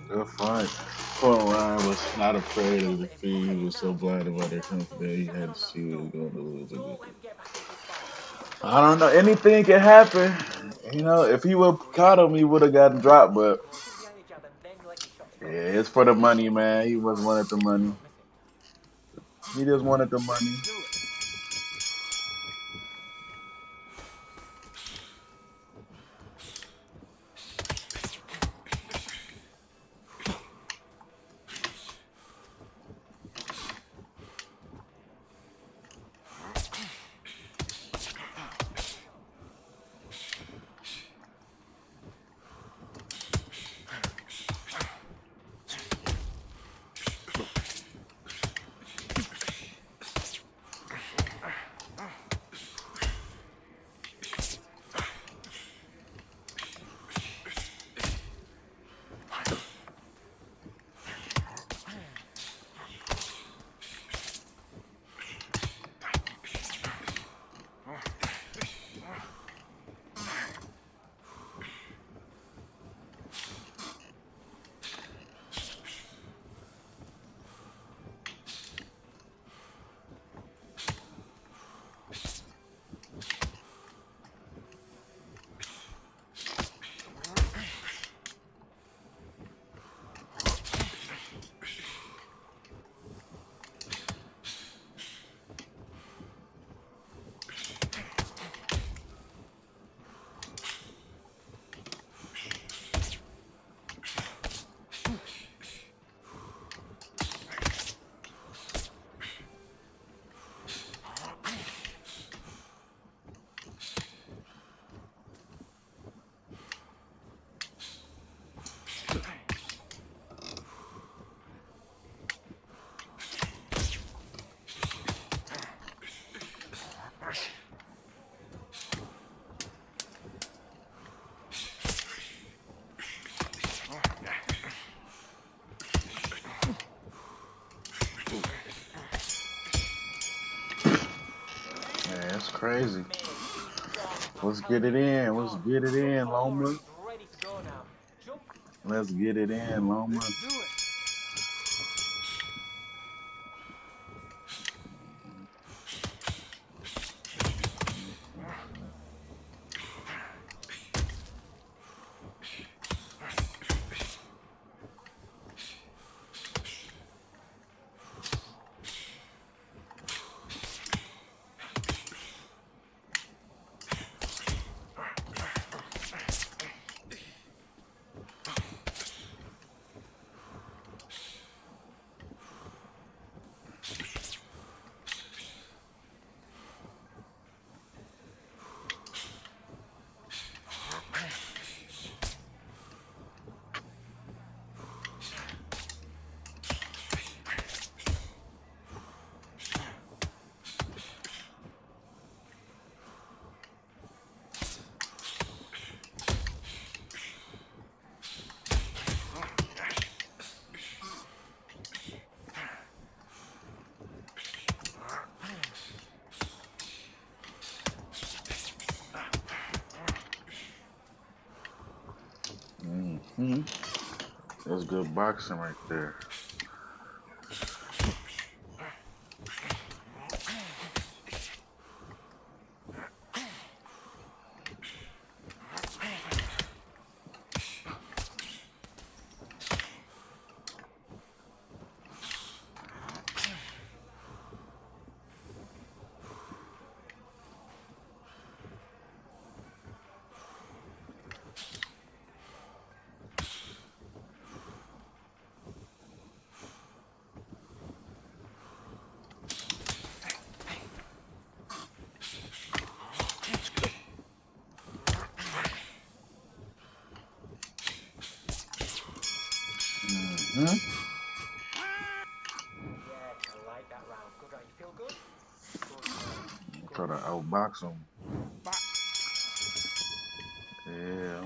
Good fight. Poor Ryan was not afraid of defeat. He was so blind about their company. He had to see what he was going to lose again. I don't know. Anything can happen. You know, if he would have caught him, he would have gotten dropped. But yeah, it's for the money, man. He just wanted the money. He just wanted the money. Man, that's crazy. Let's get it in. Let's get it in, Loma. Ready to go now. Jump Let's get it in, Loma. Let's do it. That's good boxing right there. Yeah, I like that round. Good round. You feel good? Good. Try to outbox him. Box. Yeah,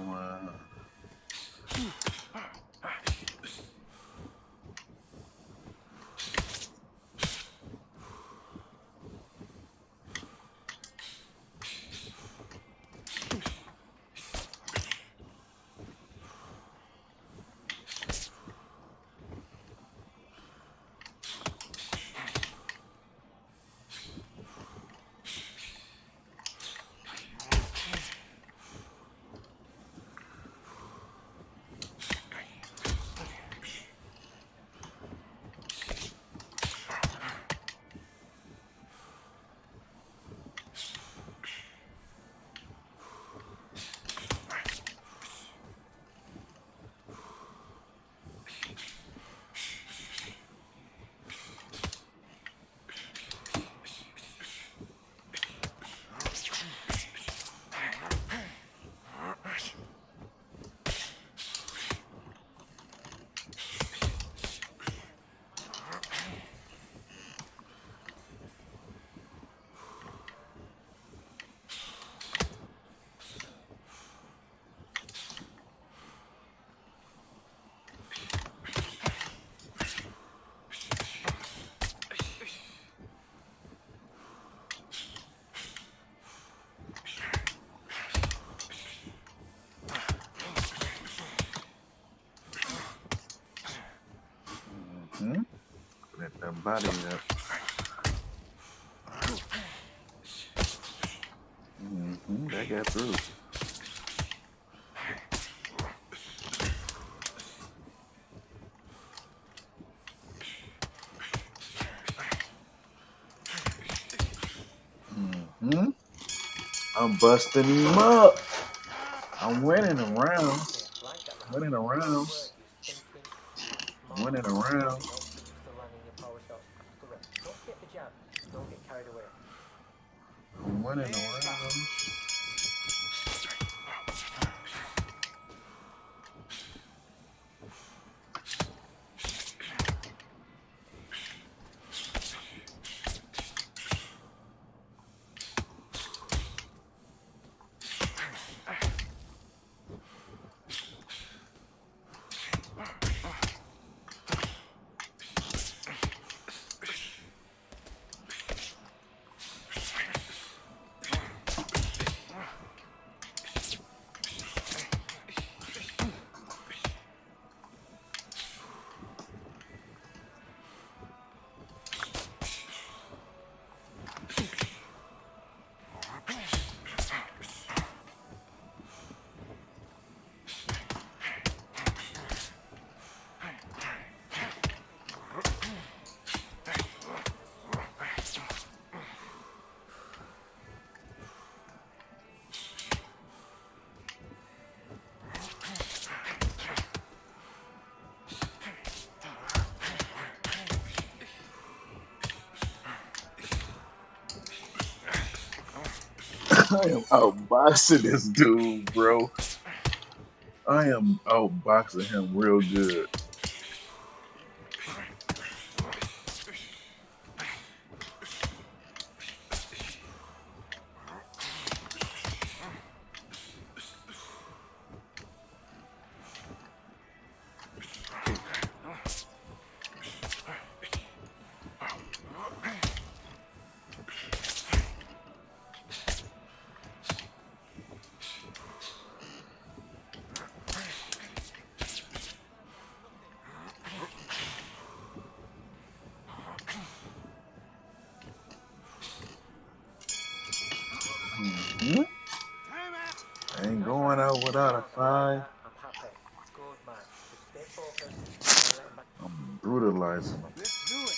Let that body up. That got through. I'm busting him up. I'm winning the rounds. Like that round. Winning the rounds. Winning the rounds. Still landing your power shots. Good round. Don't forget the jab. Don't get carried away. I'm winning the rounds. I am outboxing this dude, bro. I am outboxing him real good. Mhm. Ain't going out without a five. I'm happy. Good man. Just stay focused and let him back. I'm brutalizing him. Let's do it.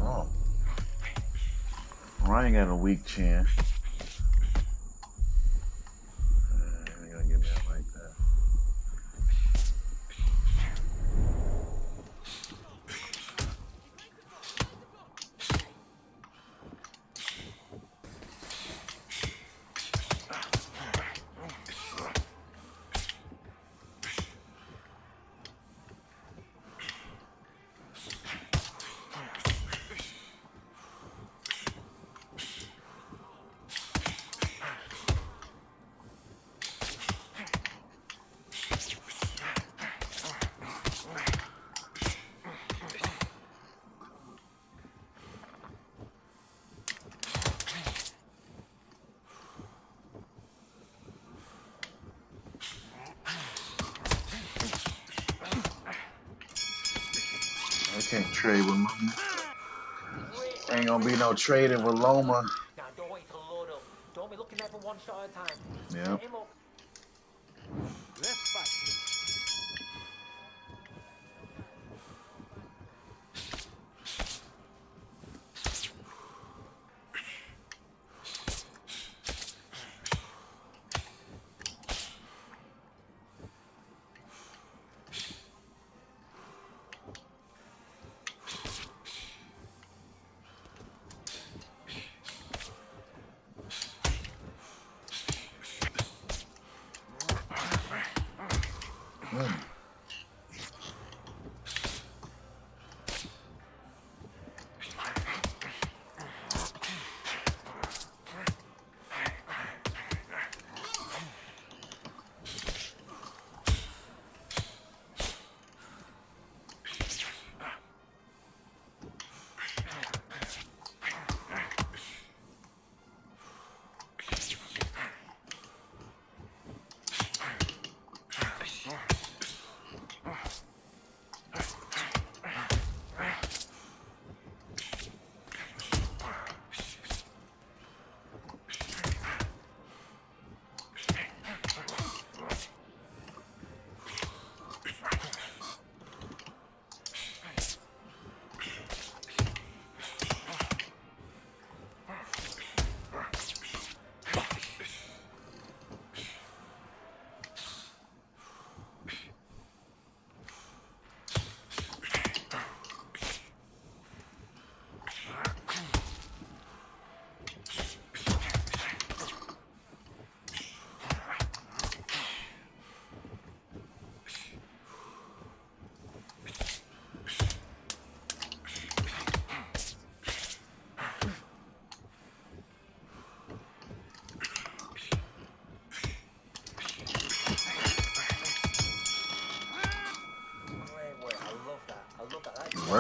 Oh, Ryan got a weak chin. Ain't gonna get me out like that. I can't trade with Loma. Great Ain't man. gonna be no trading with Loma. Now don't wait to load up. Don't be looking there for one shot at a time. Yep. Set him up. Let's fight.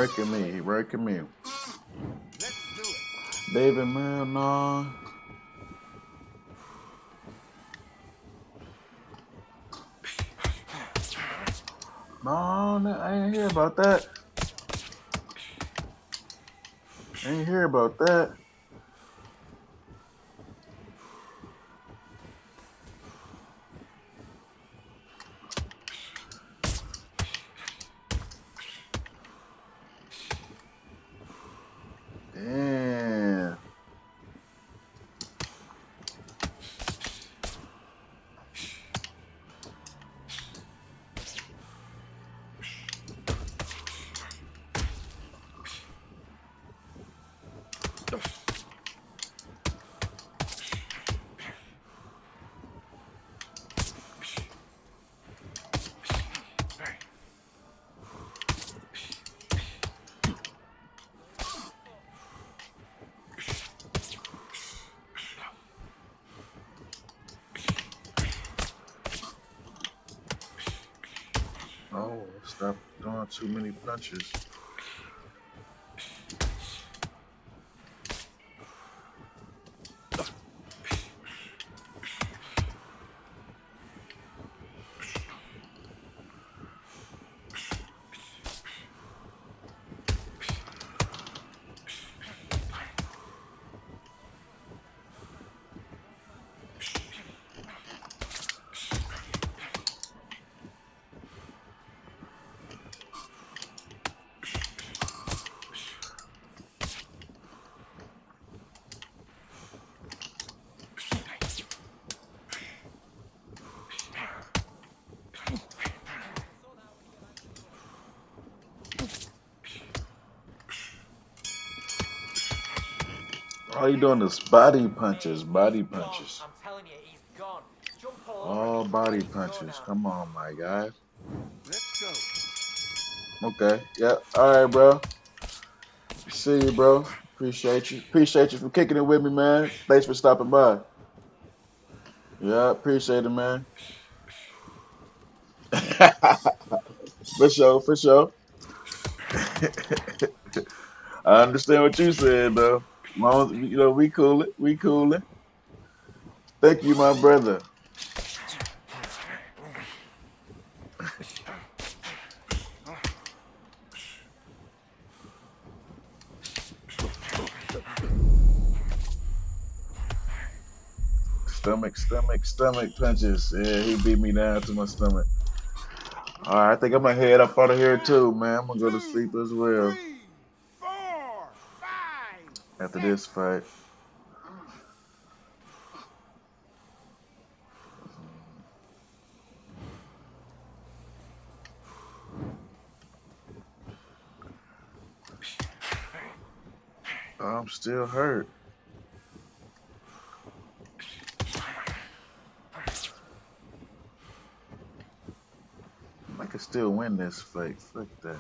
Working me, working me. Let's do it. David, man, no. No, I ain't hear about that. I ain't hear about that. Damn. Oh, stop throwing too many punches. All you doing is body punches, body punches. I'm telling you, he's gone. Jump all over All him. body Ready to go punches. now. Come on, my guy. Let's go. Okay. Yep. All right, bro. See you, bro. Appreciate you. Appreciate you for kicking it with me, man. Thanks for stopping by. Yeah, appreciate it, man. For sure, for sure. I understand what you said, though. Long as, we cool it. We cool it. Thank you, my brother. Stomach punches. Yeah, he beat me down to my stomach. All right, I think I'm gonna head up out of here too, man. I'm gonna go to 2, sleep as well 3, 4, 5, after 6. this fight. I'm still hurt. I could still win this fight. Fuck that.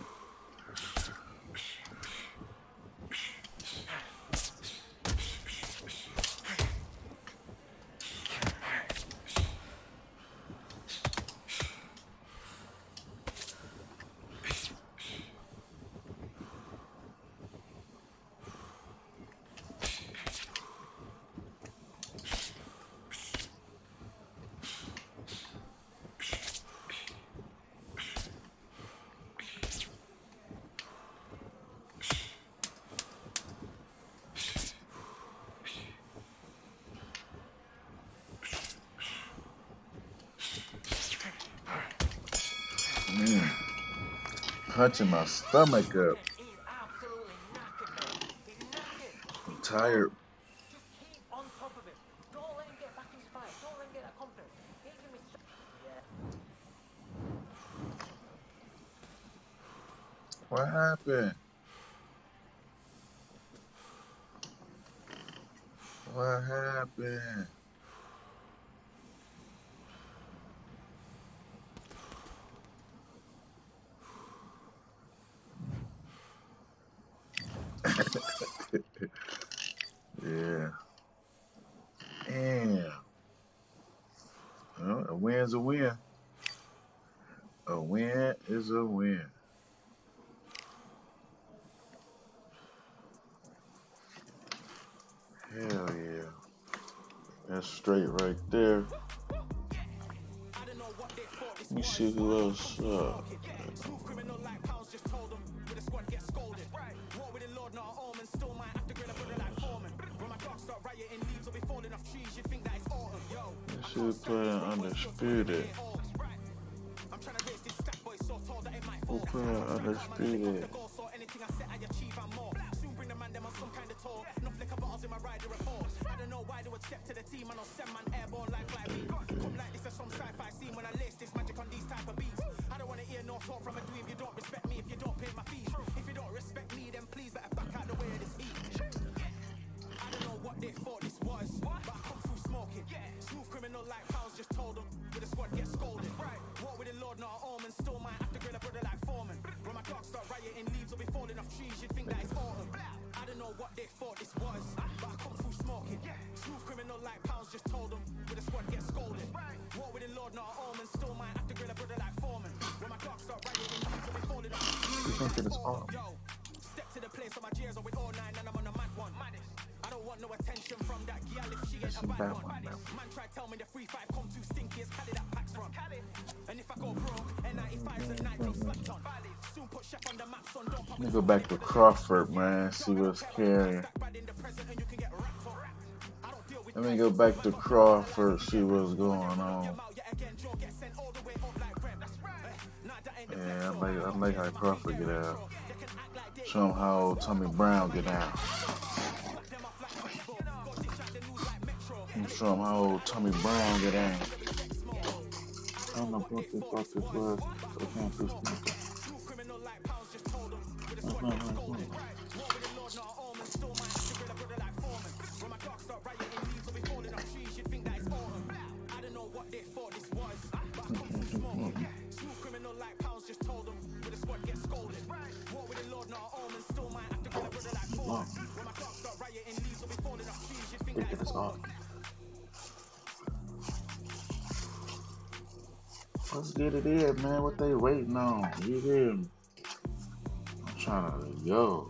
Punching my stomach up. He's absolutely knackered, mate. He's knackered. I'm Keep going. tired. Just keep on top of him. Don't let him get back in his fight. Don't let him get that confidence. Hit him with... Yeah. What happened? What happened? Yeah. Damn. Well, a win's a win. A win is a win. That's straight right there. Let me see who else. Who playing undisputed? Who playing undisputed? Let me go back to Crawford, man. See what's carrying. Let me go back to Crawford. See what's going on. Yeah, I like how Crawford get out. Show him how Tommy Brown get out. Show him how Tommy Brown get out. I don't know what this was. I can't do this. Let's get it in, man. What they waiting on? You hear me? I'm trying to yo.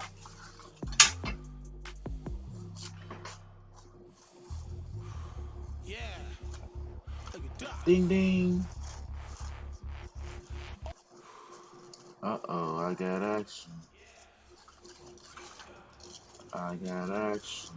Yeah. Ding ding. Uh-oh, I got action. I got action.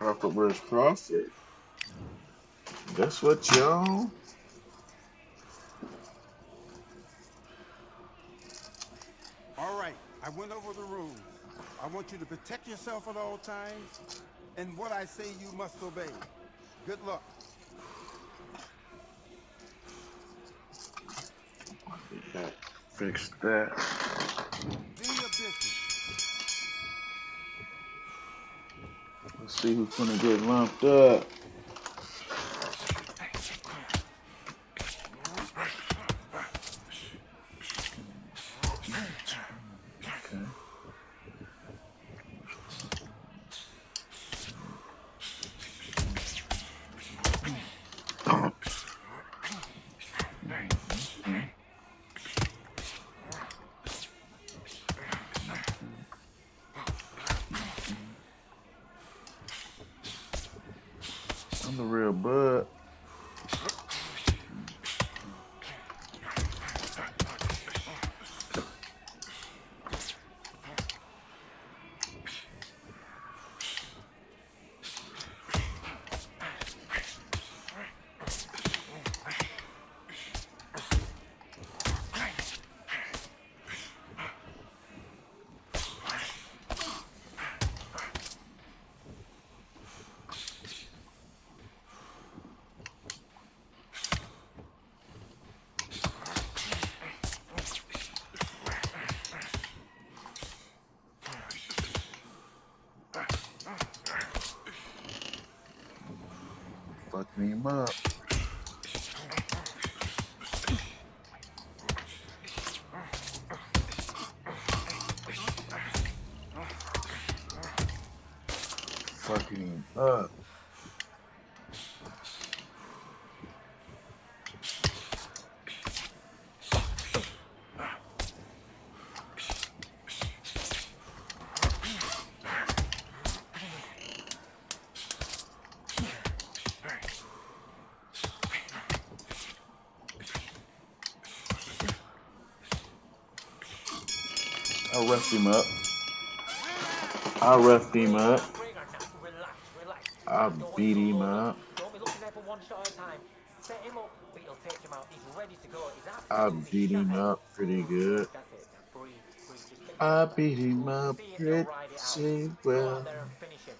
Crawford versus Crawford. That's what y'all. All right, I went over the rules. I want you to protect yourself at all times, and what I say you must obey. Good luck. Fix that. Do your business. Let's see who's gonna get lumped up. I'm the real bud. Fuck me up. fucking him up. I'll rough him up. I'll rough him up. Relax. I'll Don't beat wait him till load up. Don't be looking there for one shot at a time. Set him up, but you'll take him out. He's ready to go. He's I absolutely beat him shattered. up pretty good. That's it. Now breathe. Just take your I time. beat him You'll up see it and you'll ride it out. pretty Go out well. there and finish him.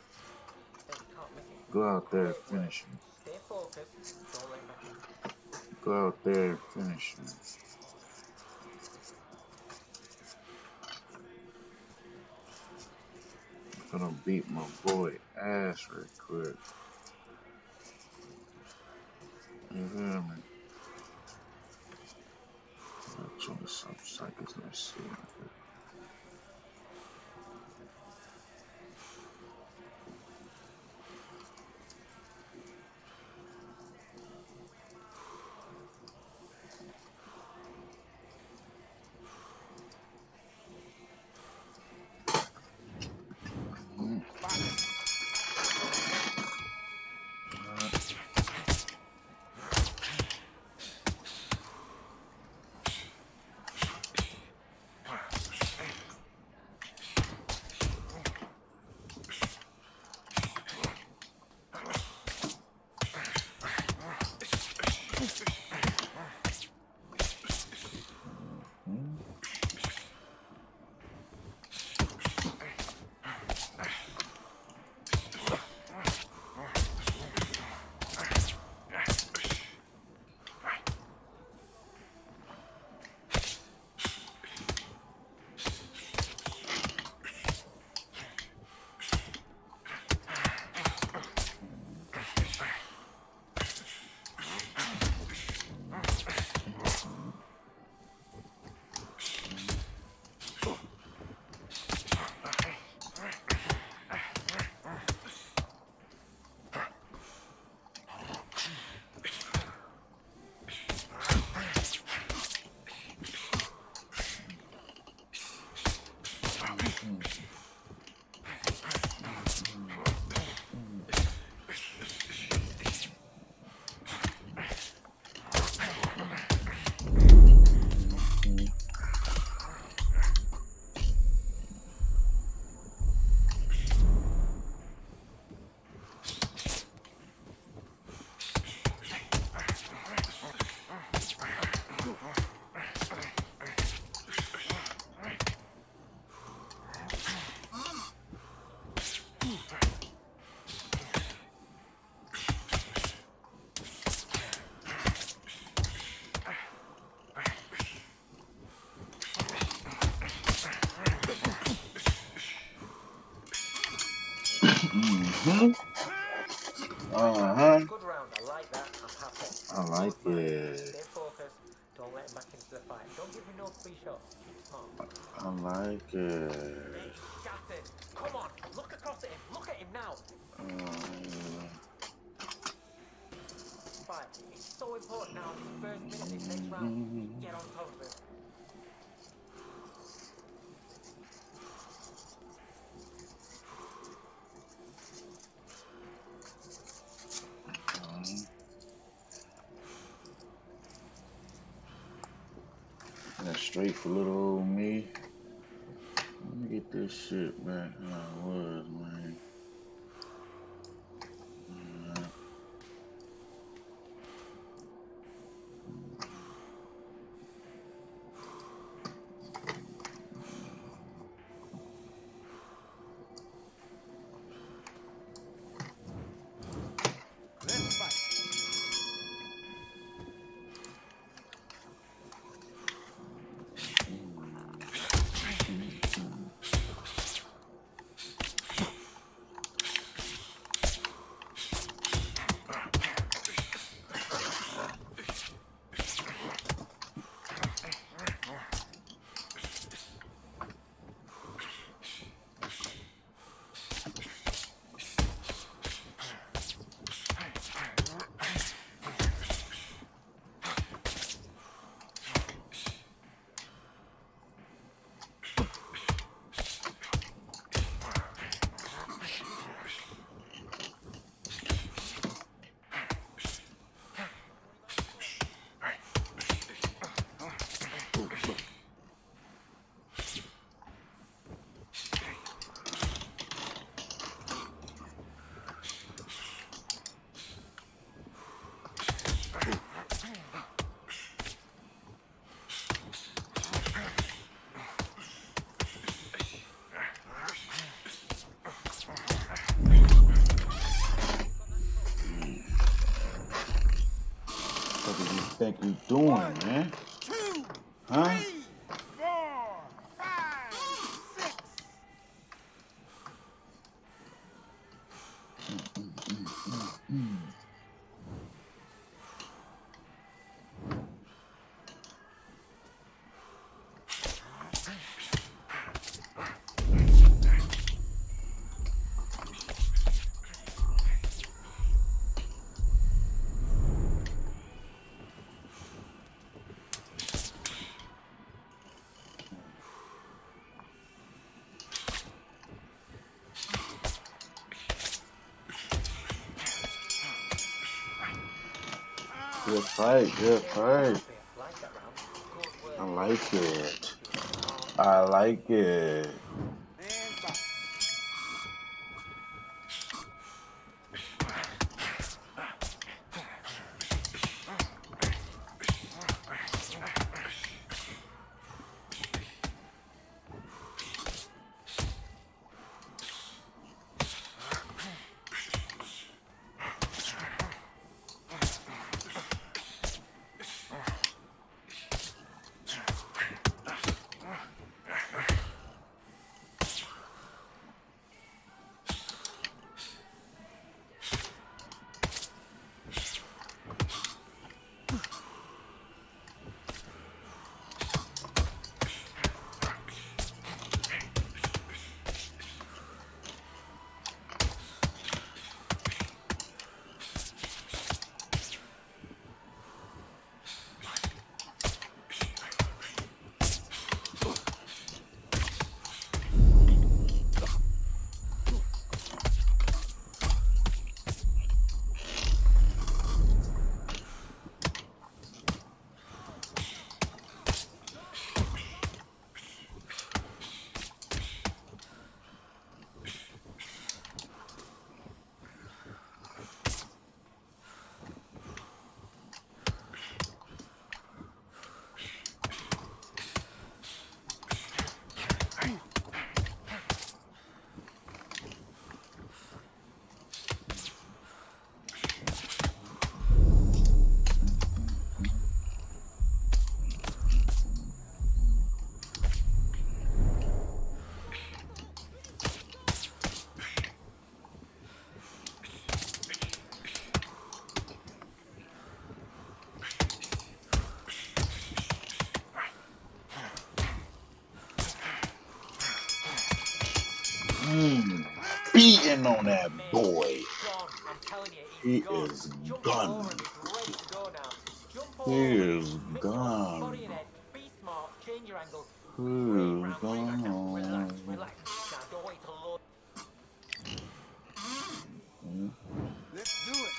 Then you can't miss him. Go out there and Great work. finish him. Stay focused. Don't let him back into it. Go out there and finish him. I'm gonna beat my boy ass real quick. You hear me? 20-something seconds, let's see. Good round. I like that. I'm happy. I like it. Stay focused. Don't let him back into the fight. Don't give him no free shots. Keep smart. I like it. It's shattered. Come on. Look across at him. Look at him now. Fight. It's so important now. This first minute, this next round. Get on top of it. That's straight for little old me. Let me get this shit back how it was, man. Let's fight. Good fight, good fight. Like that round. Good work. I like it. Keep it calm. I like it. And fight. Beating on that boy. Gone. I'm telling you, He he's gone. is Jump gone. over him. He's ready to go now. Jump He over. is Mix up, gone. body and head. Be smart. Change your angle. He Break is round, break round. Now, relax, gone. relax. Now, don't wait till load. Let's do it.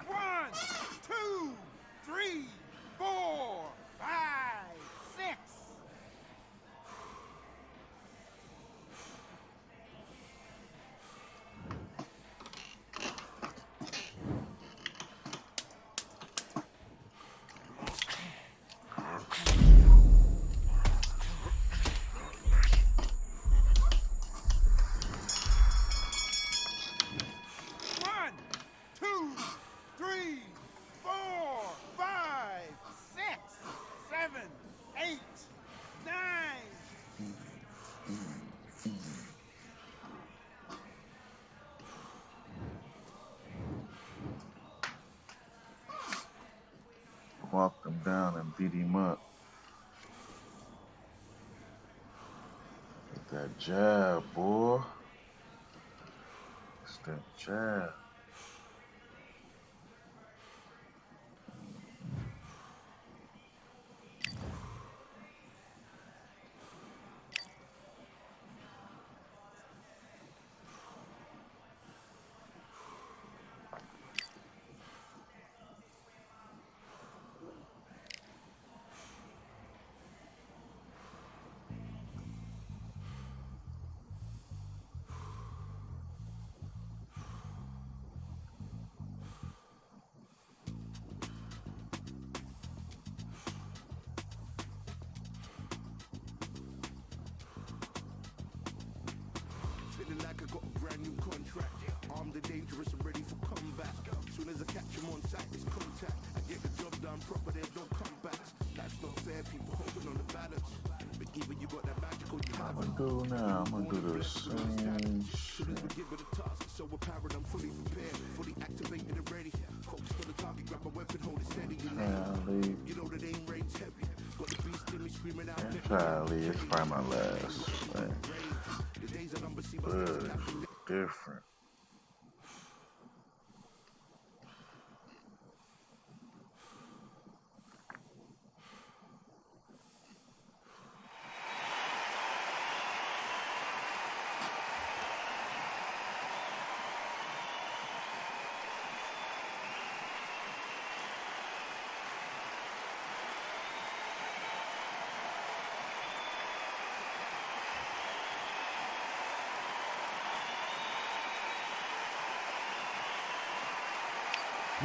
One, two, three, four, five, six. One, two, three, four, five, six, seven, eight, nine. Walked him down and beat him up. Get that jab, boy. It's that jab. I'm gonna do now? I'm gonna do the same shit. Charlie, it's probably my last. Different.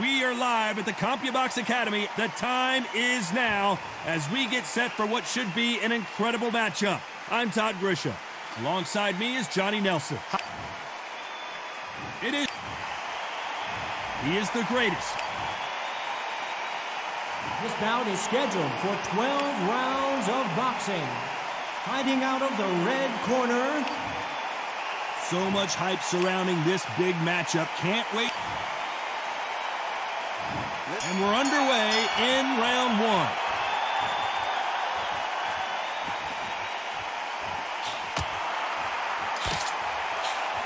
We are live at the CompuBox Academy. The time is now as we get set for what should be an incredible matchup. I'm Todd Grisham. Alongside me is Johnny Nelson. He is the greatest. This bout is scheduled for 12 rounds of boxing. Fighting out of the red corner. So much hype surrounding this big matchup. Can't wait. And we're underway in round one.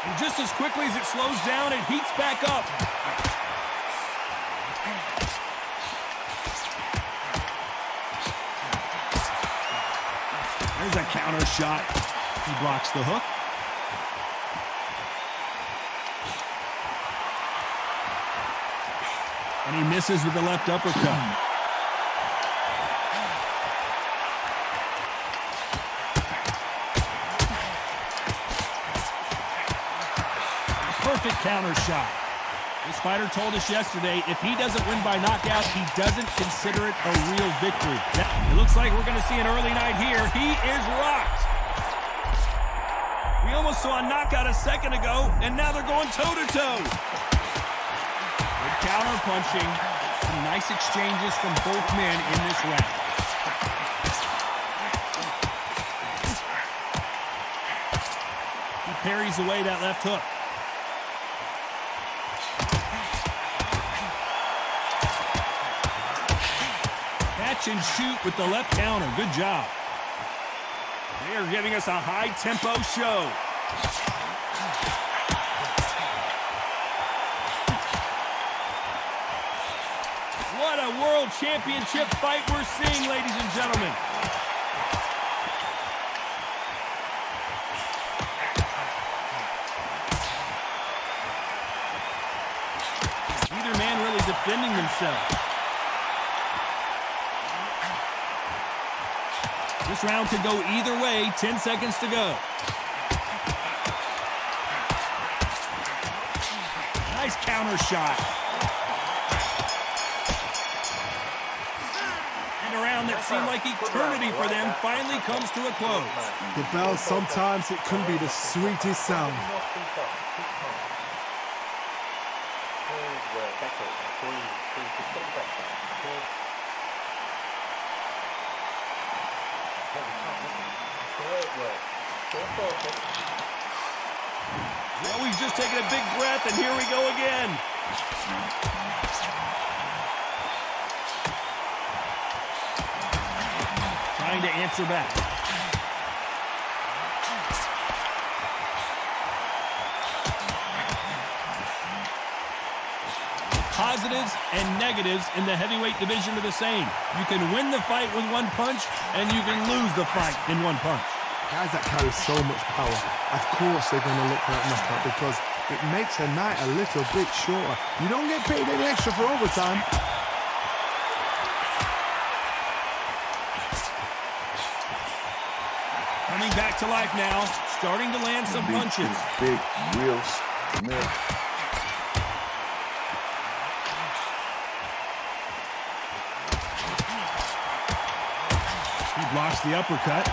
And just as quickly as it slows down, it heats back up. There's a counter shot. He blocks the hook. And he misses with the left uppercut. Perfect counter shot. This fighter told us yesterday if he doesn't win by knockout, he doesn't consider it a real victory. It looks like we're going to see an early night here. He is rocked. We almost saw a knockout a second ago, and now they're going toe-to-toe. Good counter punching. Some nice exchanges from both men in this round. He parries away that left hook. Catch and shoot with the left counter. Good job. They are giving us a high-tempo show. What a world championship fight we're seeing, ladies and gentlemen. Neither man really defending themselves. This round could go either way. 10 seconds to go. Nice counter shot. And a round that seemed like eternity for them finally comes to a close. The bell, sometimes it can be the sweetest sound. Well, he's just taking a big breath, and here we go again. Trying to answer back. Positives and negatives in the heavyweight division are the same. You can win the fight with one punch, and you can lose the fight in one punch. Guys that carry so much power, of course they're going to look for that knockout because it makes a night a little bit shorter. You don't get paid any extra for overtime. Coming back to life now, starting to land some punches. Big Will Smith. He blocks the uppercut.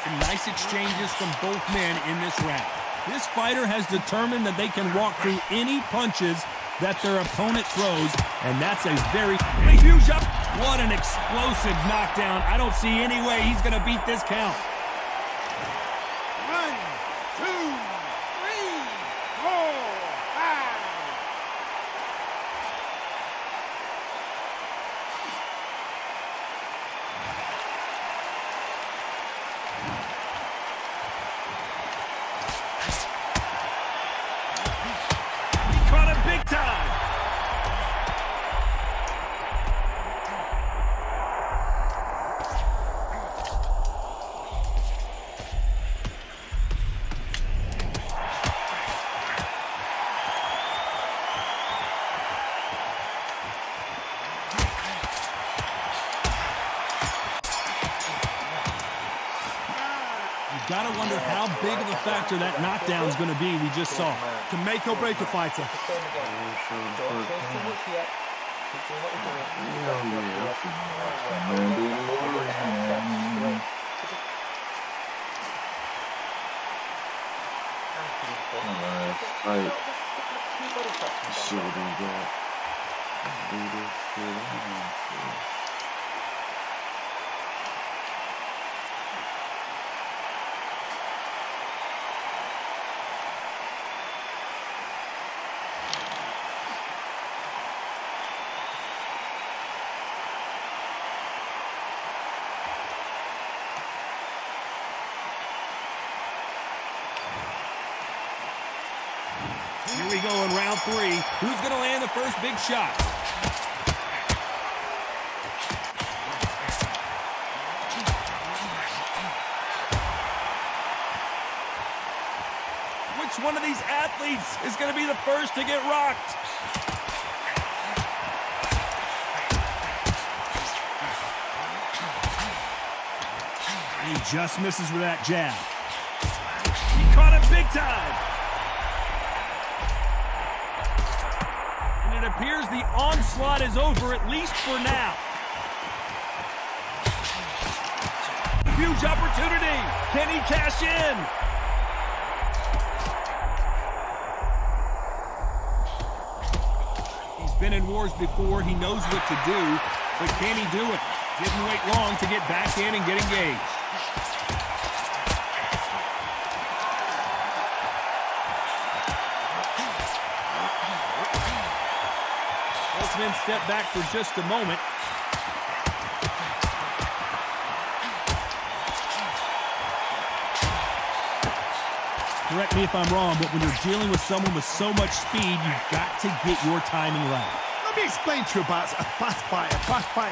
Some nice exchanges from both men in this round. This fighter has determined that they can walk through any punches that their opponent throws, and that's a very huge up. What an explosive knockdown. I don't see any way he's going to beat this count. 1, 2, 3, 4, 5. He caught him big time. Gotta wonder how big of a factor that knockdown is going to be we just saw. Can make or break a fighter. See what they got. Do this shit. Here we go in round 3. Who's going to land the first big shot? Which one of these athletes is going to be the first to get rocked? He just misses with that jab. He caught him big time. It appears the onslaught is over, at least for now. Huge opportunity. Can he cash in? He's been in wars before. He knows what to do, but can he do it? Didn't wait long to get back in and get engaged. Men step back for just a moment. Correct me if I'm wrong, but when you're dealing with someone with so much speed, you've got to get your timing right. Let me explain to you about a fast fighter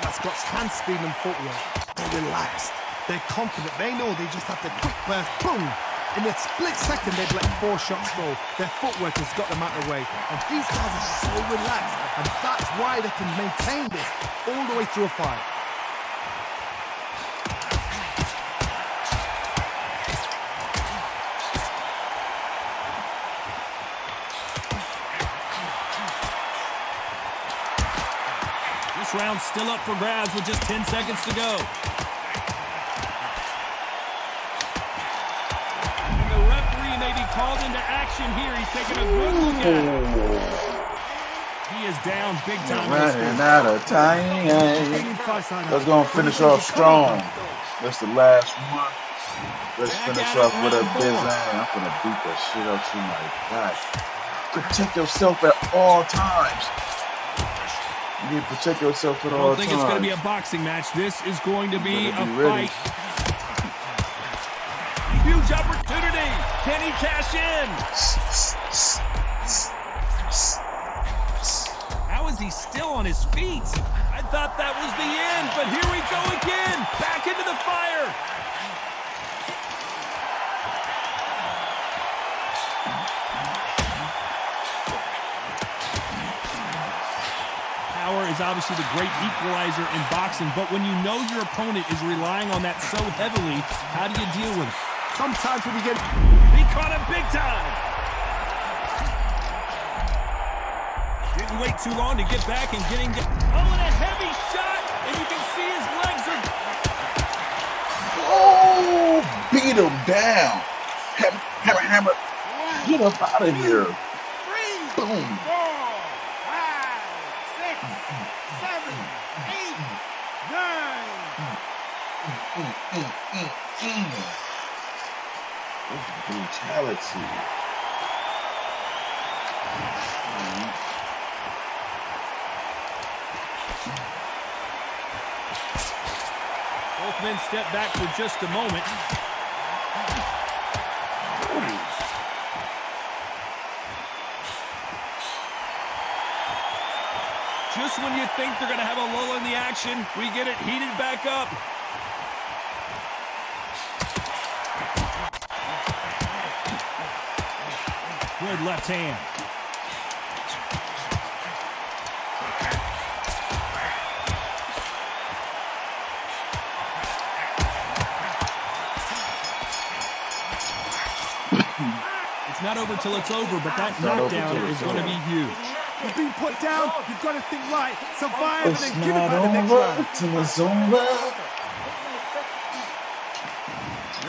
that's got hand speed and footwork. They're relaxed. They're confident. They know they just have to quick burst, boom. In a split second, they've let 4 shots go. Their footwork has got them out of the way. And these guys are so relaxed. And that's why they can maintain this all the way through a fight. This round's still up for grabs with just 10 seconds to go. Called into action here. He's taking a good look at it. He is down big time. Running out of time. Let's go and finish off strong. That's the last one. Let's finish off with a design. I'm gonna beat the shit out of you, my God. Protect yourself at all times. You need to protect yourself at all times. I don't think it's going to be a boxing match. This is going to be a fight. Huge opportunity. Can he cash in? How is he still on his feet? I thought that was the end, but here we go again. Back into the fire. Power is obviously the great equalizer in boxing, but when you know your opponent is relying on that so heavily, how do you deal with it? Sometimes when you get... He caught him big time. Didn't wait too long to get back and getting... Oh, and a heavy shot, and you can see his legs are... Oh, beat him down. Hammer. Get up out of here. Boom. 7, 8, 9. Brutality. Both men step back for just a moment. Just when you think they're going to have a lull in the action, we get it heated back up. Good left hand. It's not over till it's over, but that knockdown is going to be huge. You've been put down. You've got to think right. Survive and It's then give it not back the next over round. till it's over.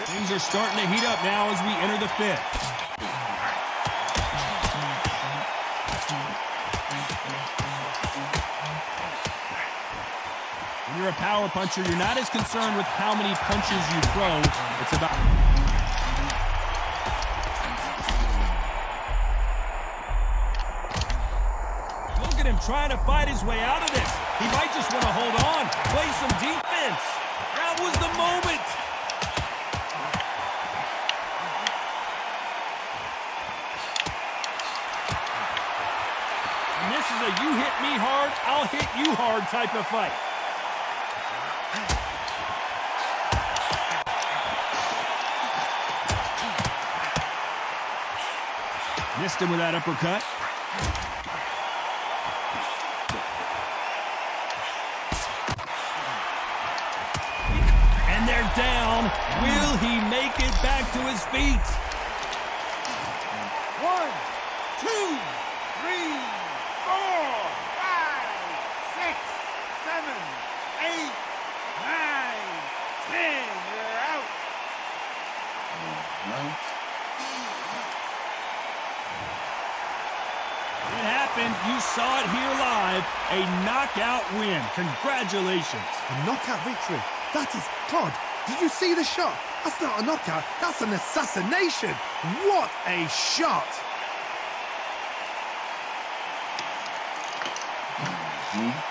Things are starting to heat up now as we enter the fifth. When you're a power puncher, you're not as concerned with how many punches you throw. It's about... Look at him trying to fight his way out of this. He might just want to hold on, play some defense. That was the moment. And this is a you hit me hard, I'll hit you hard type of fight. Missed him with that uppercut. And they're down. Will he make it back to his feet? 1, 2, 3, 4, 5, 6, 7, 8, 9, 10. You're out. It happened. You saw it here live. A knockout win. Congratulations. A knockout victory. That is God. Did you see the shot? That's not a knockout. That's an assassination. What a shot. Mm-hmm.